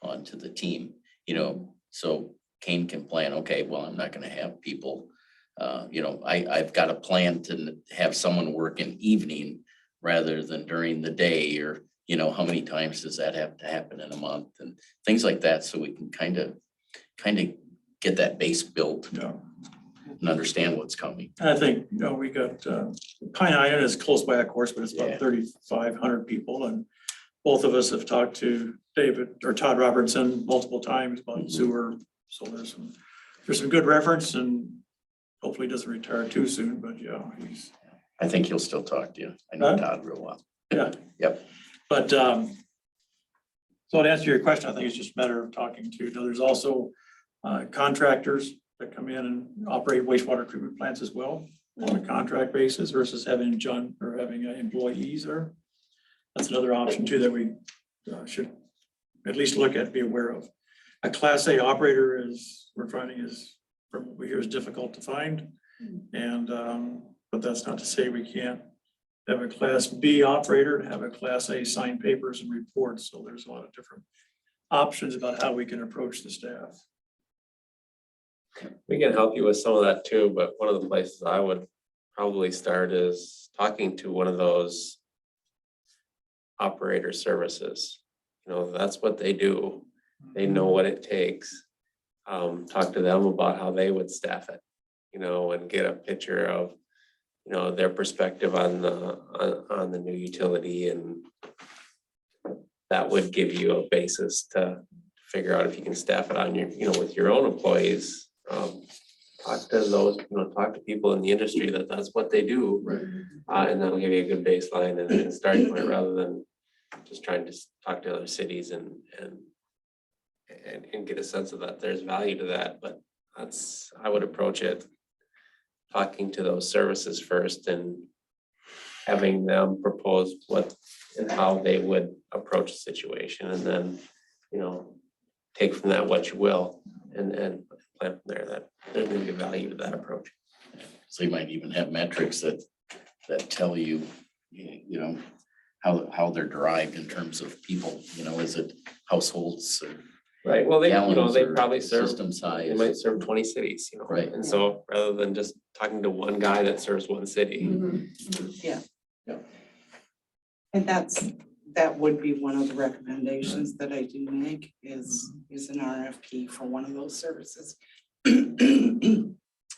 onto the team, you know, so Kane can plan, okay, well, I'm not gonna have people. You know, I've got a plan to have someone work in evening rather than during the day, or, you know, how many times does that have to happen in a month and things like that, so we can kind of get that base built yeah. and understand what's coming. And I think, you know, we got, Pine Island is close by, of course, but it's Yeah. about 3,500 people, and both of us have talked to David or Todd Robertson multiple times about sewer, so there's some good reference, and hopefully he doesn't retire too soon, but yeah, I think he'll still talk to you. I know Huh? Todd real well. yeah. Yep. But, so to answer your question, I think it's just a matter of talking to, there's also contractors that come in and operate wastewater treatment plants as well on a contract basis versus having employees there. That's another option too that we should at least look at, be aware of. A Class A operator we're finding is, from what we hear, is difficult to find. And, but that's not to say we can't have a Class B operator and have a Class A sign papers and reports. So there's a lot of different options about how we can approach the staff. We can help you with some of that too, but one of the places I would probably start is talking to one of those operator services. You know, that's what they do. They know what it takes. Talk to them about how they would staff it, you know, and get a picture of, you know, their perspective on the new utility, and that would give you a basis to figure out if you can staff it on your, you know, with your own employees. Talk to those, you know, talk to people in the industry that's what they do. And that'll give you a good baseline and a starting point, rather than just trying to talk to other cities and get a sense of that. There's value to that, but I would approach it talking to those services first and having them propose what and how they would approach the situation, and then, you know, take from that what you will, and plan from there. That there's gonna be value to that approach. So you might even have metrics that tell you, you know, how they're derived in terms of people, you know, is it households or Right, well, they, you know, gallons they or probably serve, system they size? might serve 20 cities, you know. Right. And so rather than just talking to one guy that serves one city. And that would be one of the recommendations that I do make is an RFP for one of those services.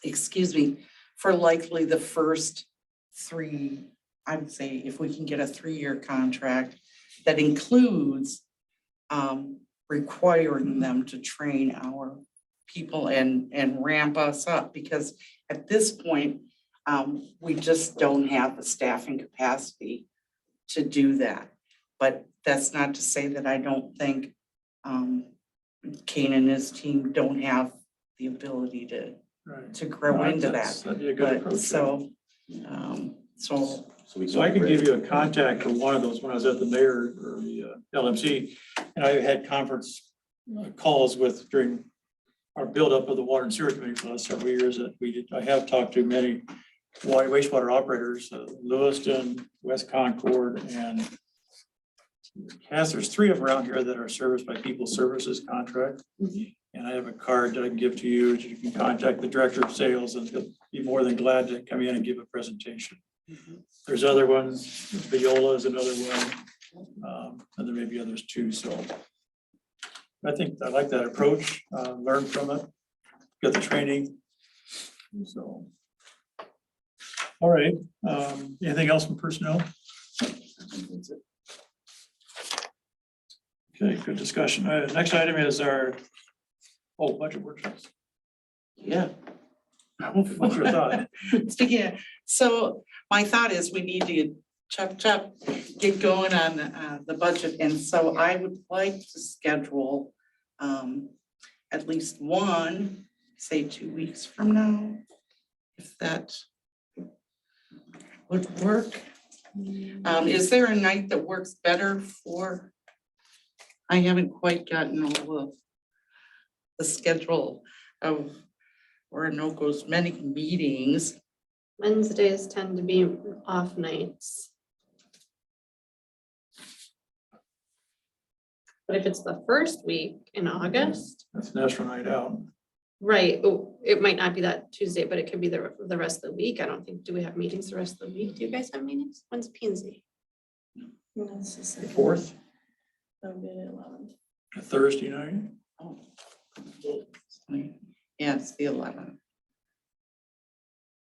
Excuse me, for likely the first 3, I would say if we can get a 3-year contract that includes requiring them to train our people and ramp us up, because at this point, we just don't have the staffing capacity to do that. But that's not to say that I don't think Kane and his team don't have the ability Right. to grow into that. That'd be a good But approach. so So I could give you a contact for one of those when I was at the mayor or the LMC. And I had conference calls with during our buildup of the water and sewer committee for the last several years that we did. I have talked to many wastewater operators, Lewiston, West Concord, and Cass. There's 3 of them around here that are serviced by People Services contract. And I have a card that I can give to you. You can contact the director of sales and he'll be more than glad to come in and give a presentation. There's other ones, Viola is another one, and there may be others too, so. I think I like that approach, learn from it, get the training, so. All right, anything else from personnel? Okay, good discussion. Next item is our, budget workshops. yeah. What's your thought? Yeah, so my thought is we need to chop, get going on the budget. And so I would like to schedule at least one, say 2 weeks from now, if that would work. Is there a night that works better for? I haven't quite gotten all of the schedule of Orinoco's many meetings. Wednesdays tend to be off nights. But if it's the first week in August, That's National Night Out. right, it might not be that Tuesday, but it could be the rest of the week. I don't think, do we have meetings the rest of the week? Do you guys have meetings? When's P and Z? That's the The second. 4th, That would be the 11th. a Thursday night. Oh. Yeah, it's the 11th.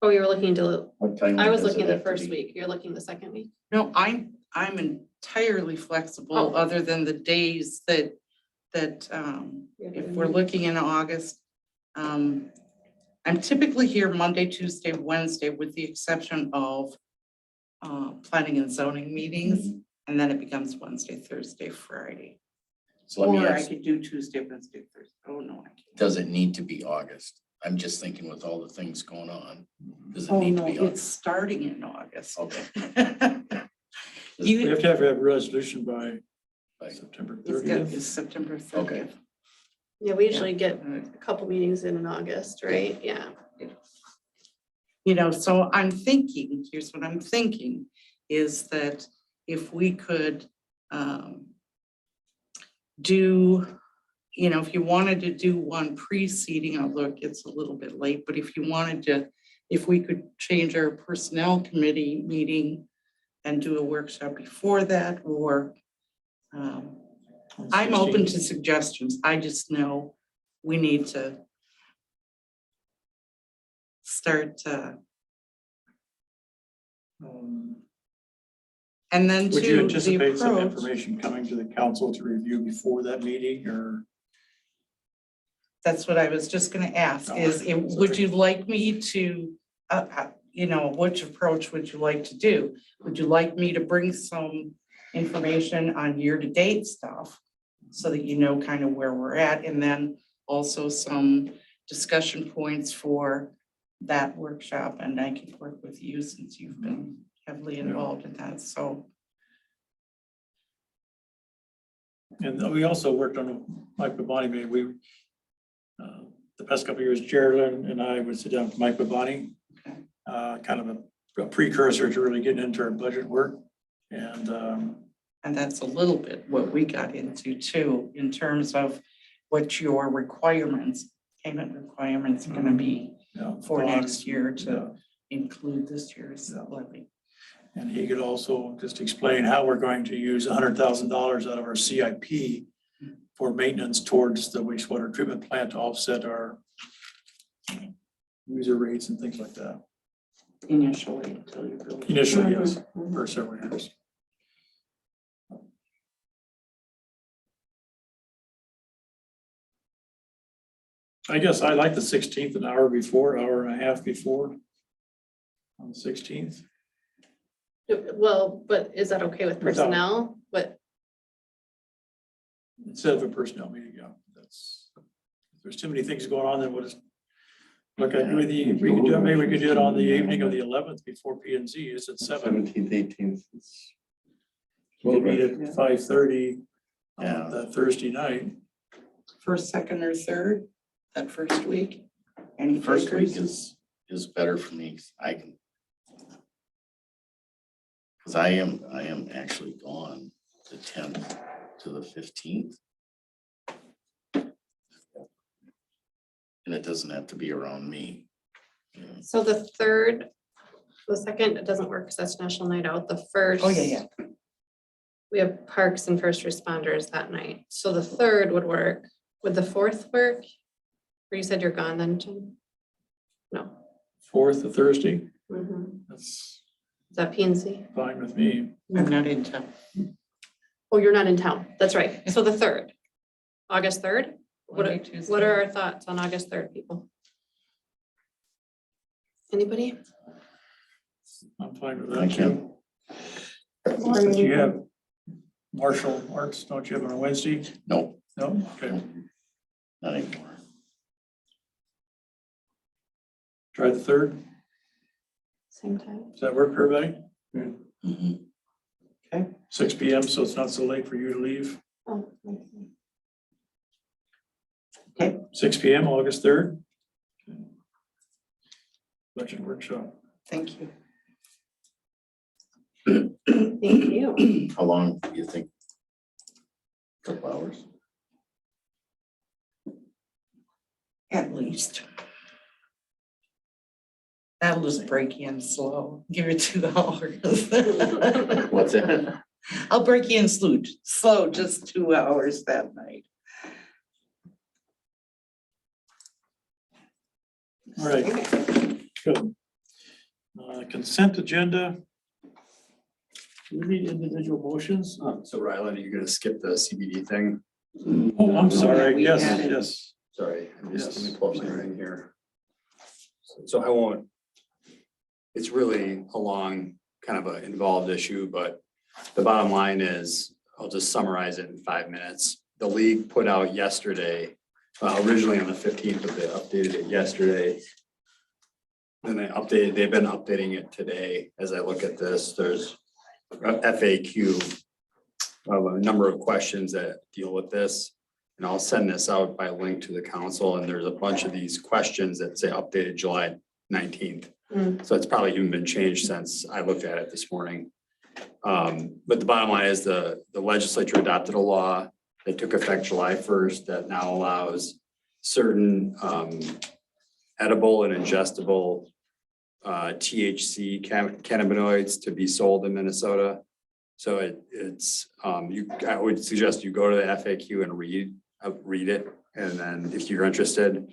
Oh, you were looking to, What time I was does it looking the have to first be? week. You're looking the second week? No, I'm entirely flexible, Oh. other than the days that if we're looking in August. I'm typically here Monday, Tuesday, Wednesday, with the exception of planning and zoning meetings, and then it becomes Wednesday, Thursday, Friday. So let me Or I ask, could do Tuesday, Wednesday, Thursday. Oh, no, I can't. does it need to be August? I'm just thinking with all the things going on, does it Oh, need to no, be it's August? starting in August. Okay. We You, have to have a resolution by Like, September it's 30th. September Okay. 30th. Yeah, we usually get Uh, a couple meetings in August, right? Yeah. You know, so I'm thinking, here's what I'm thinking, is that if we could do, you know, if you wanted to do one preceding, although it's a little bit late, but if you wanted to, if we could change our personnel committee meeting and do a workshop before that, or I'm open to suggestions. I just know we need to start and then Would you to the anticipate some approach. information coming to the council to review before that meeting or? That's what I was just gonna ask, is would you like me to, you know, which approach would you like to do? Would you like me to bring some information on year-to-date stuff so that you know kind of where we're at, and then also some discussion points for that workshop, and I can work with you since you've been heavily involved in that, so. And we also worked on Mike Babani, maybe the past couple of years, Geraldine and I would sit down with Mike Babani, kind of a precursor to really getting into our budget work. And, And that's a little bit what we got into too, in terms of what your requirements, payment requirements are gonna be yeah. for next year Yeah. to include this year's Yeah. levy. And he could also just explain how we're going to use $100,000 out of our CIP for maintenance towards the wastewater treatment plant to offset our user rates and things like that. Initially, until you build. Initially, yes, for several years. I guess I like the 16th, an hour before, hour and a half before. On the 16th. Well, but is that okay with Without- personnel? But Instead of a personnel meeting, yeah, that's, if there's too many things going on, then we'll just. Look, I agree with you, we could do, maybe we could do it on the evening of the 11th before P and Z is at 7. 17th, 18th. We'll meet at 5:30 Yeah. on that Thursday night. First, second, or third, that first week? Any First week takers? is better for me. I can. Cause I am actually gone the 10th to the 15th. And it doesn't have to be around me. so the third, the second, it doesn't work because that's National Night Out. The first. Oh, yeah. We have parks and first responders that night. So the third would work. Would the fourth work? Or you said you're gone then, Jim? No. 4th, the Thursday, Mhm. that's Is that P and Z? fine with me. I'm not in town. Oh, you're not in town. That's right. So the third, August 3rd? What Monday, are, Tuesday. what are our thoughts on August 3rd, people? Anybody? I'm fine with I that can. too. But you have martial arts, don't you have on a Wednesday? No, No, okay, not anymore. try the 3rd. Same time. Does that work for everybody? Mhm. 6 PM, so it's not so late for you to leave. Oh, okay. Okay. 6 PM, August 3rd. Budget workshop. Thank you. Thank you. How long do you think? Couple hours? At least. That'll just break you in slow. Give it 2 hours. What's that? I'll break you in slow, just 2 hours that night. All right. Good. Consent agenda. Do we need individual motions? So Rylan, are you gonna skip the CBD thing? Oh, I'm sorry. We Yes, had it. yes. Sorry, I'm just, Yes. let me pull up something here. So I won't. It's really a long, kind of an involved issue, but the bottom line is, I'll just summarize it in 5 minutes. The league put out yesterday, originally on the 15th, but they updated it yesterday. Then they've been updating it today. As I look at this, there's a FAQ of a number of questions that deal with this. And I'll send this out by link to the council, and there's a bunch of these questions that say updated July 19th. So it's probably even been changed since I looked at it this morning. But the bottom line is the legislature adopted a law that took effect July 1st that now allows certain edible and ingestible THC cannabinoids to be sold in Minnesota. So I would suggest you go to the FAQ and read it. And then if you're interested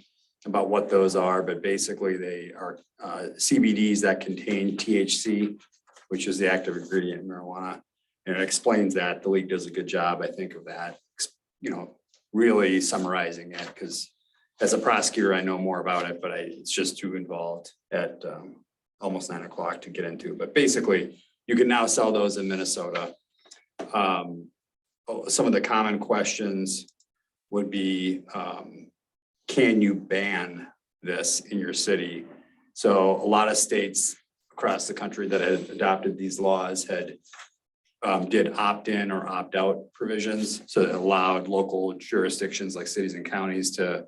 about what those are, but basically they are CBDs that contain THC, which is the active ingredient in marijuana. And it explains that. The league does a good job, I think, of that, really summarizing it, because as a prosecutor, I know more about it, but it's just too involved at almost 9 o'clock to get into. But basically, you can now sell those in Minnesota. Some of the common questions would be, can you ban this in your city? So a lot of states across the country that had adopted these laws did opt-in or opt-out provisions. So it allowed local jurisdictions like cities and counties to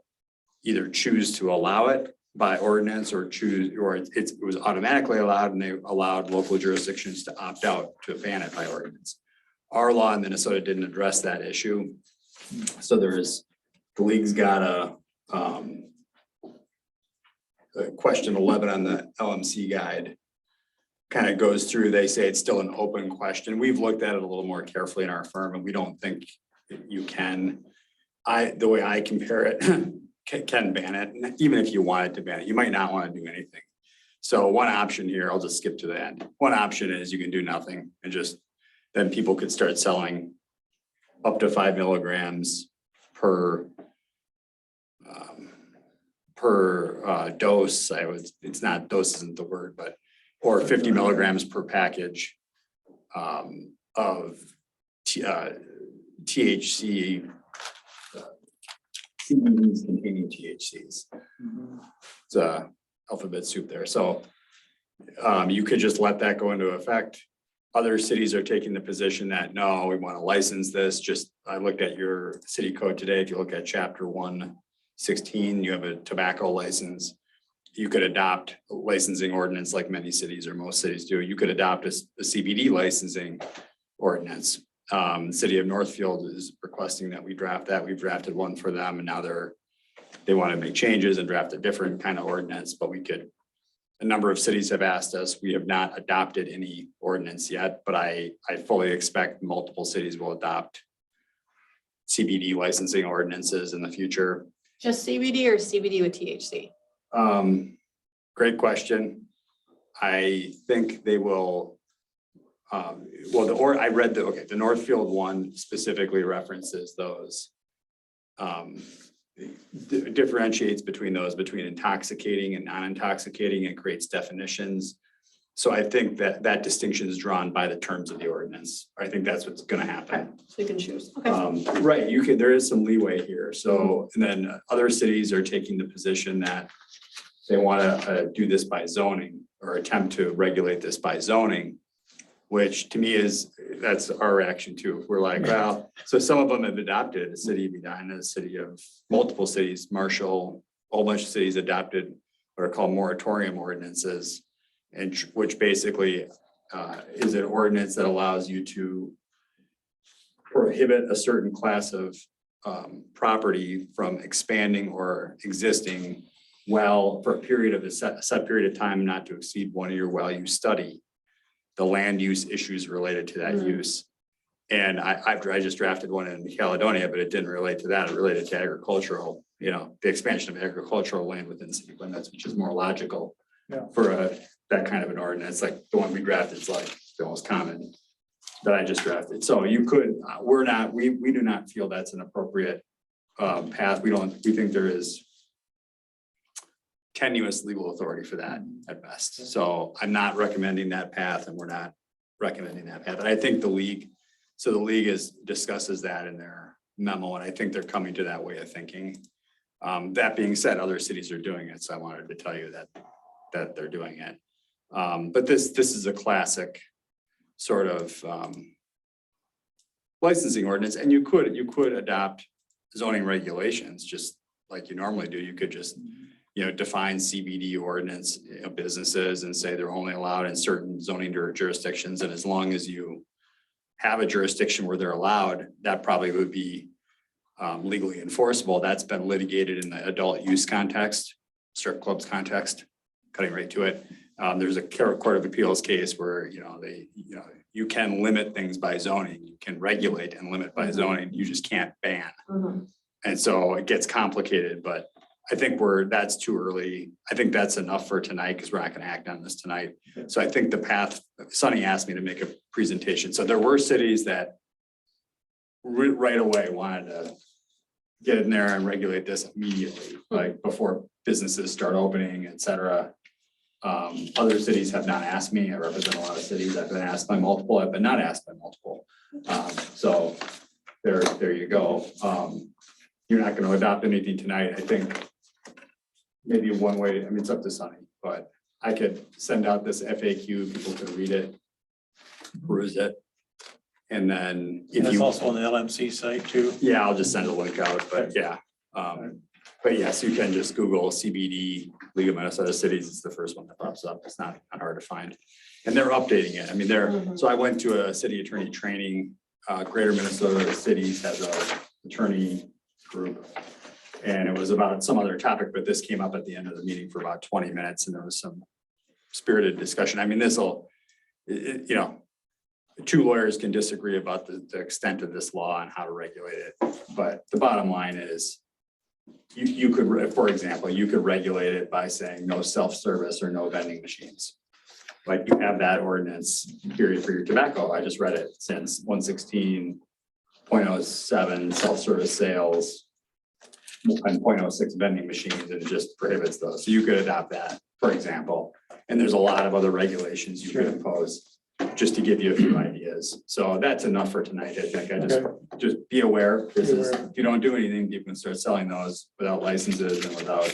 either choose to allow it by ordinance or choose, or it was automatically allowed and they allowed local jurisdictions to opt out to ban it by ordinance. Our law in Minnesota didn't address that issue. So there's, the league's got a question 11 on the LMC guide. Kind of goes through, they say it's still an open question. We've looked at it a little more carefully in our firm and we don't think you can. The way I compare it, can ban it, and even if you wanted to ban it, you might not want to do anything. So one option here, I'll just skip to the end. One option is you can do nothing and just, then people could start selling up to 5 milligrams per dose. It's not, dose isn't the word, but, or 50 milligrams per package of THC, CBDs containing THCs. It's a alphabet soup there. So you could just let that go into effect. Other cities are taking the position that, no, we want to license this. Just, I looked at your city code today. If you look at chapter 116, you have a tobacco license. You could adopt a licensing ordinance like many cities or most cities do. You could adopt a CBD licensing ordinance. City of Northfield is requesting that we draft that. We've drafted one for them and now they want to make changes and draft a different kind of ordinance, but we could. A number of cities have asked us. We have not adopted any ordinance yet, but I fully expect multiple cities will adopt CBD licensing ordinances in the future. Just CBD or CBD with THC? Great question. I think they will. Well, I read the Northfield one specifically references those. Differentiates between those, between intoxicating and non-intoxicating, and creates definitions. So I think that distinction is drawn by the terms of the ordinance. I think that's what's gonna happen. So you can choose. Okay. Right, there is some leeway here. So, and then other cities are taking the position that they wanna do this by zoning or attempt to regulate this by zoning, which to me that's our reaction too. We're like, well, so some of them have adopted, the city of Edina, the city of multiple cities, Marshall, a whole bunch of cities adopted what are called moratorium ordinances. And which basically is an ordinance that allows you to prohibit a certain class of property from expanding or existing well for a period of a set period of time, not to exceed 1 year while you study the land use issues related to that use. And I just drafted one in Caledonia, but it didn't relate to that. It related to agricultural, the expansion of agricultural land within city limits, which is more logical for that kind of an ordinance. Like the one we drafted is like the most common that I just drafted. So you could, we do not feel that's an appropriate path. We think there is tenuous legal authority for that at best. So I'm not recommending that path and we're not recommending that path. And I think the league discusses that in their memo, and I think they're coming to that way of thinking. That being said, other cities are doing it. So I wanted to tell you that they're doing it. But this is a classic sort of licensing ordinance, and you could adopt zoning regulations just like you normally do. You could just define CBD ordinance businesses and say they're only allowed in certain zoning jurisdictions. And as long as you have a jurisdiction where they're allowed, that probably would be legally enforceable. That's been litigated in the adult use context, strip clubs context, cutting right to it. There's a Court of Appeals case where, you can limit things by zoning, you can regulate and limit by zoning, you just can't ban. And so it gets complicated, but I think that's too early. I think that's enough for tonight because we're not going to act on this tonight. So I think the path, Sonny asked me to make a presentation. So there were cities that right away wanted to get in there and regulate this immediately, like before businesses start opening, et cetera. Other cities have not asked me. I represent a lot of cities. I've been asked by multiple. I've been not asked by multiple. So there you go. You're not going to adopt anything tonight. I think maybe one way, it's up to Sonny, but I could send out this FAQ, people could read it, peruse it. And then And it's also on the LMC site too. Yeah, I'll just send a link out, but yeah. But yes, you can just Google CBD, League of Minnesota Cities. It's the first one that pops up. It's not hard to find. And they're updating it. I mean, so I went to a city attorney training, Greater Minnesota Cities has a attorney group. And it was about some other topic, but this came up at the end of the meeting for about 20 minutes and there was some spirited discussion. I mean, you know, two lawyers can disagree about the extent of this law and how to regulate it. But the bottom line is you could, for example, you could regulate it by saying no self-service or no vending machines. Like you have that ordinance period for your tobacco. I just read it since 116.07 self-service sales and 0.06 vending machines, and it just prohibits those. So you could adopt that, for example. And there's a lot of other regulations you could impose, just to give you a few ideas. So that's enough for tonight. I think just be aware, this is, if you don't do anything, people can start selling those without licenses and without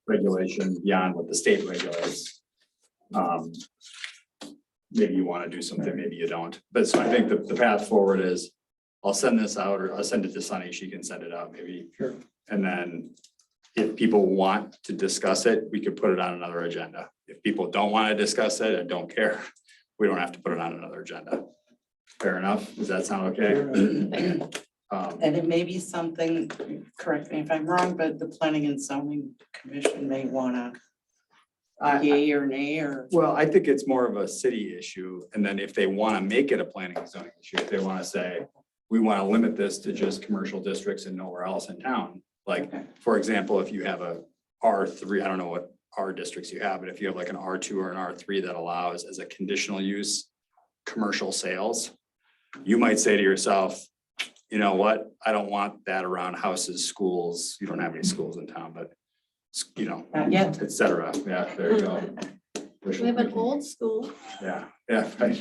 regulation beyond what the state regulates. Maybe you want to do something, maybe you don't. But so I think the path forward is I'll send this out, or I'll send it to Sunny. She can send it out maybe. Sure. And then if people want to discuss it, we could put it on another agenda. If people don't want to discuss it and don't care, we don't have to put it on another agenda. Fair enough? Does that sound okay? And it may be something, correct me if I'm wrong, but the planning and zoning commission may wanna yay or nay or. Well, I think it's more of a city issue. And then if they want to make it a planning and zoning issue, if they want to say, we want to limit this to just commercial districts and nowhere else in town. Like, Okay. for example, if you have a R3, I don't know what R districts you have, but if you have like an R2 or an R3 that allows as a conditional use commercial sales, you might say to yourself, you know what, I don't want that around houses, schools. You don't have any schools in town, but you know, Yet. et cetera. Yeah, there you go. We have an old school. Yeah, yeah. Right.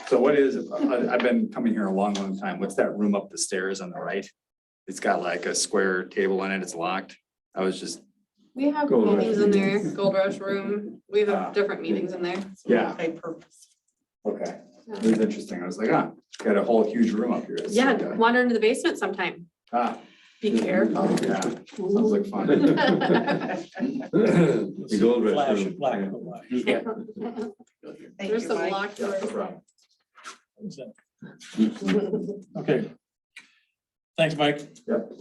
So what is, I've been coming here a long, long time. What's that room up the stairs on the right? It's got like a square table in it. It's locked. I was just, We have Gold Rush. meetings in there, Gold Rush Room. We have different meetings in there. yeah, Multi-purpose. okay. It was interesting. I was like, got a whole huge room up here. It's Yeah, like, wander into the basement sometime. Be careful. Yeah, sounds like fun. The Gold Rush Flash room, of black yeah. and white. Thank There's you, some Mike. locked doors. Okay. Thanks, Mike. Yep.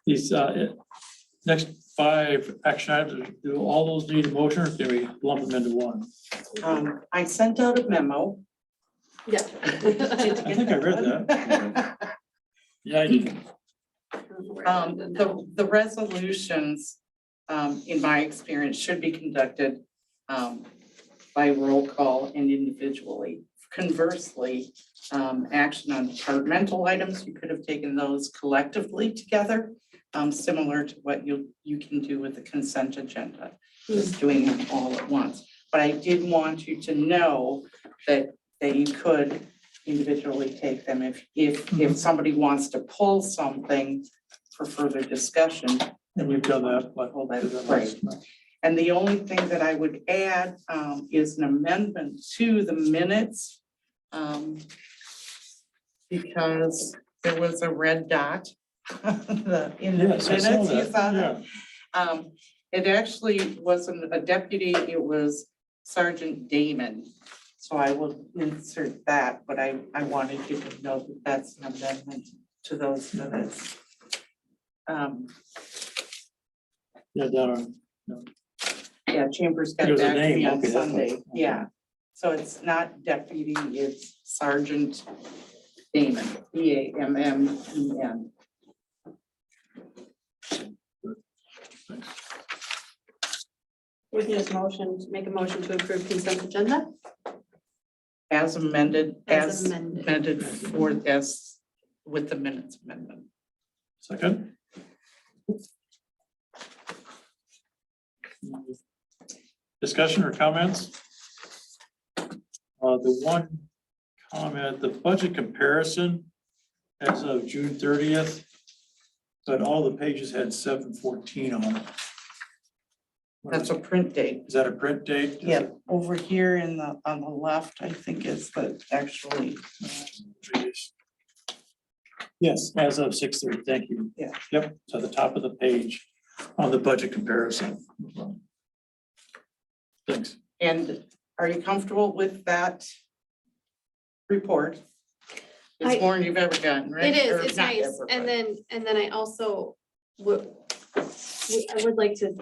These next 5 action items, do all those need a motion or can we lump them into one? I sent out a memo. Yeah. I think I read that. Yeah, I did. The resolutions, in my experience, should be conducted by roll call and individually. Conversely, action on departmental items, you could have taken those collectively together, similar to what you can do with the consent agenda, just doing them all at once. But I did want you to know that you could individually take them if somebody wants to pull something for further discussion. And we've done that. but- Hold that, right. And the only thing that I would add is an amendment to the minutes. Because there was a red dot in the Yes, I saw minutes, you that. saw Yeah. that? It actually wasn't a deputy, it was Sergeant Damon. So I will insert that, but I wanted you to know that that's an amendment to those minutes. Yeah, down on. Yeah, Chambers got There's a back to name, me on okay, that's Sunday, what- yeah. So it's not deputy, it's Sergeant Damon, D-A-M-M-E-N. With this motion, make a motion to approve consent agenda. As amended, As as amended. amended for, as with the minutes amendment. Second. Discussion or comments? The one comment, the budget comparison as of June 30th, but all the pages had 7/14 on it. That's a print date. Is that a print date? Yeah, over here in the, on the left, I think is the actually, Yes, as of 6:30. Thank you. Yeah. Yep, to the top of the page on the budget comparison. Thanks. And are you comfortable with that report? I- It's more than you've ever gotten, right? It Or is, it's not nice. ever, And but- then I also would, I would like to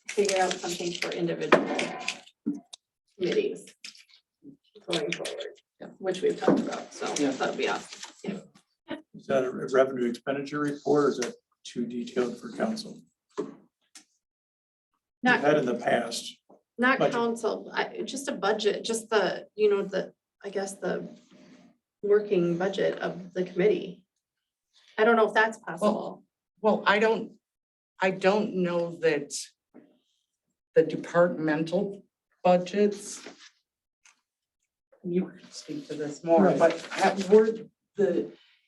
figure out something for individual committees going forward, which we've talked about, so Yeah. that'd be awesome. Is that a revenue expenditure report or is that too detailed for council? We've Not, had in the past. not budget. council, just a budget, just the, you know, I guess the working budget of the committee. I don't know if that's possible. Well, I don't know that the departmental budgets. You can speak to this more, Right. but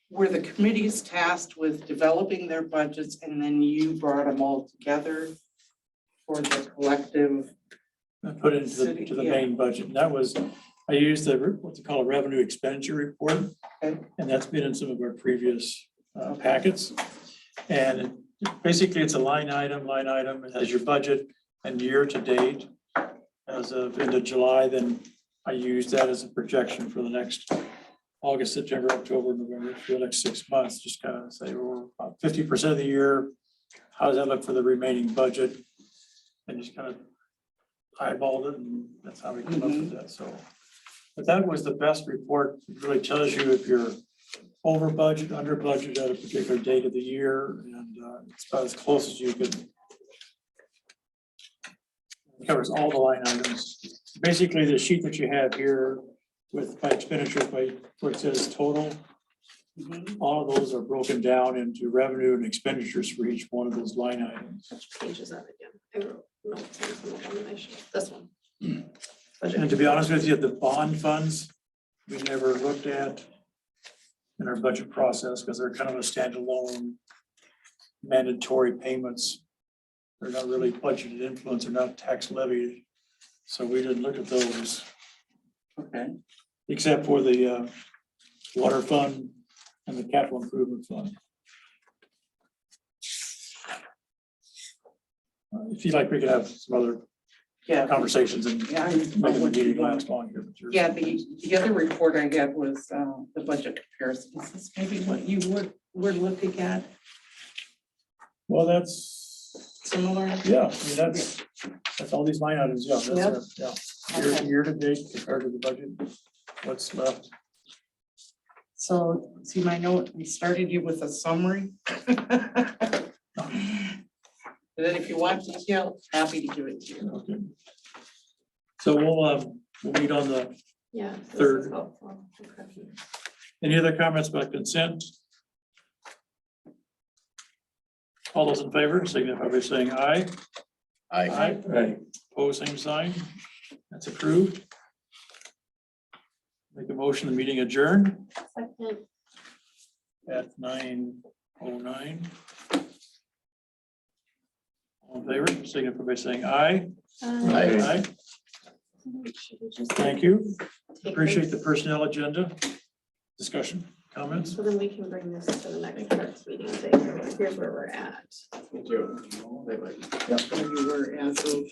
were the committees tasked with developing their budgets and then you brought them all together for the collective? And put into City, to the yeah. main budget. And that was, I used the, what they call a revenue expenditure report. Okay. And that's been in some of our previous packets. And basically, it's a line item, it has your budget and year to date. As of end of July, then I use that as a projection for the next August, September, October, November, for the next 6 months, just kind of say, we're about 50% of the year. How does that look for the remaining budget? And just kind of eyeballed it, and that's how we come up with that, so. But that was the best report. It really tells you if you're over budget, under budget at a particular date of the year, and it's about as close as you could. It covers all the line items. Basically, the sheet that you have here with by expenditures by where it says total, all of those are broken down into revenue and expenditures for each one of those line items. Which page is that again? I wrote notes on some of them, I should- this one. And to be honest with you, the bond funds, we never looked at in our budget process because they're kind of a standalone mandatory payments. They're not really budgeted influence, they're not tax levied. So we didn't look at those, Okay. except for the water fund and the capital improvement fund. If you like, we could have some other Yeah. conversations and Yeah. make the meeting last longer. but yours- Yeah, the other report I got was the budget comparison. Is this maybe what you were looking at? Well, that's, Similar? yeah, I mean, that's all these line items, yeah, that's, yeah. Okay. Year to date compared to the budget, what's left. So, see my note, we started you with a summary. And then if you want detail, happy to give it to you. Okay. So we'll meet on the, Yeah. this is Third. helpful. Okay. any other comments about consent? All those in favor, signify by saying aye. I, Right. Pose same sign. That's approved. Make a motion, the meeting adjourned Second. at 9:09. All in favor, signify by saying aye. Aye. Should we just Thank you. take Appreciate the this? personnel agenda. Discussion, comments? So then we can bring this to the next parts meeting, and say, here's where we're at. Where you were as of